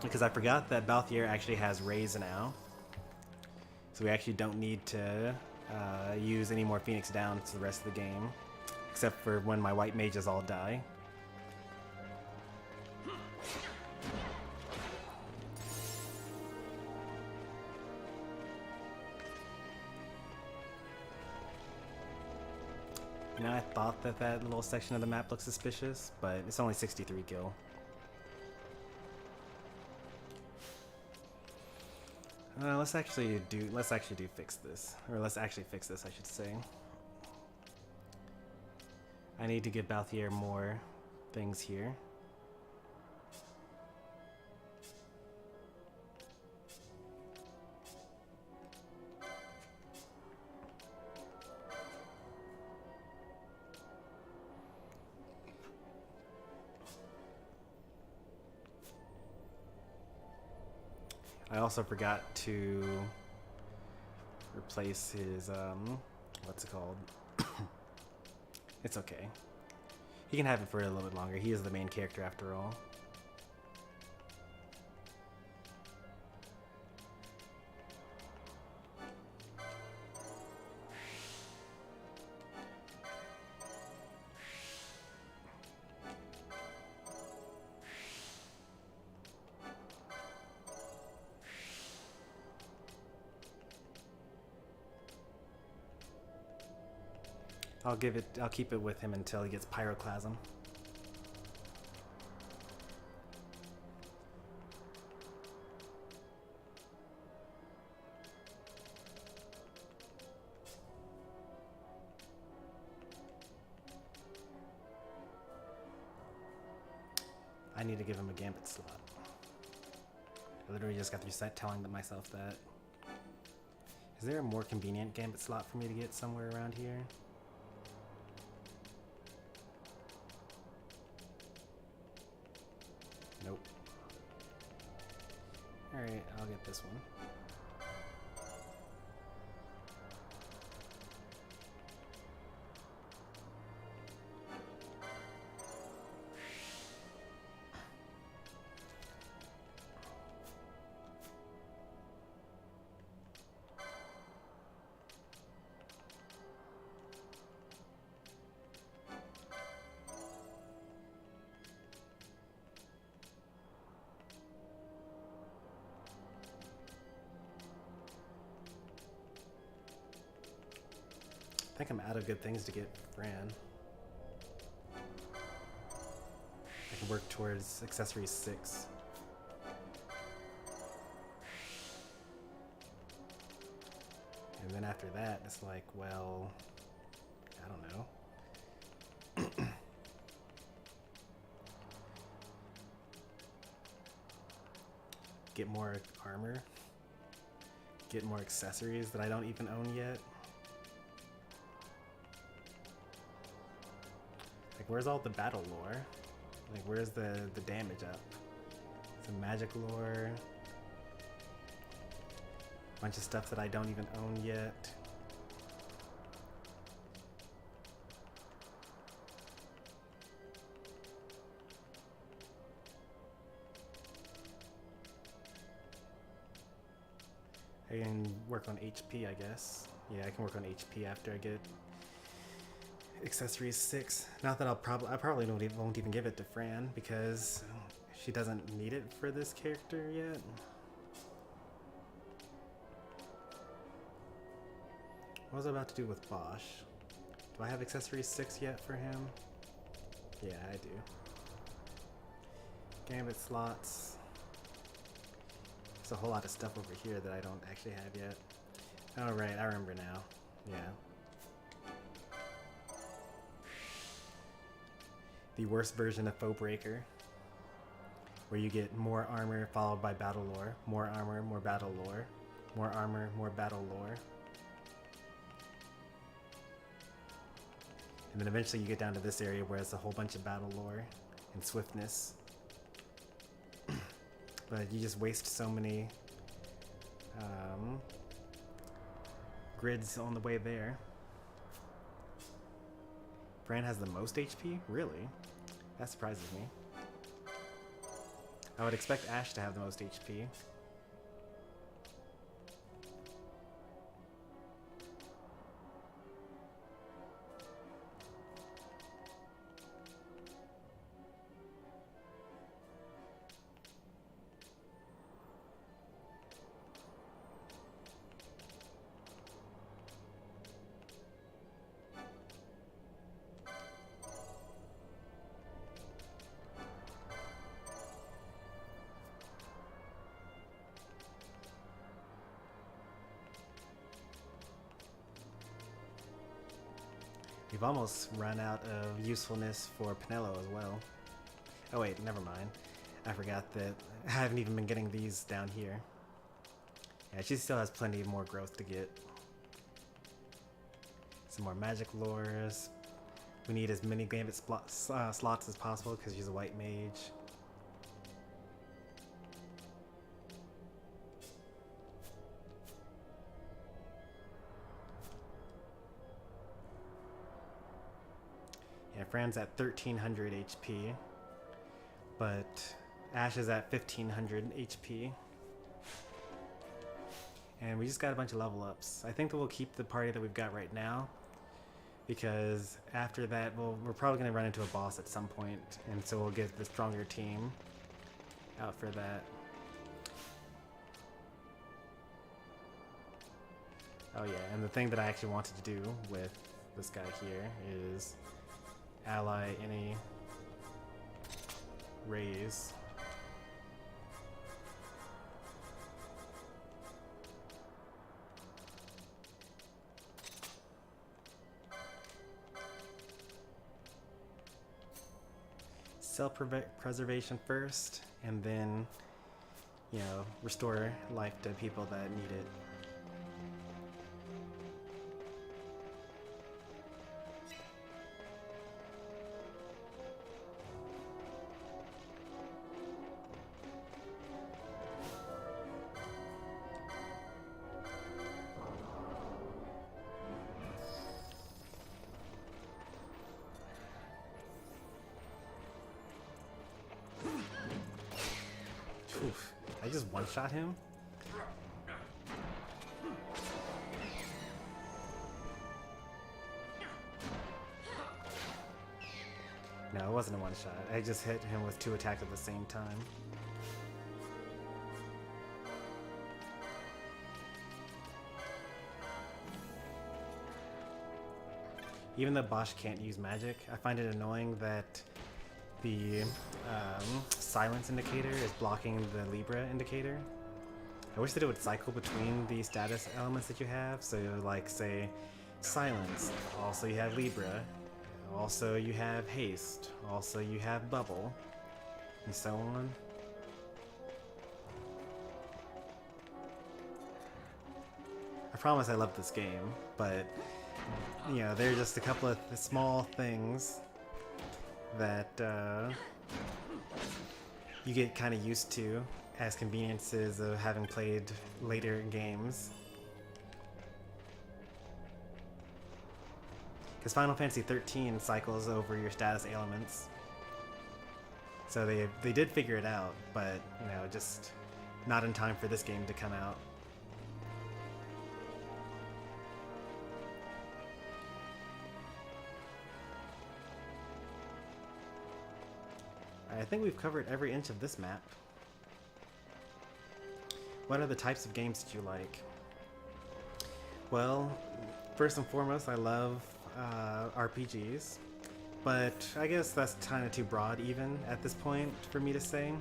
Because I forgot that Balthier actually has Raise now. So we actually don't need to use any more Phoenix Downs to the rest of the game. Except for when my white mages all die. You know, I thought that that little section of the map looked suspicious, but it's only 63 gil. Let's actually fix this. Or let's actually fix this, I should say. I need to give Balthier more things here. I also forgot to replace his, what's it called? It's okay. He can have it for a little bit longer. He is the main character after all. I'll keep it with him until he gets Pyroclasm. I need to give him a Gambit slot. I literally just got through telling myself that. Is there a more convenient Gambit slot for me to get somewhere around here? Nope. Alright, I'll get this one. I think I'm out of good things to get Fran. I can work towards accessories 6. And then after that, it's like, well, I don't know. Get more armor. Get more accessories that I don't even own yet. Like, where's all the battle lore? Like, where's the damage up? Some magic lore. Bunch of stuff that I don't even own yet. I can work on HP, I guess. Yeah, I can work on HP after I get accessories 6. Not that I probably won't even give it to Fran because she doesn't need it for this character yet. What was I about to do with Bosch? Do I have accessories 6 yet for him? Yeah, I do. Gambit slots. There's a whole lot of stuff over here that I don't actually have yet. Oh right, I remember now. Yeah. The worst version of Foe Breaker. where you get more armor followed by battle lore, more armor, more battle lore, more armor, more battle lore. And then eventually you get down to this area where it's a whole bunch of battle lore and swiftness. But you just waste so many grids on the way there. Fran has the most HP? Really? That surprises me. I would expect Ashe to have the most HP. We've almost run out of usefulness for Pinello as well. Oh wait, never mind. I forgot that I haven't even been getting these down here. Yeah, she still has plenty more growth to get. Some more magic lures. We need as many gambit slots as possible because she's a white mage. Yeah, Fran's at 1300 HP, but Ashe is at 1500 HP. And we just got a bunch of level ups. I think that we'll keep the party that we've got right now, because after that, we're probably going to run into a boss at some point, and so we'll get the stronger team out for that. Oh yeah, and the thing that I actually wanted to do with this guy here is ally any raise. Self-preservation first, and then, you know, restore life to people that need it. Oof, I just one-shot him? No, it wasn't a one-shot. I just hit him with 2 attacks at the same time. Even though Bosch can't use magic, I find it annoying that the silence indicator is blocking the Libra indicator. I wish that it would cycle between the status elements that you have. So like say silence, also you have Libra, also you have haste, also you have bubble, and so on. I promise I love this game, but you know, there are just a couple of small things that you get kind of used to as conveniences of having played later games. Because Final Fantasy XIII cycles over your status ailments. So they did figure it out, but you know, just not in time for this game to come out. I think we've covered every inch of this map. What are the types of games that you like? Well, first and foremost, I love RPGs, but I guess that's kind of too broad even at this point for me to say.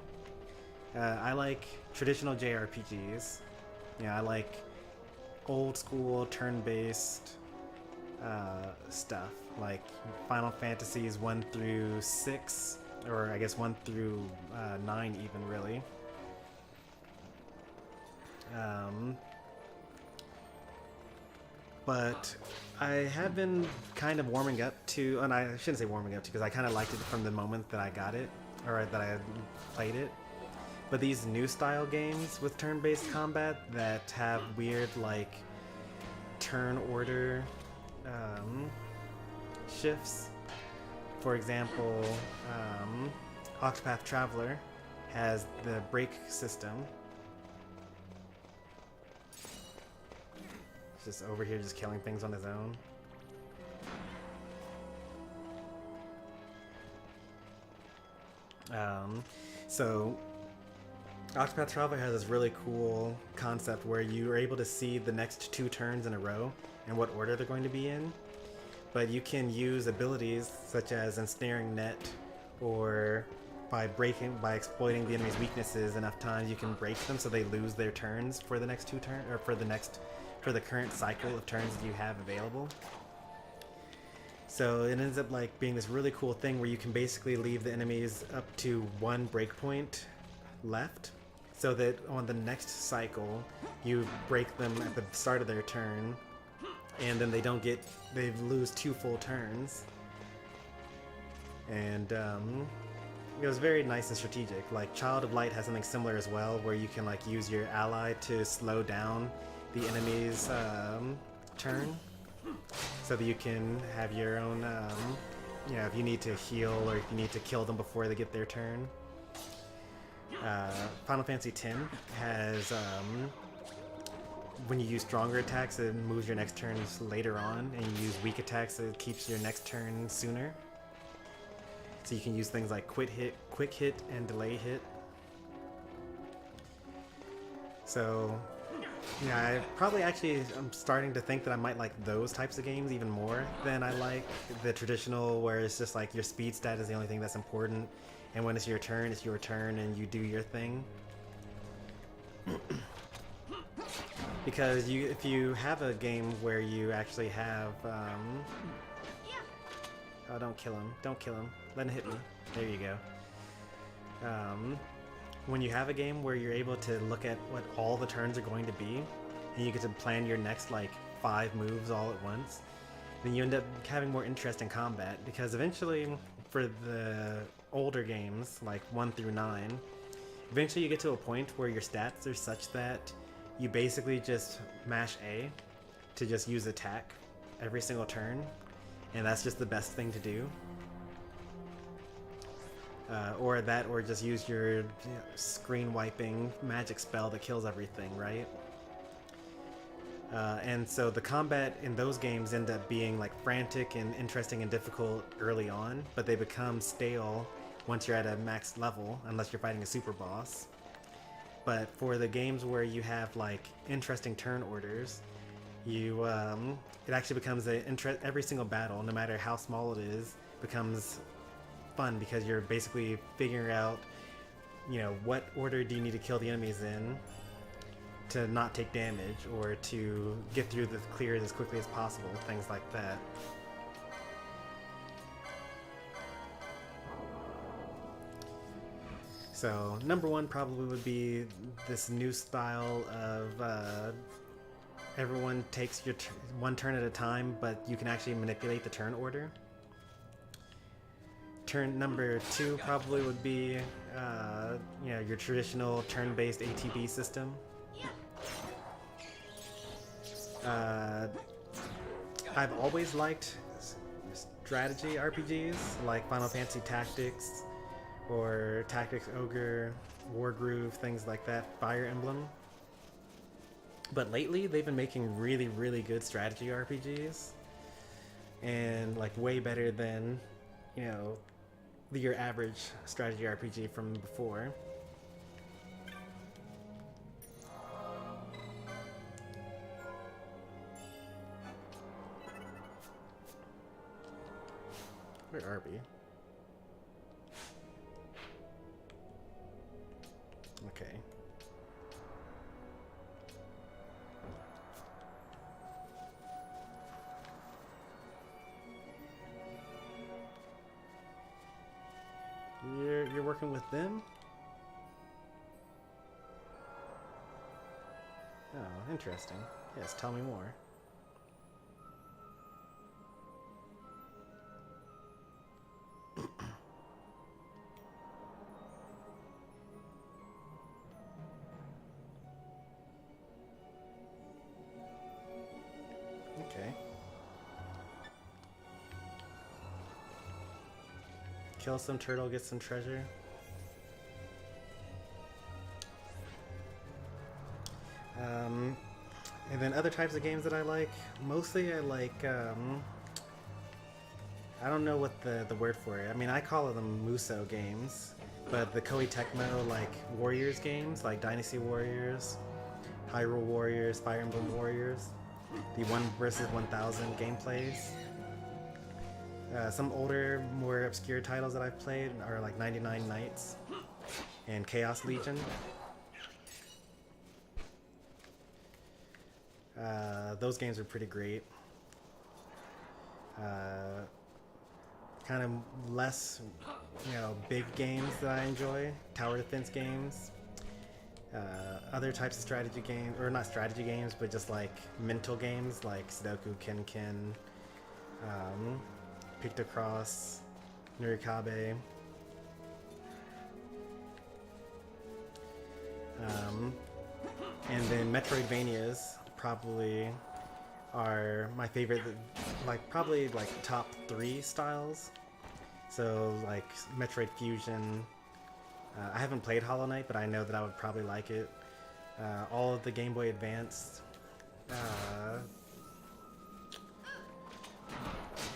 I like traditional JRPGs. Yeah, I like old school turn-based stuff like Final Fantasies 1 through 6. or I guess 1 through 9 even, really. But I have been kind of warming up to, and I shouldn't say warming up to, because I kind of liked it from the moment that I got it, or that I played it. But these new style games with turn-based combat that have weird, like, turn order shifts. For example, Octopath Traveler has the break system. Just over here just killing things on his own. So Octopath Traveler has this really cool concept where you are able to see the next 2 turns in a row and what order they're going to be in. But you can use abilities such as Ensnaring Net, or by exploiting the enemy's weaknesses enough times, you can break them so they lose their turns for the next 2 turns, or for the current cycle of turns that you have available. So it ends up like being this really cool thing where you can basically leave the enemies up to 1 breakpoint left, so that on the next cycle you break them at the start of their turn, and then they lose 2 full turns. And it was very nice and strategic. Like Child of Light has something similar as well, where you can like use your ally to slow down the enemy's turn, so that you can have your own, if you need to heal or if you need to kill them before they get their turn. Final Fantasy X has, when you use stronger attacks, it moves your next turns later on, and you use weak attacks, it keeps your next turn sooner. So you can use things like quick hit, and delay hit. So yeah, I'm starting to think that I might like those types of games even more than I like the traditional, where it's just like your speed stat is the only thing that's important, and when it's your turn, and you do your thing. Because if you have a game where you actually have, oh, don't kill him, let him hit me, there you go. When you have a game where you're able to look at what all the turns are going to be, and you get to plan your next like 5 moves all at once, then you end up having more interest in combat, because eventually, for the older games, like 1 through 9, eventually you get to a point where your stats are such that you basically just mash A to just use attack every single turn, and that's just the best thing to do. Or just use your screen wiping magic spell that kills everything, right? And so the combat in those games end up being like frantic and interesting and difficult early on, but they become stale once you're at a max level, unless you're fighting a super boss. But for the games where you have like interesting turn orders, it actually becomes every single battle, no matter how small it is, becomes fun, because you're basically figuring out, what order do you need to kill the enemies in to not take damage, or to get through the clears as quickly as possible, things like that. So number 1 probably would be this new style of everyone takes your 1 turn at a time, but you can actually manipulate the turn order. Turn number 2 probably would be your traditional turn-based ATB system. I've always liked strategy RPGs like Final Fantasy Tactics, or Tactics Ogre, Wargroove, things like that, Fire Emblem. But lately they've been making really, really good strategy RPGs, and like way better than, your average strategy RPG from before. Where are we? Okay. working with them? Oh, interesting. Yes, tell me more. Okay. Kill some turtle, get some treasure. And then other types of games that I like. Mostly I like, I don't know what the word for it. I mean, I call them Muso games, but the Koei Tecmo, like, Warriors games, like Dynasty Warriors, Hyrule Warriors, Fire Emblem Warriors, the 1 versus 1000 gameplays. Some older, more obscure titles that I've played are like 99 Nights and Chaos Legion. Those games are pretty great. Kind of less, big games that I enjoy. Tower defense games. Other types of strategy games, or not strategy games, but just like mental games like Sudoku, Kenken, Pictocross, Nurikabe. And then Metroidvanias probably are my favorite, probably top 3 styles. So like Metroid Fusion. I haven't played Hollow Knight, but I know that I would probably like it. All of the Game Boy Advance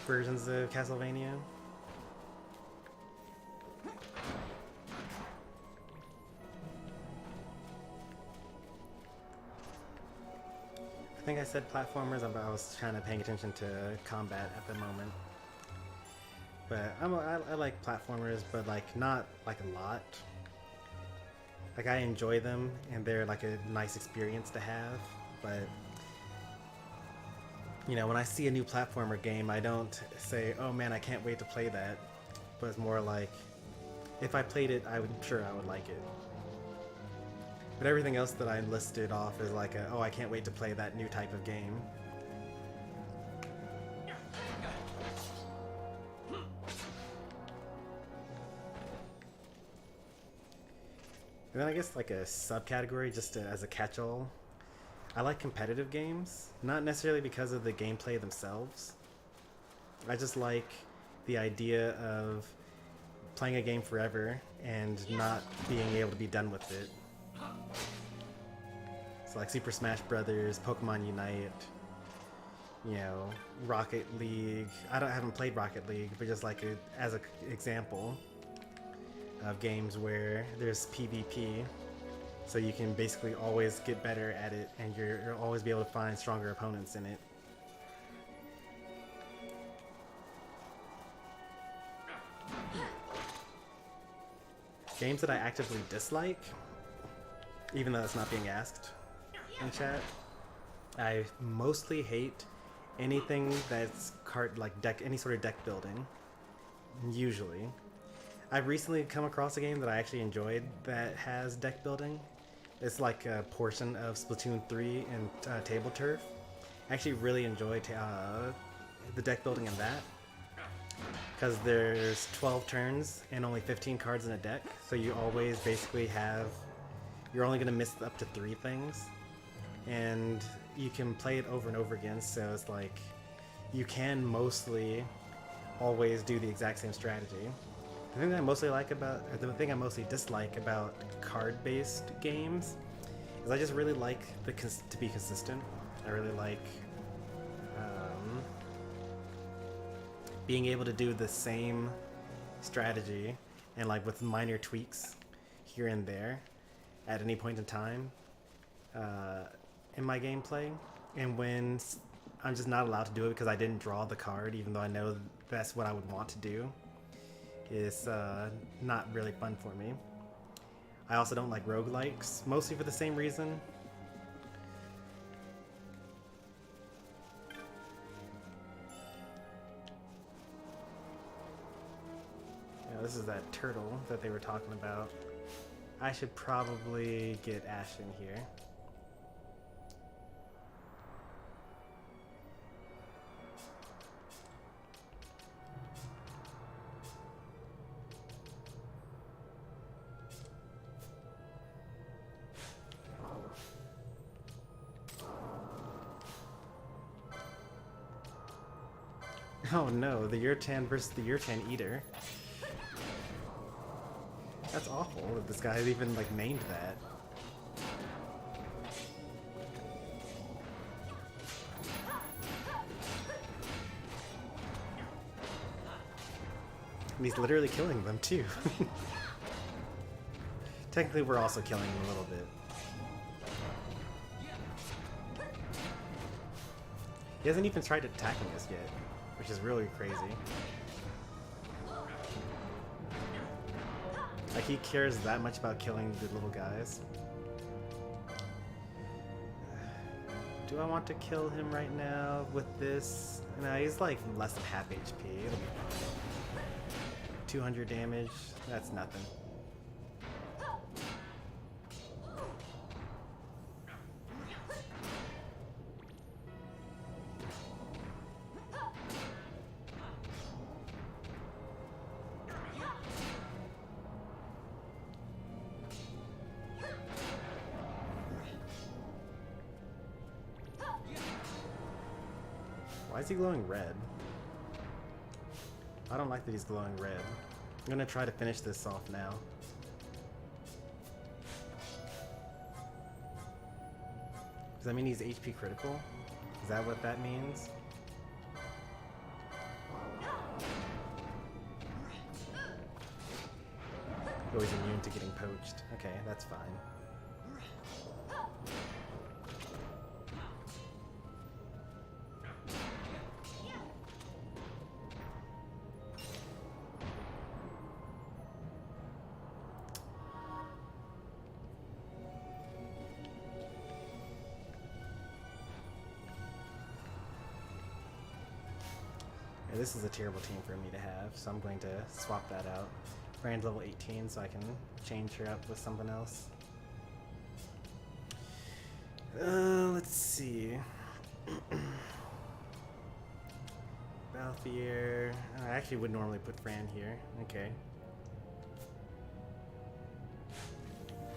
versions of Castlevania. I think I said platformers, but I was kind of paying attention to combat at the moment. But I like platformers, but not a lot. Like, I enjoy them, and they're like a nice experience to have, but when I see a new platformer game, I don't say, oh man, I can't wait to play that. But it's more like, if I played it, I would like it. But everything else that I listed off is like, oh, I can't wait to play that new type of game. And then I guess like a subcategory, just as a catch-all, I like competitive games, not necessarily because of the gameplay themselves. I just like the idea of playing a game forever and not being able to be done with it. So like Super Smash Brothers, Pokemon Unite, Rocket League. I haven't played Rocket League, but just like as an example of games where there's PvP, so you can basically always get better at it, and you'll always be able to find stronger opponents in it. Games that I actively dislike, even though it's not being asked in chat, I mostly hate anything that's any sort of deck building, usually. I've recently come across a game that I actually enjoyed that has deck building. It's like a portion of Splatoon 3 and Table Turf. I actually really enjoyed the deck building in that, because there's 12 turns and only 15 cards in a deck, so you always basically you're only going to miss up to 3 things, and you can play it over and over again, so it's like you can mostly always do the exact same strategy. The thing I mostly dislike about card-based games is I just really like to be consistent. I really like being able to do the same strategy and with minor tweaks here and there at any point in time in my gameplay. And when I'm just not allowed to do it because I didn't draw the card, even though I know that's what I would want to do, is not really fun for me. I also don't like roguelikes, mostly for the same reason. this is that turtle that they were talking about. I should probably get Ashe in here. Oh no, the Yurtan versus the Yurtan Eater. That's awful that this guy even like named that. And he's literally killing them too. Technically we're also killing him a little bit. He hasn't even tried attacking us yet, which is really crazy. Like, he cares that much about killing the little guys. Do I want to kill him right now with this? No, he's like less than half HP. It'll be fine. 200 damage, that's nothing. Why is he glowing red? I don't like that he's glowing red. I'm gonna try to finish this off now. Does that mean he's HP critical? Is that what that means? Oh, he's immune to getting poached. Okay, that's fine. This is a terrible team for me to have, so I'm going to swap that out. Brand's level 18, so I can change her up with something else. Let's see. Balthier. I actually would normally put Fran here. Okay.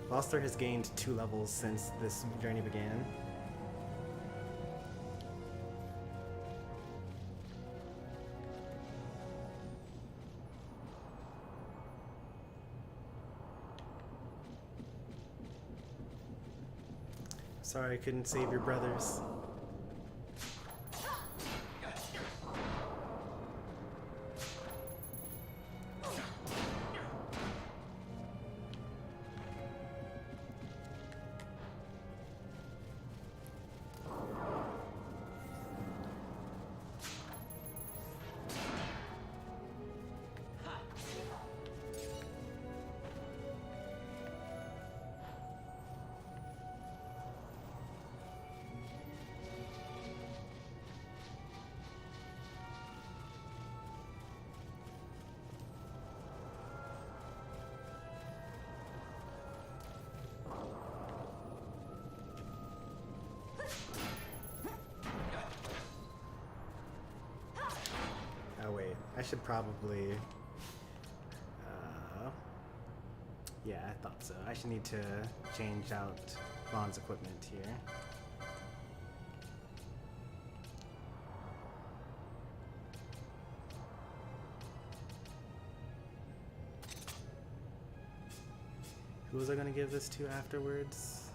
Loster has gained 2 levels since this journey began. Sorry I couldn't save your brothers. I should probably, yeah, I thought so. I should need to change out Vaughn's equipment here. Who was I going to give this to afterwards?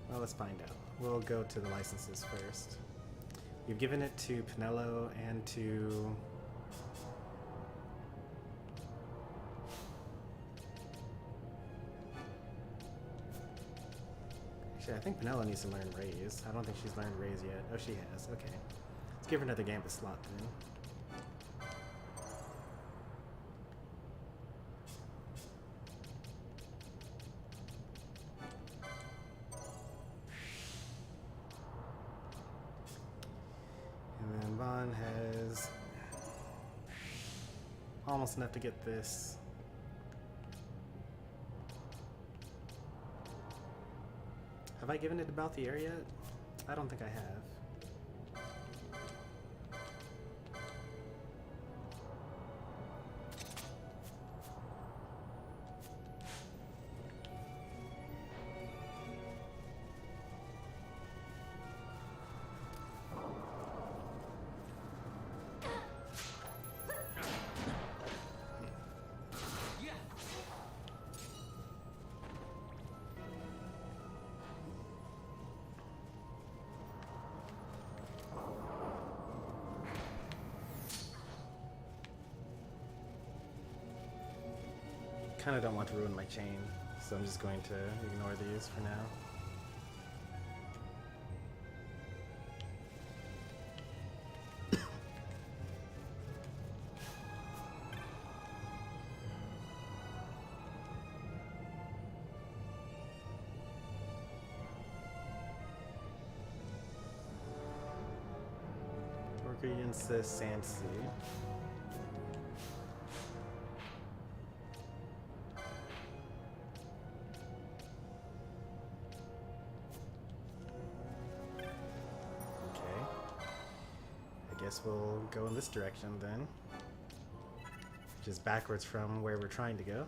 Well, let's find out. We'll go to the licenses first. You've given it to Pinello and to... Actually, I think Pinello needs to learn Raise. I don't think she's learned Raise yet. Oh, she has. Okay. Let's give her another Gambit slot then. And then Vaughn has almost enough to get this. Have I given it about the area yet? I don't think I have. Kind of don't want to ruin my chain, so I'm just going to ignore these for now. Work against the Sensei. Guess we'll go in this direction then, which is backwards from where we're trying to go.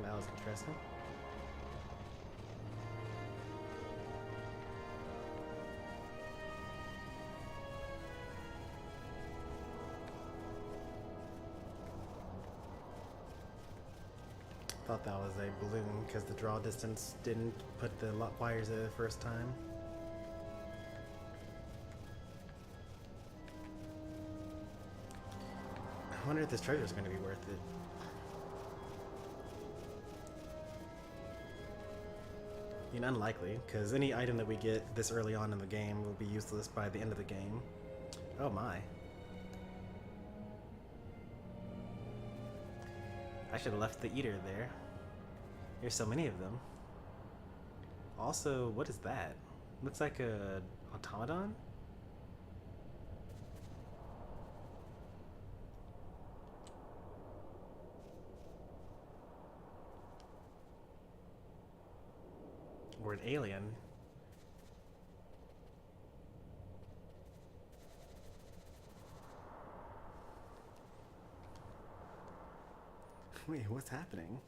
That was interesting. Thought that was a balloon because the draw distance didn't put the wires in the first time. I wonder if this treasure is going to be worth it. I mean, unlikely, because any item that we get this early on in the game will be useless by the end of the game. Oh my. I should have left the eater there. There's so many of them. Also, what is that? Looks like a automaton? Or an alien. Wait, what's happening?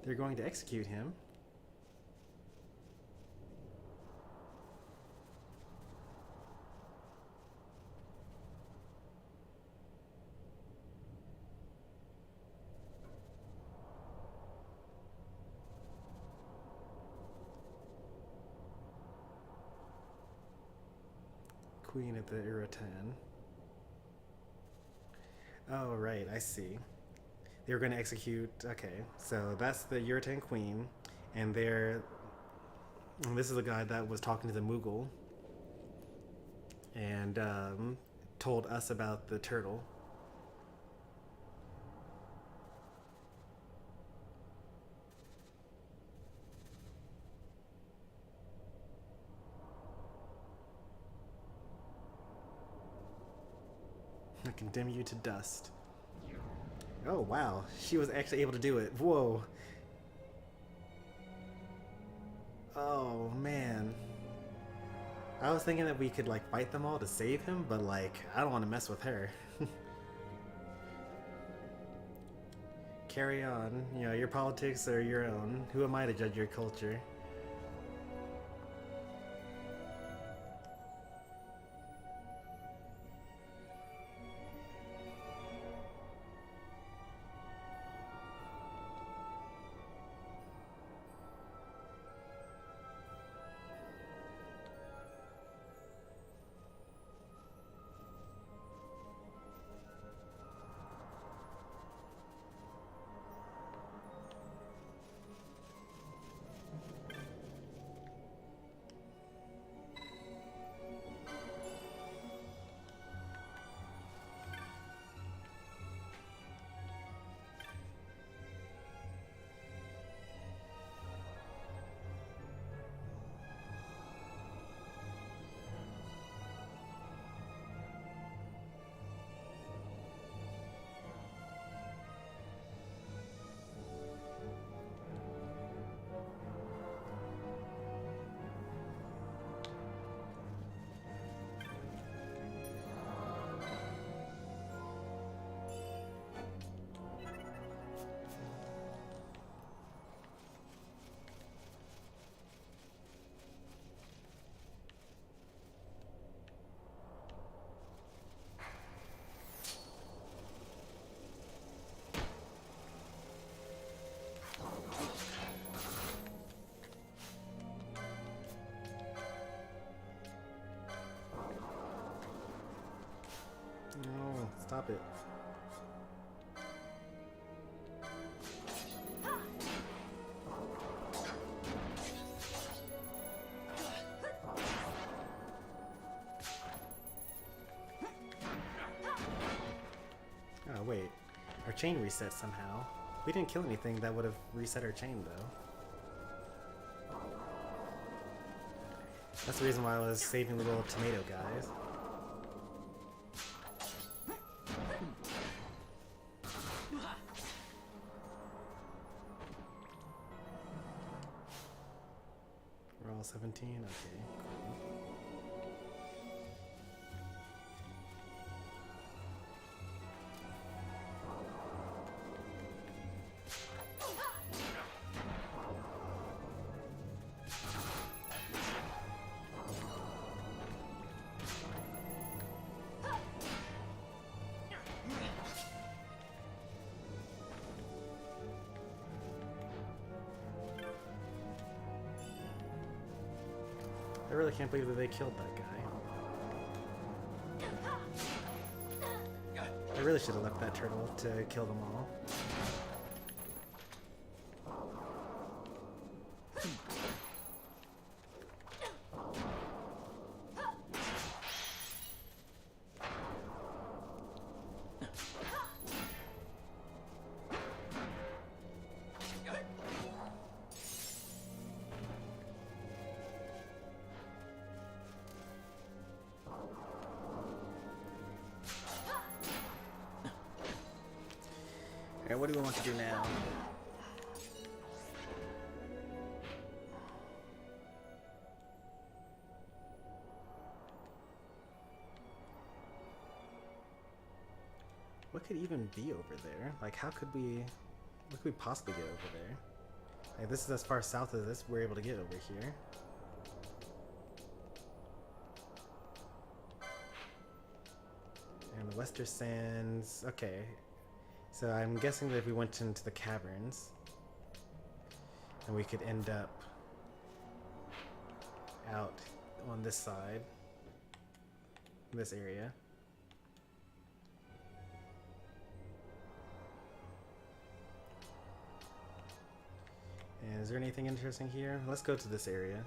They're going to execute him. Queen of the Irritan. Oh, right, I see. They were going to execute. Okay, so that's the Irritan Queen, and this is the guy that was talking to the Moogle and told us about the turtle. I condemn you to dust. Oh wow, she was actually able to do it. Whoa. Oh man. I was thinking that we could like fight them all to save him, but like I don't want to mess with her. carry on. You know, your politics are your own. Who am I to judge your culture? No, stop it. Oh, wait. Our chain reset somehow. We didn't kill anything that would have reset our chain, though. That's the reason why I was saving the little tomato guys. We're all 17? Okay, cool. I really can't believe that they killed that guy. I really should have left that turtle to kill them all. Alright, what do we want to do now? What could even be over there? Like, what could we possibly get over there? Like, this is as far south as this we're able to get over here. And the Western Sands, okay. So I'm guessing that if we went into the caverns, then we could end up out on this side, this area. And is there anything interesting here? Let's go to this area.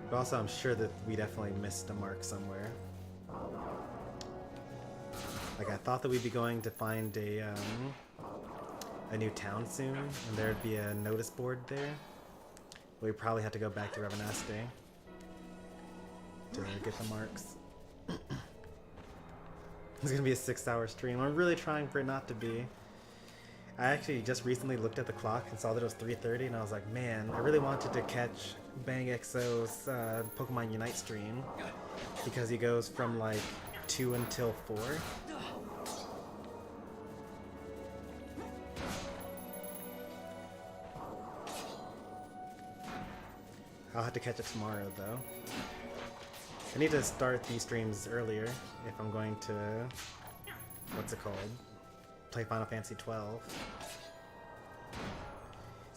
But also, I'm sure that we definitely missed a mark somewhere. Like, I thought that we'd be going to find a new town soon, and there'd be a notice board there. We probably have to go back to Reminiscent to get the marks. It's gonna be a 6-hour stream. I'm really trying for it not to be. I actually just recently looked at the clock and saw that it was 3:30, and I was like, man, I really wanted to catch Bang XO's Pokemon Unite stream because he goes from like 2 until 4. I'll have to catch it tomorrow though. I need to start these streams earlier if I'm going to, what's it called? Play Final Fantasy XII.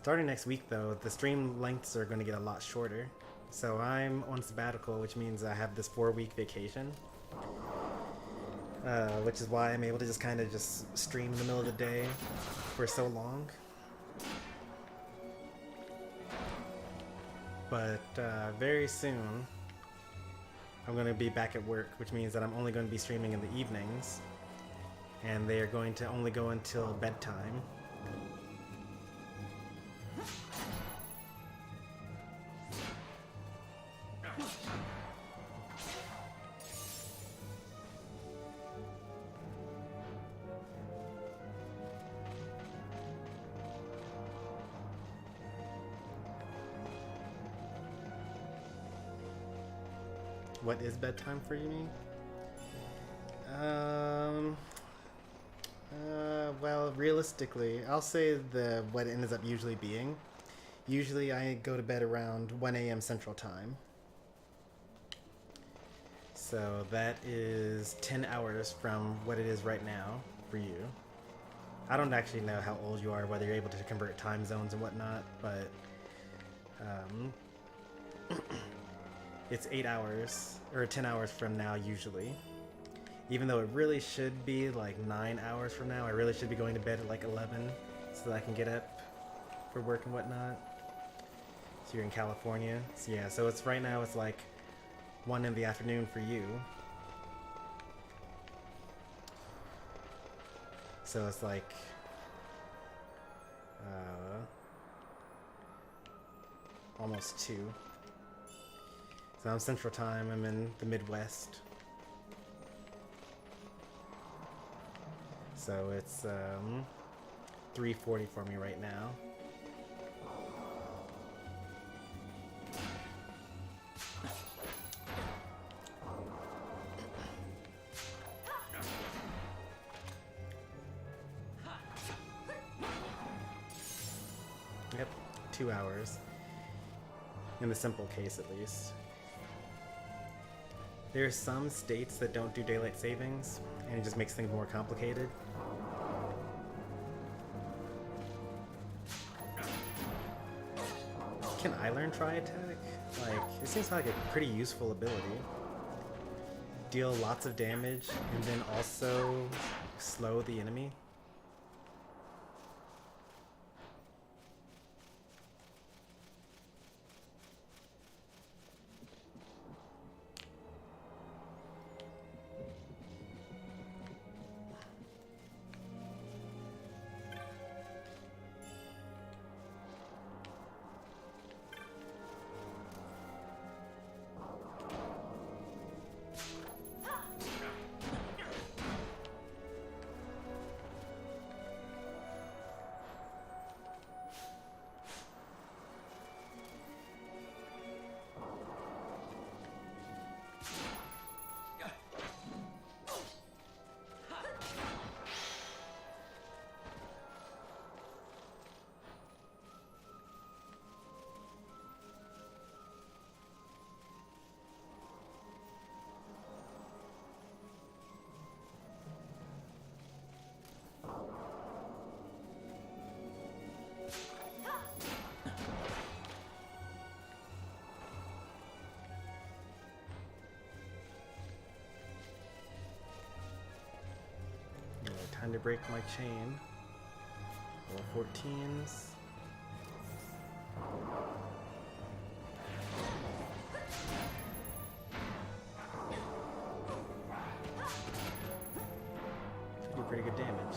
Starting next week though, the stream lengths are going to get a lot shorter. So I'm on sabbatical, which means I have this 4-week vacation. Which is why I'm able to just kind of just stream in the middle of the day for so long. But very soon, I'm going to be back at work, which means that I'm only going to be streaming in the evenings. And they are going to only go until bedtime. What is bedtime for you? Well, realistically, I'll say what it ends up usually being. Usually I go to bed around 1 a.m. Central Time. So that is 10 hours from what it is right now for you. I don't actually know how old you are, whether you're able to convert time zones and whatnot, but it's 8 hours, or 10 hours from now usually. Even though it really should be like 9 hours from now, I really should be going to bed at like 11 so that I can get up for work and whatnot. So you're in California. So yeah, so it's right now it's like 1 in the afternoon for you. So it's like almost 2. So I'm Central Time, I'm in the Midwest. So it's 3:40 for me right now. Yep, 2 hours. In the simple case, at least. There are some states that don't do daylight savings, and it just makes things more complicated. Can I learn Tri Attack? Like, it seems like a pretty useful ability. Deal lots of damage, and then also slow the enemy. Time to break my chain. Roll 14s. Should do pretty good damage.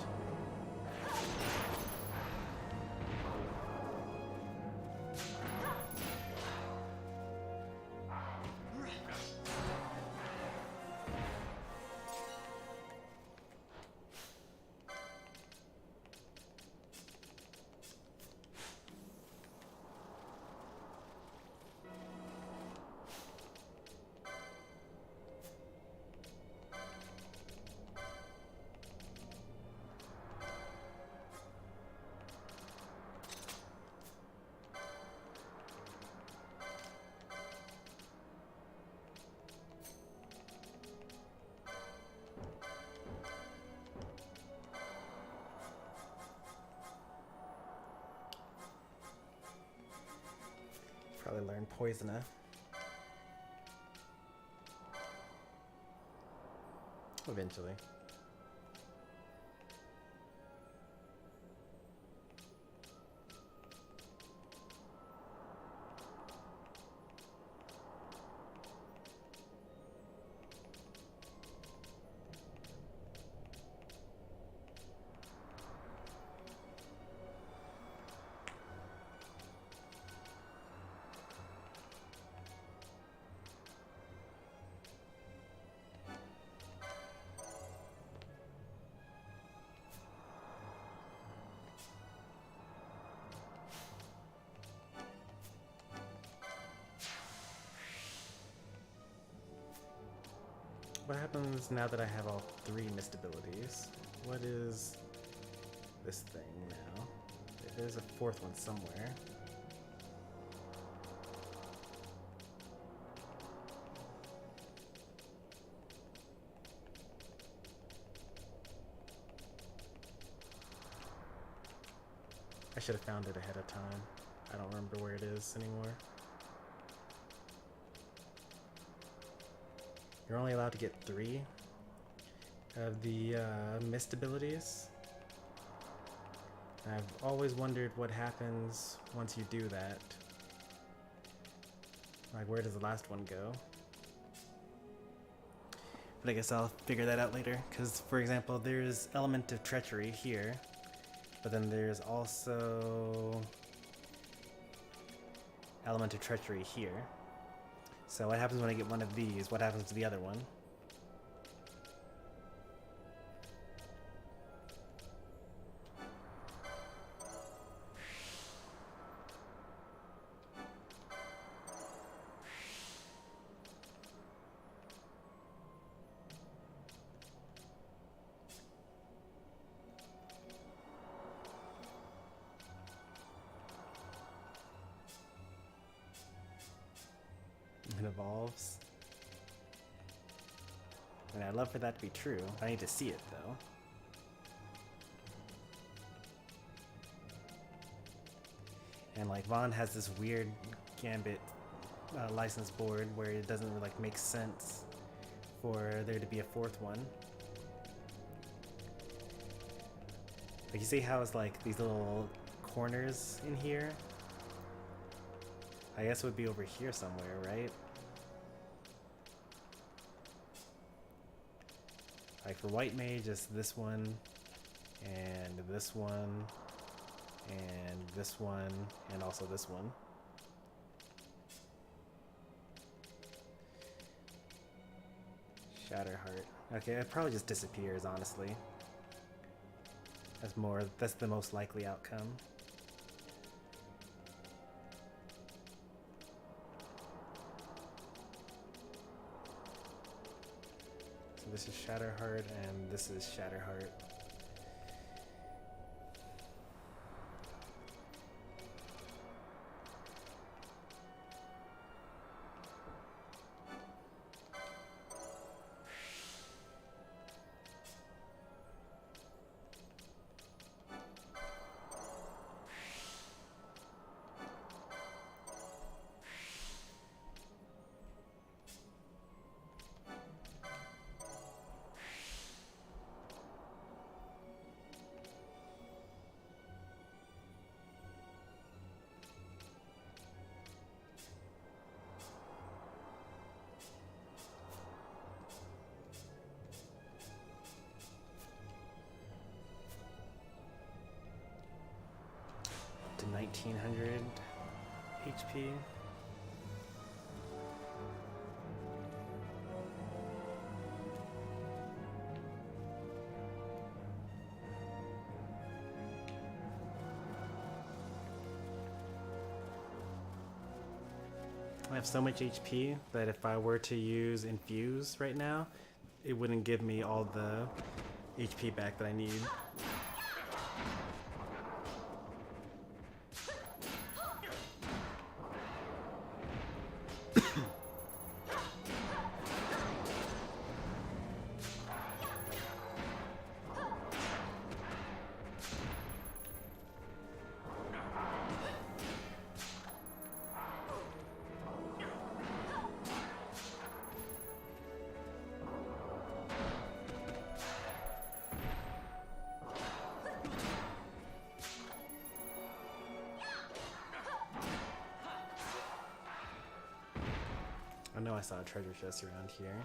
Probably learn Poisoner. Eventually. What happens now that I have all 3 missed abilities? What is this thing now? There's a 4th one somewhere. I should have found it ahead of time. I don't remember where it is anymore. You're only allowed to get 3 of the missed abilities. I've always wondered what happens once you do that. Like, where does the last one go? But I guess I'll figure that out later. Because, for example, there's element of treachery here. But then there's also element of treachery here. So what happens when I get one of these? What happens to the other one? It evolves. And I'd love for that to be true. I need to see it though. And like Vaan has this weird Gambit license board where it doesn't really, like, make sense for there to be a 4th one. Like, you see how it's like these little corners in here? I guess it would be over here somewhere, right? Like for White Mage, it's this one, and this one, and this one, and also this one. Shatterheart. Okay, it probably just disappears, honestly. That's the most likely outcome. This is Shatterheart, and this is Shatterheart. To 1900 HP. I have so much HP that if I were to use Infuse right now, it wouldn't give me all the HP back that I need. I know I saw a treasure chest around here.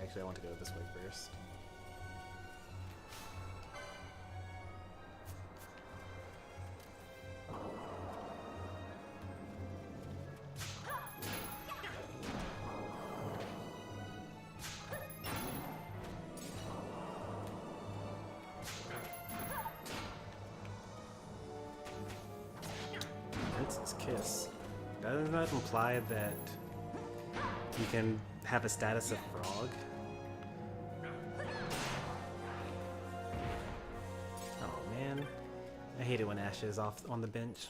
Actually, I want to go this way first. Princess Kiss. Doesn't that imply that you can have a status of frog? Oh man, I hate it when Ashe is off on the bench.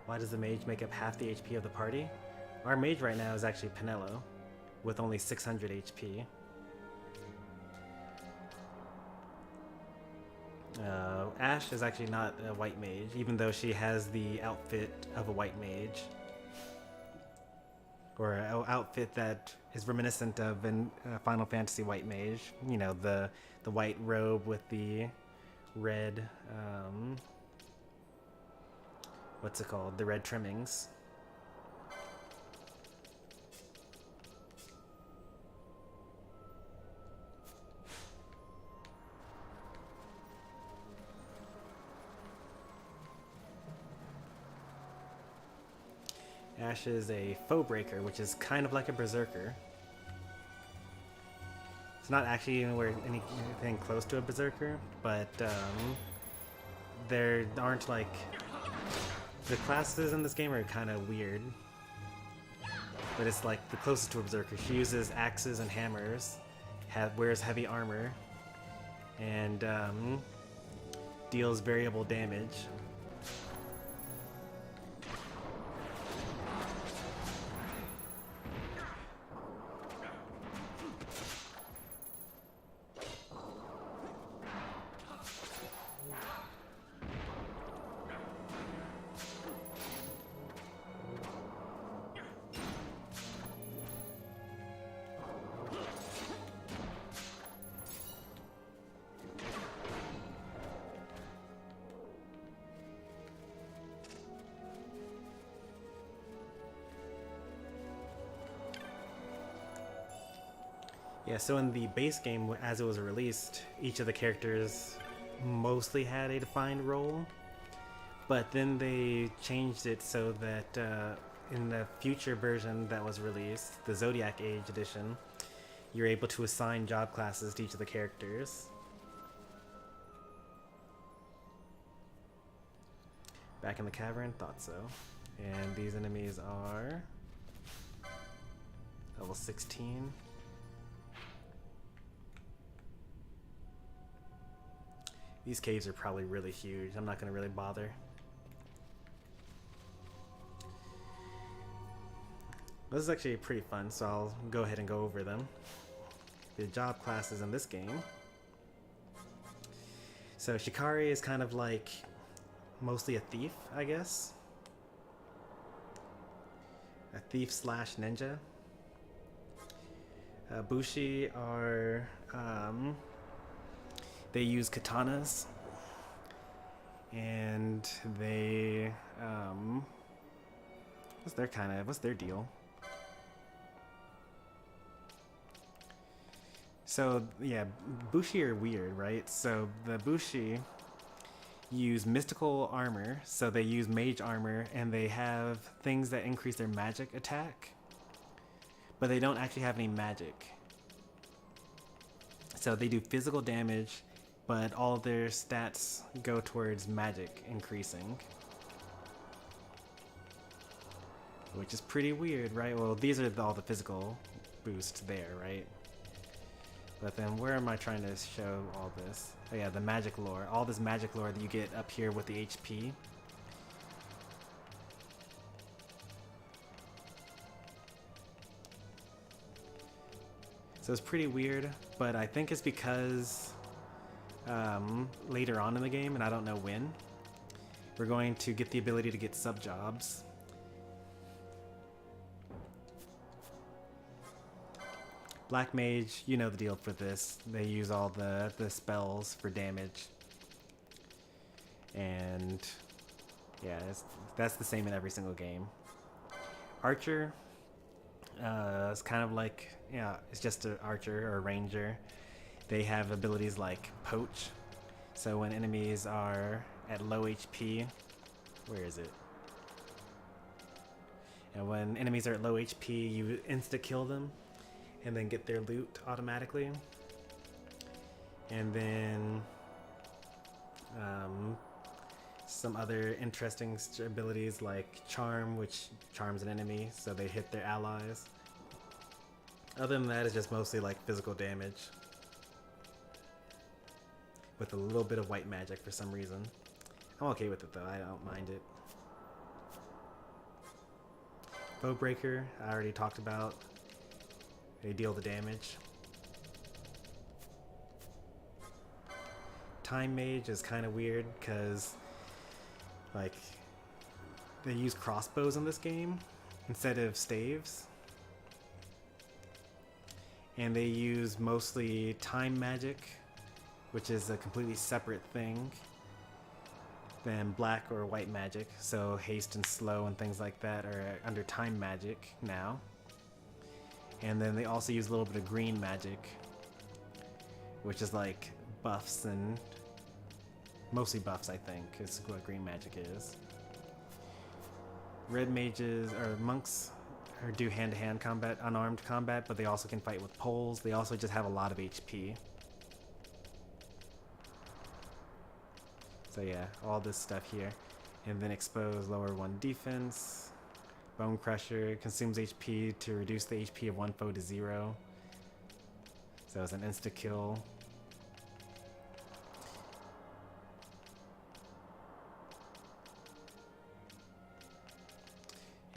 Why does the mage make up half the HP of the party? Our mage right now is actually Penelo, with only 600 HP. Ashe is actually not a white mage, even though she has the outfit of a white mage. Or an outfit that is reminiscent of a Final Fantasy white mage. You know, the white robe with the red, what's it called? The red trimmings. Ashe is a foe breaker, which is kind of like a berserker. It's not actually anywhere anything close to a berserker, but there aren't like the classes in this game are kind of weird. But it's like the closest to a berserker. She uses axes and hammers, wears heavy armor, and deals variable damage. Yeah, so in the base game, as it was released, each of the characters mostly had a defined role, but then they changed it so that in the future version that was released, the Zodiac Age edition, you're able to assign job classes to each of the characters. Back in the cavern? Thought so. And these enemies are level 16. These caves are probably really huge. I'm not going to really bother. This is actually pretty fun, so I'll go ahead and go over them. The job classes in this game. So Shikari is kind of like mostly a thief, I guess. A thief slash ninja. Bushi are they use katanas, and they what's their deal? So yeah, Bushi are weird, right? So the Bushi use mystical armor, so they use mage armor, and they have things that increase their magic attack, but they don't actually have any magic. So they do physical damage, but all their stats go towards magic increasing. Which is pretty weird, right? Well, these are all the physical boosts there, right? But then where am I trying to show all this? Oh yeah, the magic lore. All this magic lore that you get up here with the HP So it's pretty weird, but I think it's because later on in the game, and I don't know when, we're going to get the ability to get sub-jobs. Black Mage, you know the deal for this. They use all the spells for damage. And yeah, that's the same in every single game. Archer is kind of like, yeah, it's just an archer or a ranger. They have abilities like poach. So when enemies are at low HP, where is it? And when enemies are at low HP, you insta kill them and then get their loot automatically. And then some other interesting abilities like charm, which charms an enemy so they hit their allies. Other than that, it's just mostly like physical damage with a little bit of white magic for some reason. I'm okay with it though, I don't mind it. Bowbreaker, I already talked about. They deal the damage. Time Mage is kind of weird because like they use crossbows in this game instead of staves. And they use mostly time magic, which is a completely separate thing than black or white magic. So haste and slow and things like that are under time magic now. And then they also use a little bit of green magic, which is like buffs and mostly buffs, I think, is what green magic is. Red mages or monks do hand-to-hand combat, unarmed combat, but they also can fight with poles. They also just have a lot of HP. So yeah, all this stuff here. And then expose, lower 1 defense. Bone Crusher consumes HP to reduce the HP of one foe to 0. So it's an insta-kill.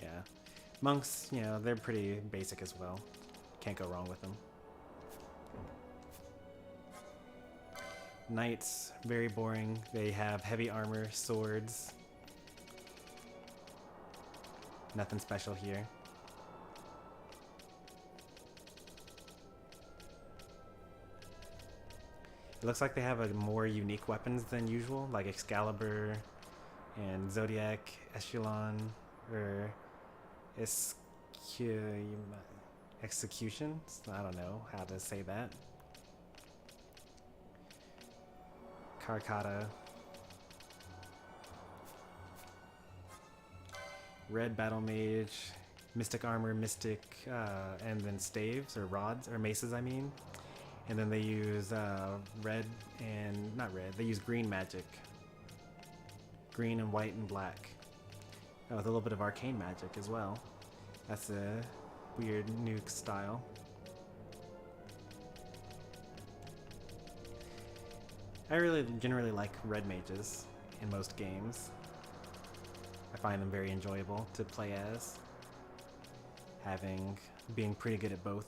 Yeah. Monks, you know, they're pretty basic as well. Can't go wrong with them. Knights, very boring. They have heavy armor, swords. Nothing special here. It looks like they have more unique weapons than usual, like Excalibur and Zodiac Echelon, or Execution. I don't know how to say that. Carcata. Red Battle Mage, Mystic Armor, Mystic, and then staves, or rods, or maces, I mean. And then they use red and, not red, they use green magic. Green and white and black. Oh, with a little bit of arcane magic as well. That's a weird new style. I really generally like red mages in most games. I find them very enjoyable to play as, being pretty good at both.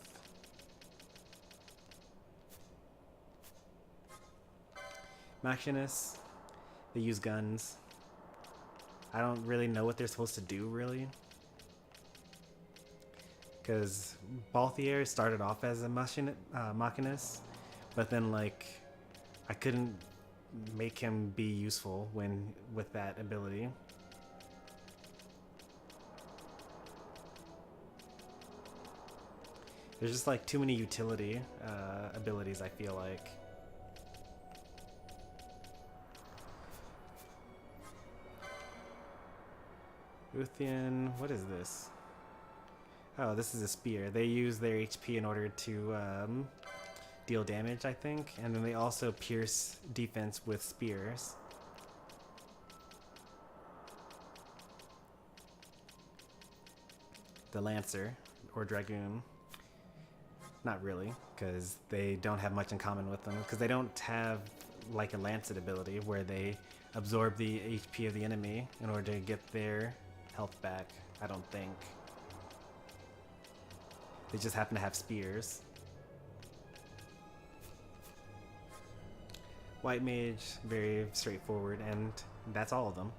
Machinists, they use guns. I don't really know what they're supposed to do, really. Because Balthier started off as a Machinist, but then, like, I couldn't make him be useful with that ability. There's just like too many utility abilities, I feel like. Uthian, what is this? Oh, this is a spear. They use their HP in order to deal damage, I think. And then they also pierce defense with spears. The Lancer, or Dragoon. Not really, because they don't have much in common with them. Because they don't have like a Lancet ability where they absorb the HP of the enemy in order to get their health back, I don't think. They just happen to have spears. White Mage, very straightforward, and that's all of them.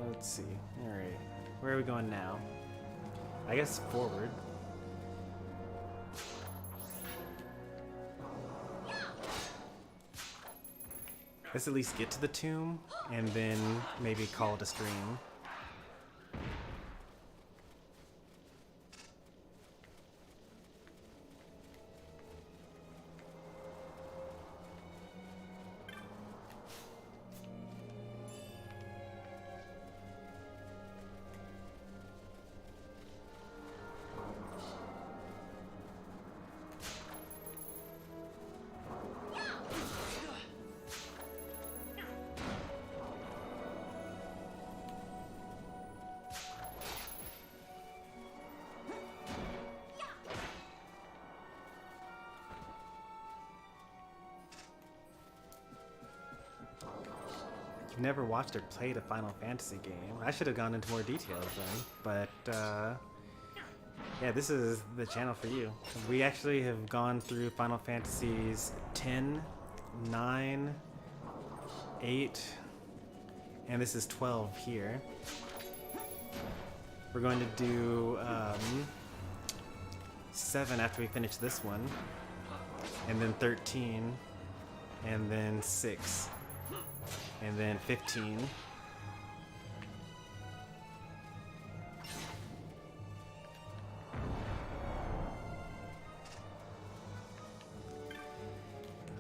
Let's see. Alright. Where are we going now? I guess forward. Let's at least get to the tomb, and then maybe call it a stream. You've never watched or played a Final Fantasy game. I should have gone into more details then, but yeah, this is the channel for you. We actually have gone through Final Fantasies 10, 9, 8, and this is 12 here. We're going to do 7 after we finish this one, and then 13, and then 6. And then 15.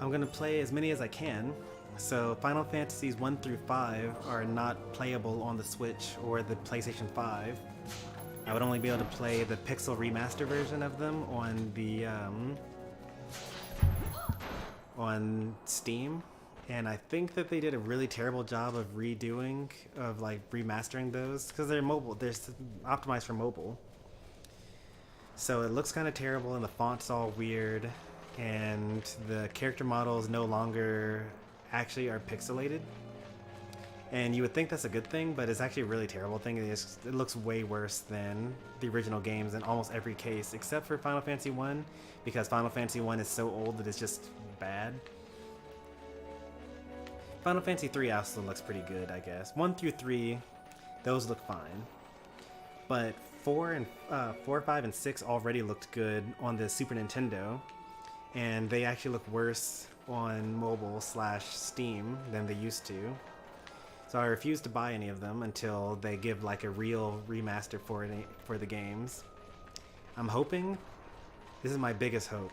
I'm gonna play as many as I can. So Final Fantasies 1 through 5 are not playable on the Switch or the PlayStation 5. I would only be able to play the Pixel remaster version of them on the on Steam. And I think that they did a really terrible job of remastering those because they're mobile. They're optimized for mobile. So it looks kind of terrible, and the font's all weird, and the character models no longer actually are pixelated. And you would think that's a good thing, but it's actually a really terrible thing. It looks way worse than the original games in almost every case, except for Final Fantasy 1, because Final Fantasy 1 is so old that it's just bad. Final Fantasy 3 also looks pretty good, I guess. 1 through 3, those look fine. But 4, 5, and 6 already looked good on the Super Nintendo, and they actually look worse on mobile/Steam than they used to. So I refuse to buy any of them until they give like a real remaster for the games. I'm hoping, this is my biggest hope,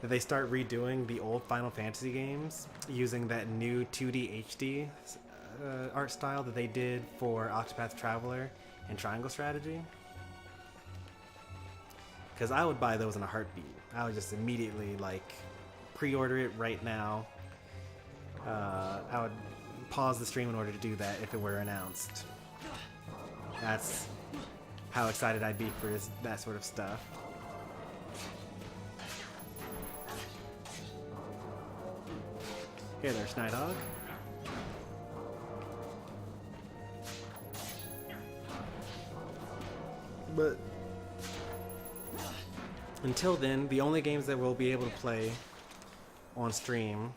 that they start redoing the old Final Fantasy games using that new 2D HD art style that they did for Octopath Traveler and Triangle Strategy. Because I would buy those in a heartbeat. I would just immediately like pre-order it right now. I would pause the stream in order to do that if it were announced. That's how excited I'd be for that sort of stuff. Hey there, Schneidhog. But until then, the only games that we'll be able to play on stream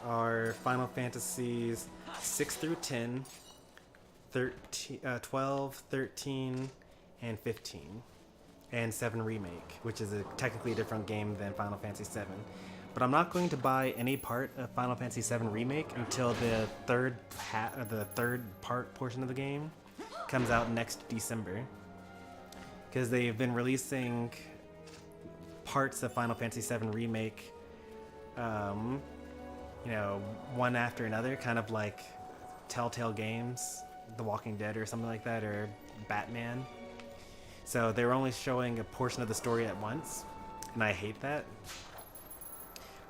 are Final Fantasies 6 through 10, 12, 13, and 15, and 7 Remake, which is technically a different game than Final Fantasy 7. But I'm not going to buy any part of Final Fantasy VII Remake until the third part portion of the game comes out next December. Because they've been releasing parts of Final Fantasy VII Remake, one after another, kind of like Telltale Games, The Walking Dead or something like that, or Batman. So they're only showing a portion of the story at once, and I hate that.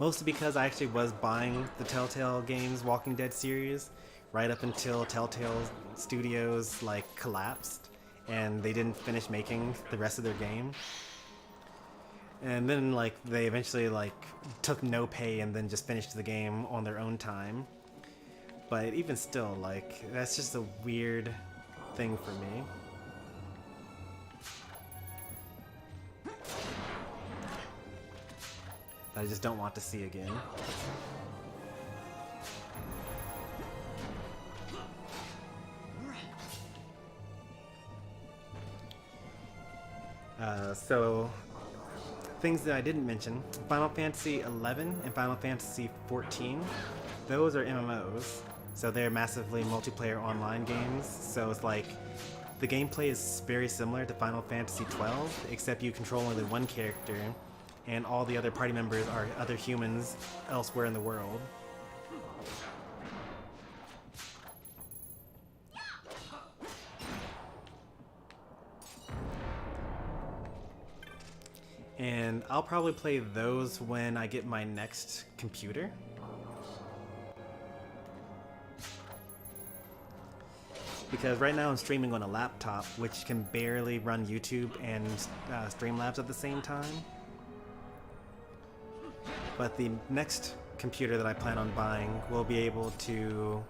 Mostly because I actually was buying the Telltale Games Walking Dead series right up until Telltale Studios collapsed and they didn't finish making the rest of their game. And then they eventually took no pay and then just finished the game on their own time. But even still, that's just a weird thing for me. I just don't want to see again. So, things that I didn't mention, Final Fantasy XI and Final Fantasy XIV, those are MMOs. So they're massively multiplayer online games. So it's like, the gameplay is very similar to Final Fantasy XII, except you control only one character, and all the other party members are other humans elsewhere in the world. And I'll probably play those when I get my next computer. Because right now I'm streaming on a laptop, which can barely run YouTube and Streamlabs at the same time. But the next computer that I plan on buying will be able to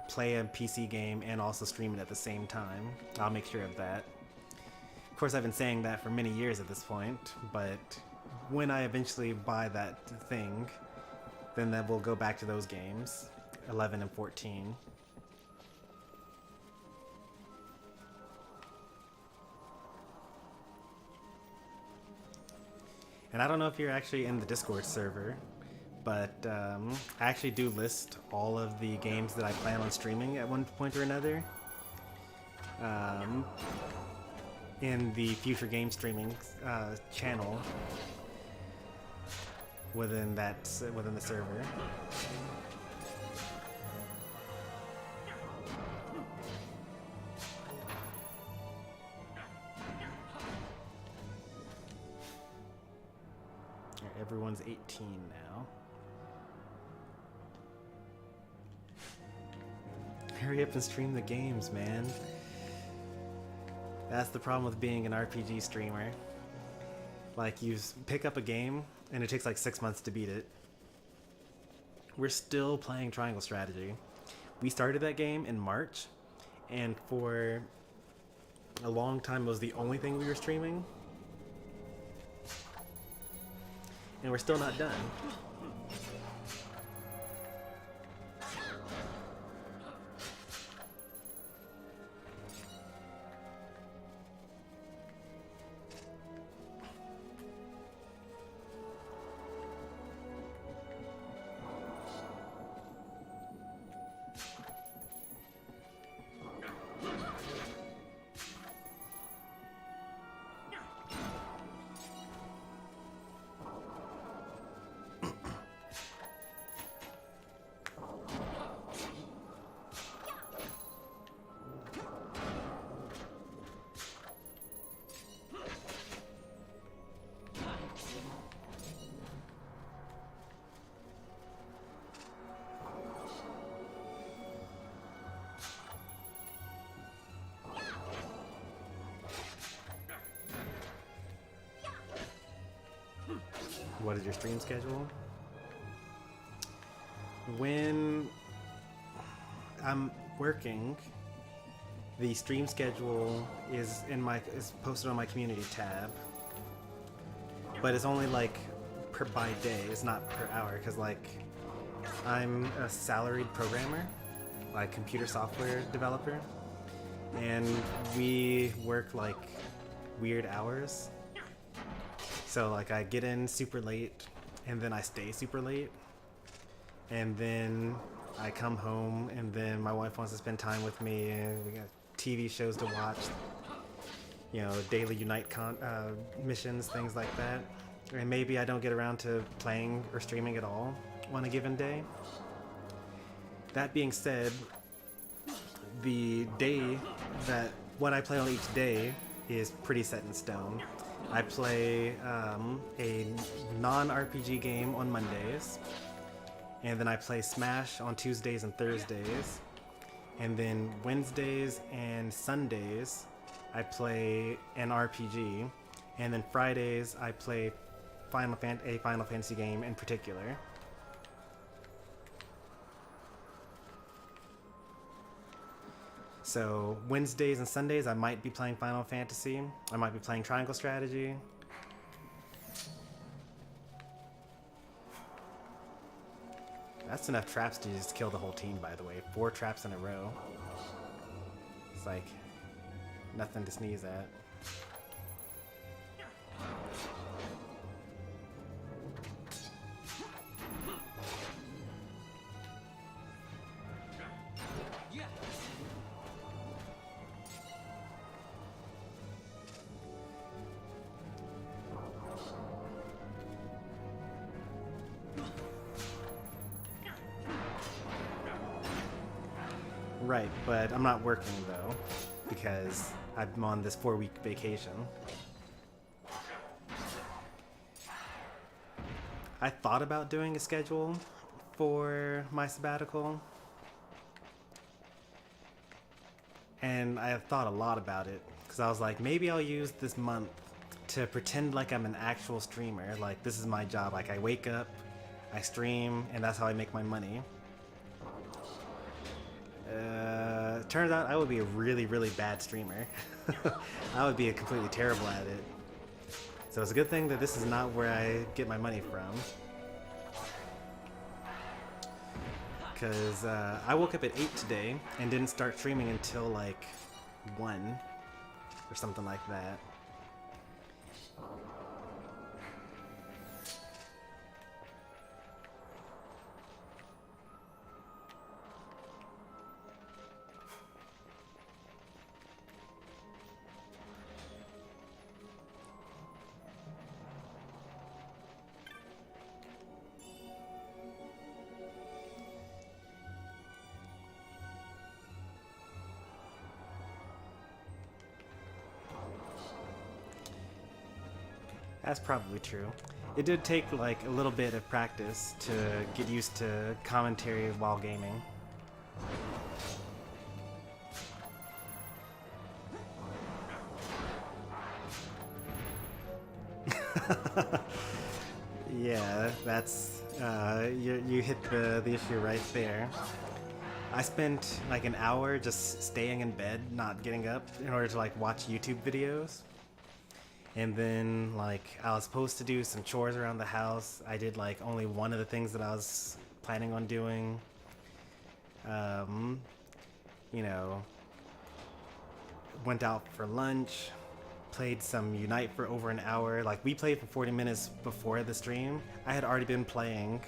play a PC game and also stream it at the same time. I'll make sure of that. Of course, I've been saying that for many years at this point, but when I eventually buy that thing, then that will go back to those games, 11 and 14. And I don't know if you're actually in the Discord server, but I actually do list all of the games that I plan on streaming at one point or another in the future game streaming channel within the server. Everyone's 18 now. Hurry up and stream the games, man. That's the problem with being an RPG streamer. Like, you pick up a game, and it takes like 6 months to beat it. We're still playing Triangle Strategy. We started that game in March, and for a long time it was the only thing we were streaming. And we're still not done. What is your stream schedule? When I'm working, the stream schedule is posted on my community tab, but it's only like by day. It's not per hour, because like I'm a salaried programmer, like computer software developer, and we work like weird hours. So like I get in super late, and then I stay super late, and then I come home, and then my wife wants to spend time with me, and we got TV shows to watch, you know, daily Unite missions, things like that. And maybe I don't get around to playing or streaming at all on a given day. That being said, the day that what I play on each day is pretty set in stone. I play a non-RPG game on Mondays, and then I play Smash on Tuesdays and Thursdays, and then Wednesdays and Sundays I play an RPG, and then Fridays I play a Final Fantasy game in particular. So Wednesdays and Sundays I might be playing Final Fantasy. I might be playing Triangle Strategy. That's enough traps to just kill the whole team, by the way. 4 traps in a row. It's like nothing to sneeze at. Right, but I'm not working though, because I'm on this 4-week vacation. I thought about doing a schedule for my sabbatical, and I have thought a lot about it, because I was like, maybe I'll use this month to pretend like I'm an actual streamer, like this is my job, like I wake up, I stream, and that's how I make my money. Turns out I would be a really, really bad streamer. I would be completely terrible at it. So it's a good thing that this is not where I get my money from. Because I woke up at 8 today and didn't start streaming until like 1 or something like that. That's probably true. It did take like a little bit of practice to get used to commentary while gaming. Yeah, that's you hit the issue right there. I spent like an hour just staying in bed, not getting up, in order to like watch YouTube videos. And then like I was supposed to do some chores around the house. I did like only one of the things that I was planning on doing. You know, went out for lunch, played some Unite for over an hour. Like we played for 40 minutes before the stream. I had already been playing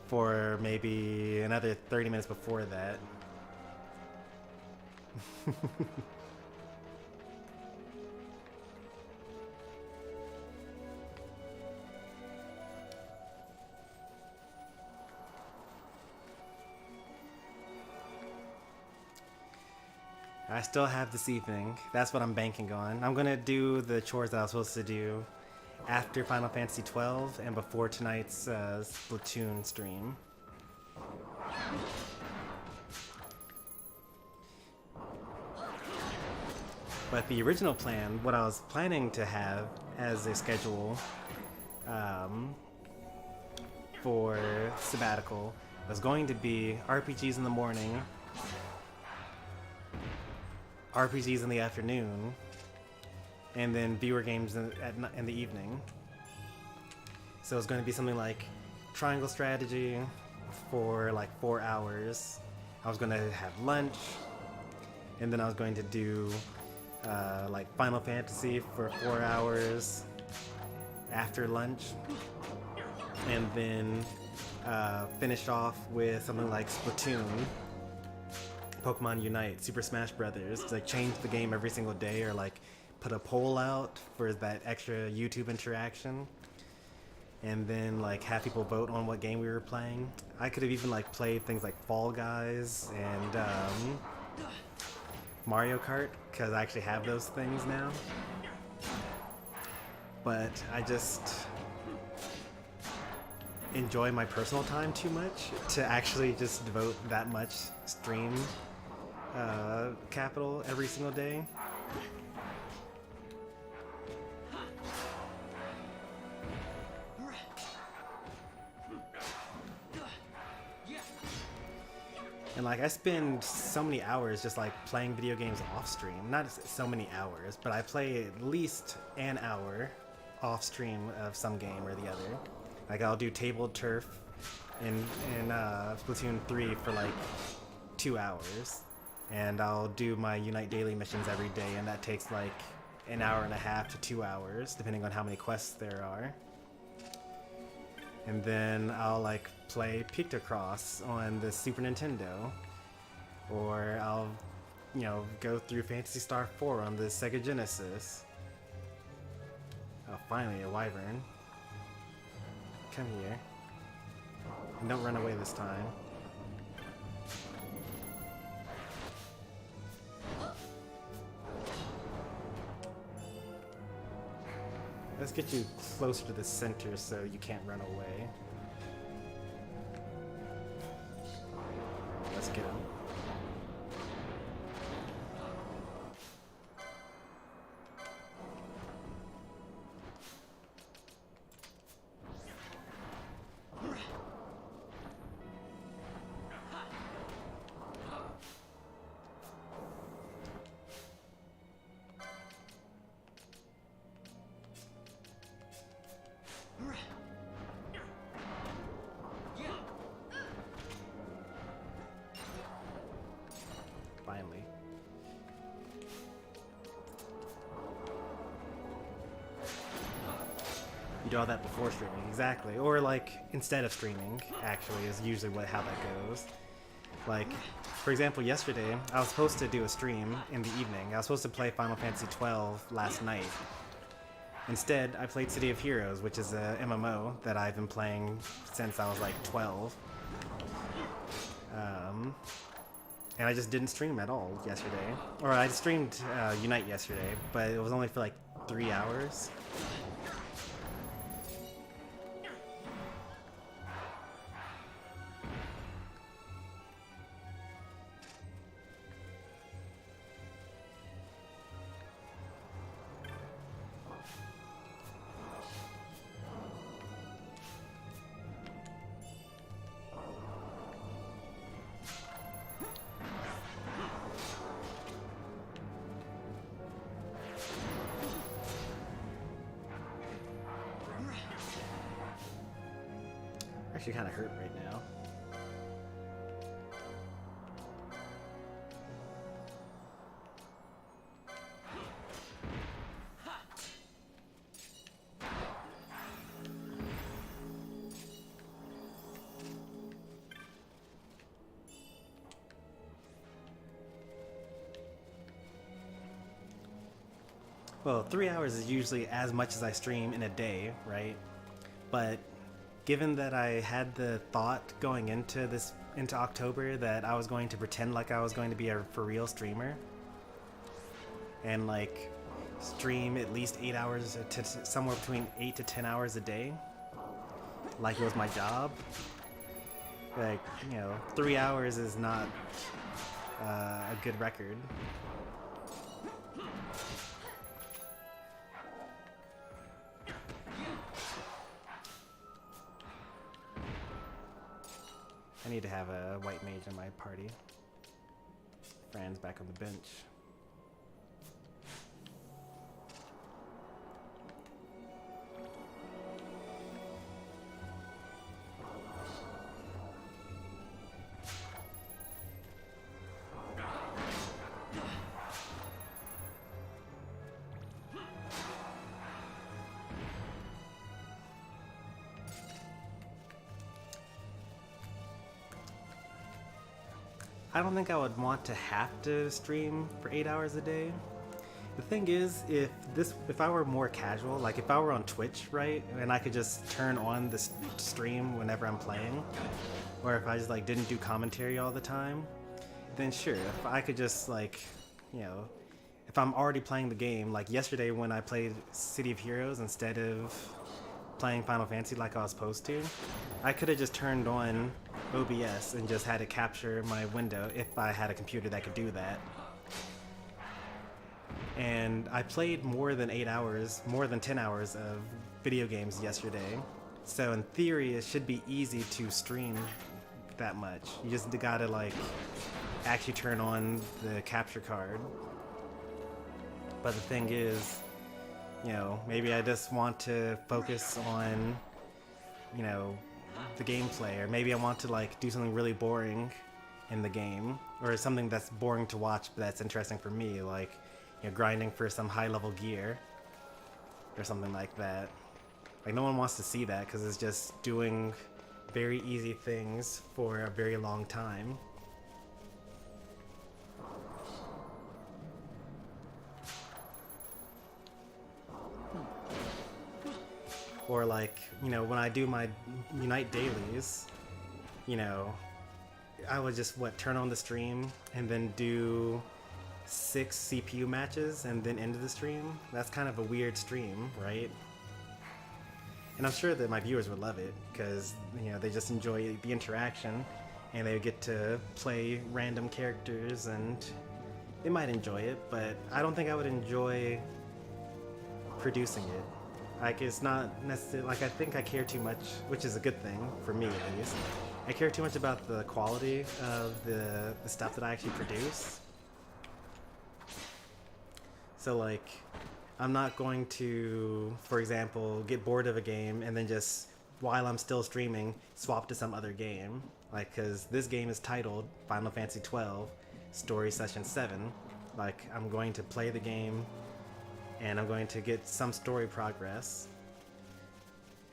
for maybe another 30 minutes before that. I still have this evening. That's what I'm banking on. I'm gonna do the chores that I was supposed to do after Final Fantasy XII and before tonight's Splatoon stream. But the original plan, what I was planning to have as a schedule for sabbatical, was going to be RPGs in the morning, RPGs in the afternoon, and then viewer games in the evening. So it's going to be something like Triangle Strategy for like 4 hours. I was going to have lunch, and then I was going to do like Final Fantasy for 4 hours after lunch, and then finish off with something like Splatoon, Pokemon Unite, Super Smash Brothers, to like change the game every single day, or like put a poll out for that extra YouTube interaction, and then like have people vote on what game we were playing. I could have even like played things like Fall Guys and Mario Kart, because I actually have those things now. But I just enjoy my personal time too much to actually just devote that much stream capital every single day. And like I spend so many hours just like playing video games off stream. Not so many hours, but I play at least an hour off stream of some game or the other. Like I'll do table turf in Splatoon 3 for like 2 hours, and I'll do my Unite daily missions every day, and that takes like an hour and a half to 2 hours, depending on how many quests there are. And then I'll like play Pictocross on the Super Nintendo, or I'll, you know, go through Phantasy Star 4 on the Sega Genesis. Oh, finally a wyvern. Come here. And don't run away this time. Let's get you closer to the center so you can't run away. Let's get him. Finally. You do all that before streaming, exactly. Or like instead of streaming, actually, is usually how that goes. Like, for example, yesterday, I was supposed to do a stream in the evening. I was supposed to play Final Fantasy XII last night. Instead, I played City of Heroes, which is a MMO that I've been playing since I was like 12. And I just didn't stream at all yesterday. Or I streamed Unite yesterday, but it was only for like 3 hours. Actually kind of hurt right now. Well, 3 hours is usually as much as I stream in a day, right? But given that I had the thought going into October that I was going to pretend like I was going to be a for real streamer and like stream at least 8 hours to somewhere between 8 to 10 hours a day, like it was my job, like, you know, 3 hours is not a good record. I need to have a white mage in my party. Fran's back on the bench. I don't think I would want to have to stream for 8 hours a day. The thing is, if I were more casual, like if I were on Twitch, right, and I could just turn on the stream whenever I'm playing, or if I just like didn't do commentary all the time, then sure, if I could just like, you know, if I'm already playing the game, like yesterday when I played City of Heroes instead of playing Final Fantasy like I was supposed to, I could have just turned on OBS and just had it capture my window if I had a computer that could do that. And I played more than 8 hours, more than 10 hours of video games yesterday. So in theory, it should be easy to stream that much. You just gotta like actually turn on the capture card. But the thing is, you know, maybe I just want to focus on, you know, the gameplay, or maybe I want to like do something really boring in the game, or something that's boring to watch but that's interesting for me, like, you know, grinding for some high level gear or something like that. Like, no one wants to see that because it's just doing very easy things for a very long time. Or like, you know, when I do my Unite dailies, you know, I would just, turn on the stream and then do 6 CPU matches and then end the stream. That's kind of a weird stream, right? And I'm sure that my viewers would love it because, you know, they just enjoy the interaction and they get to play random characters and they might enjoy it, but I don't think I would enjoy producing it. Like, it's not necessarily, like, I think I care too much, which is a good thing, for me at least. I care too much about the quality of the stuff that I actually produce. So, like, I'm not going to, for example, get bored of a game and then just, while I'm still streaming, swap to some other game. Like, because this game is titled Final Fantasy XII Story Session 7. Like, I'm going to play the game and I'm going to get some story progress,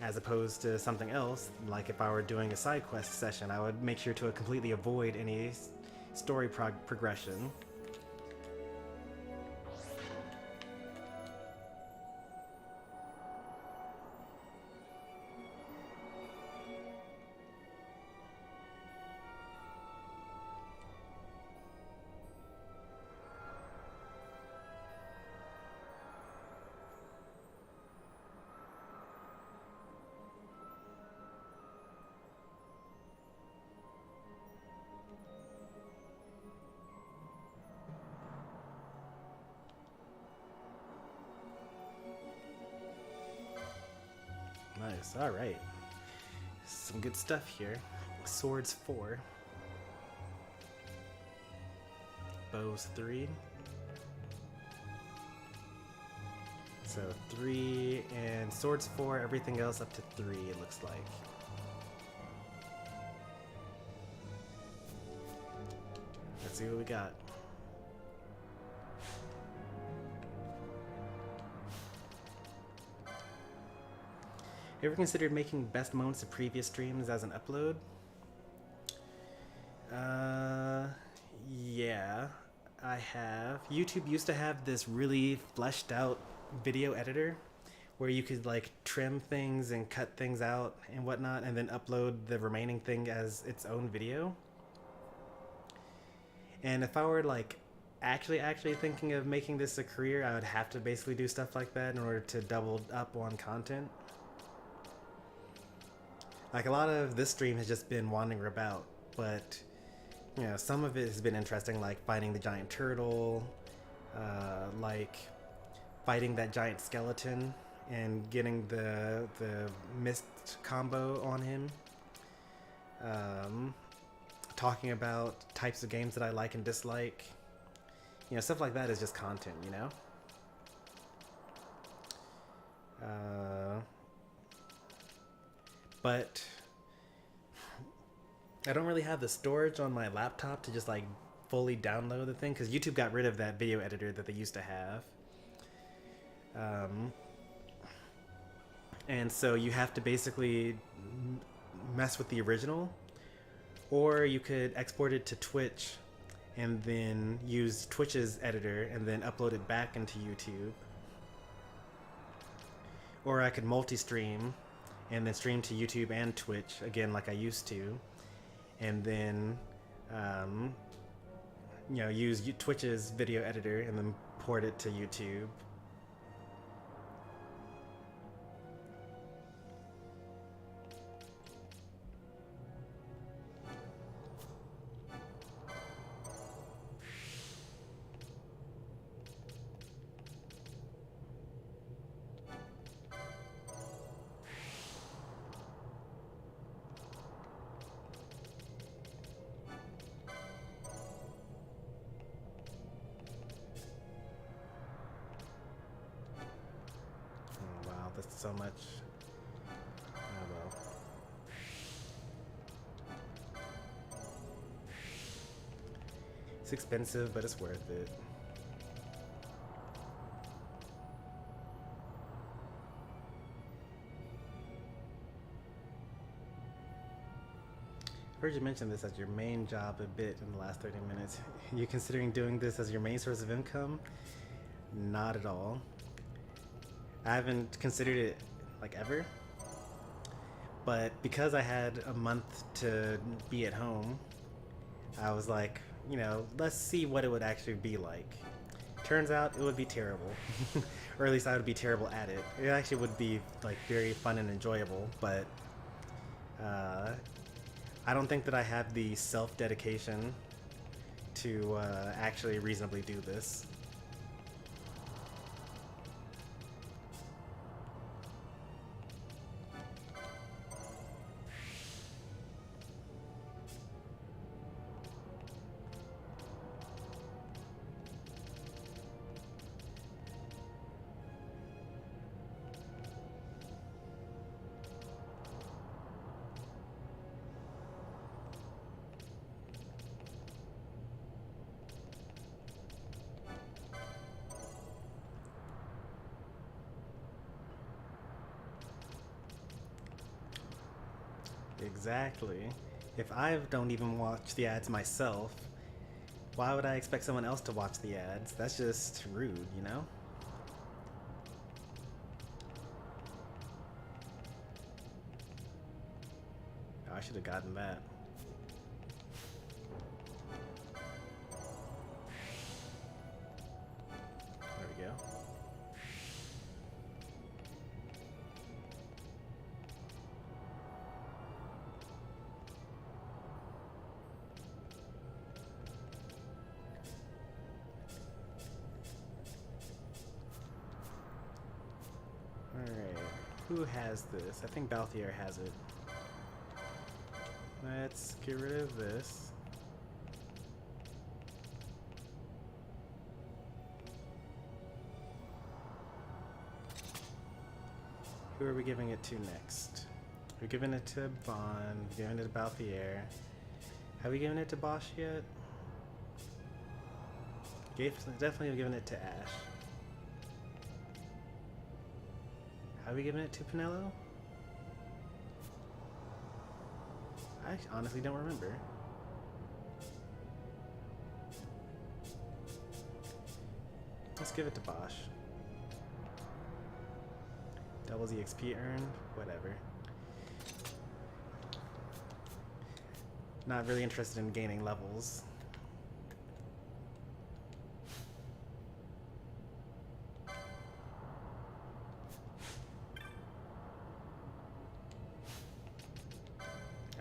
as opposed to something else. Like if I were doing a side quest session, I would make sure to completely avoid any story progression. Nice, alright. Some good stuff here. Swords 4. Bows 3. So 3 and swords 4, everything else up to 3 it looks like. Let's see what we got. You ever considered making best moments of previous streams as an upload? Yeah, I have. YouTube used to have this really fleshed out video editor where you could like trim things and cut things out and whatnot and then upload the remaining thing as its own video. And if I were like actually thinking of making this a career, I would have to basically do stuff like that in order to double up on content. Like, a lot of this stream has just been wandering about, but, you know, some of it has been interesting, like fighting the giant turtle, like fighting that giant skeleton and getting the mist combo on him, talking about types of games that I like and dislike. You know, stuff like that is just content, you know? But I don't really have the storage on my laptop to just like fully download the thing, because YouTube got rid of that video editor that they used to have. And so you have to basically mess with the original, or you could export it to Twitch and then use Twitch's editor and then upload it back into YouTube. Or I could multi-stream and then stream to YouTube and Twitch again like I used to, and then you know, use Twitch's video editor and then port it to YouTube. about this so much. Oh well. It's expensive, but it's worth it. I've heard you mention this as your main job a bit in the last 30 minutes. You considering doing this as your main source of income? Not at all. I haven't considered it like ever. But because I had a month to be at home, I was like, you know, let's see what it would actually be like. Turns out it would be terrible. Or at least I would be terrible at it. It actually would be like very fun and enjoyable, but I don't think that I have the self-dedication to actually reasonably do this. Exactly. If I don't even watch the ads myself, why would I expect someone else to watch the ads? That's just rude, you know? Oh, I should have gotten that. There we go. Alright, who has this? I think Balthier has it. Let's get rid of this. Who are we giving it to next? We're giving it to Vaan, we're giving it to Balthier. Have we given it to Bosch yet? Definitely given it to Ashe. Have we given it to Pinello? I honestly don't remember. Let's give it to Bosch. Doubles EXP earned, whatever. Not really interested in gaining levels.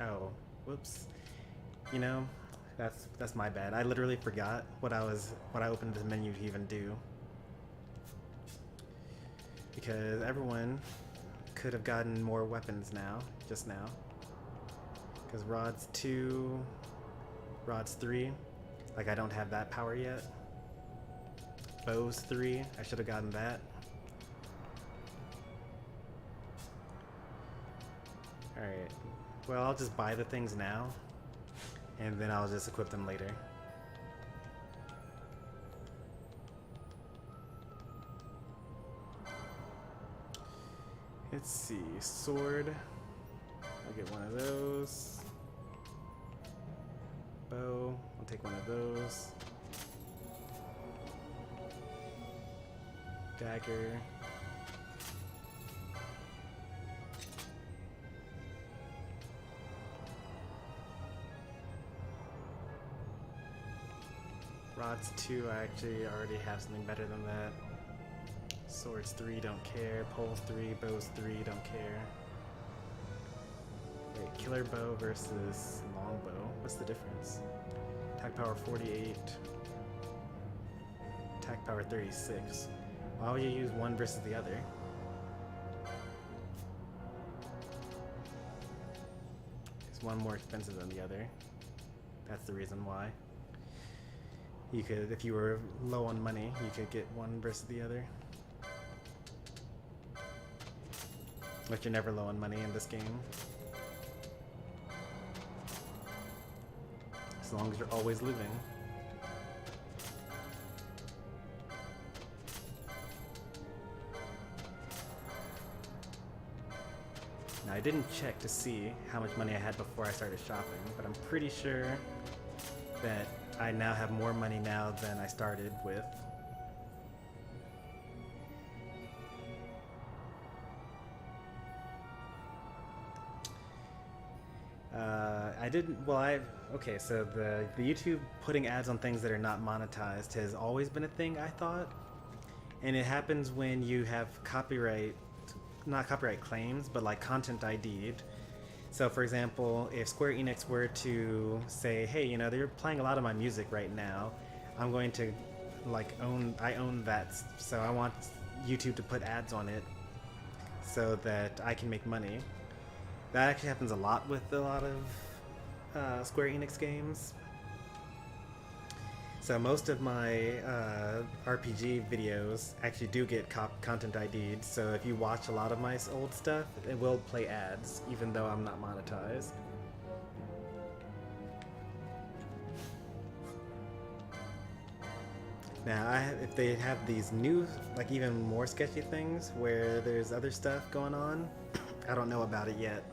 Oh, whoops. You know, that's my bad. I literally forgot what I opened the menu to even do. Because everyone could have gotten more weapons now, just now. Because Rod's 2, Rod's 3, like I don't have that power yet. Bow's 3, I should have gotten that. Alright. Well, I'll just buy the things now, and then I'll just equip them later. Let's see, sword. I'll get one of those. Bow, I'll take one of those. Dagger. Rods 2, I actually already have something better than that. Swords 3, don't care. Poles 3, bows 3, don't care. Wait, killer bow versus longbow. What's the difference? Attack power 48. Attack power 36. Why would you use one versus the other? Is one more expensive than the other? That's the reason why. You could, if you were low on money, you could get one versus the other. But you're never low on money in this game. As long as you're always looting. Now, I didn't check to see how much money I had before I started shopping, but I'm pretty sure that I now have more money now than I started with. I didn't, well, okay, so the YouTube putting ads on things that are not monetized has always been a thing, I thought. And it happens when you have not copyright claims, but like content ID'd. So for example, if Square Enix were to say, hey, you know, they're playing a lot of my music right now, I'm going to I own that, so I want YouTube to put ads on it so that I can make money. That actually happens a lot with a lot of Square Enix games. So most of my RPG videos actually do get content ID'd, so if you watch a lot of my old stuff, it will play ads, even though I'm not monetized. Now, if they have these new, like even more sketchy things where there's other stuff going on, I don't know about it yet.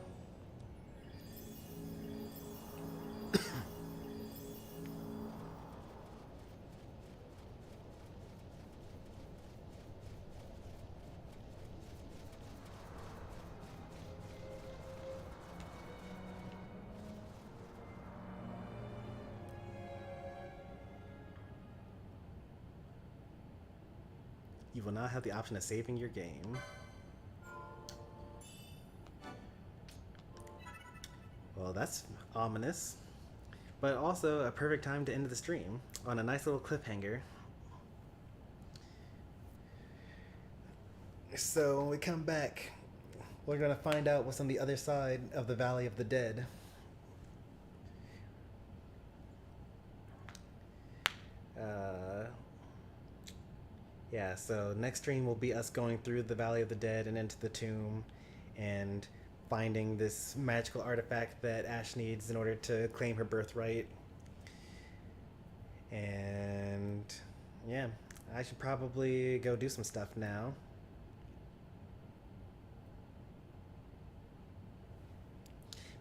You will not have the option of saving your game. Well, that's ominous. But also a perfect time to end the stream on a nice little cliffhanger. So when we come back, we're going to find out what's on the other side of the Valley of the Dead. Yeah, so next stream will be us going through the Valley of the Dead and into the tomb and finding this magical artifact that Ashe needs in order to claim her birthright. And yeah, I should probably go do some stuff now.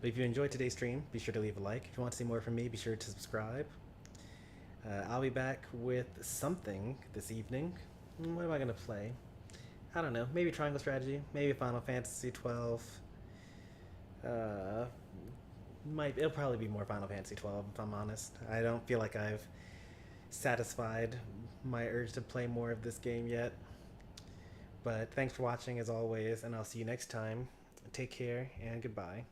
But if you enjoyed today's stream, be sure to leave a like. If you want to see more from me, be sure to subscribe. I'll be back with something this evening. What am I going to play? I don't know. Maybe Triangle Strategy. Maybe Final Fantasy XII. It'll probably be more Final Fantasy XII, if I'm honest. I don't feel like I've satisfied my urge to play more of this game yet. But thanks for watching as always, and I'll see you next time. Take care, and goodbye.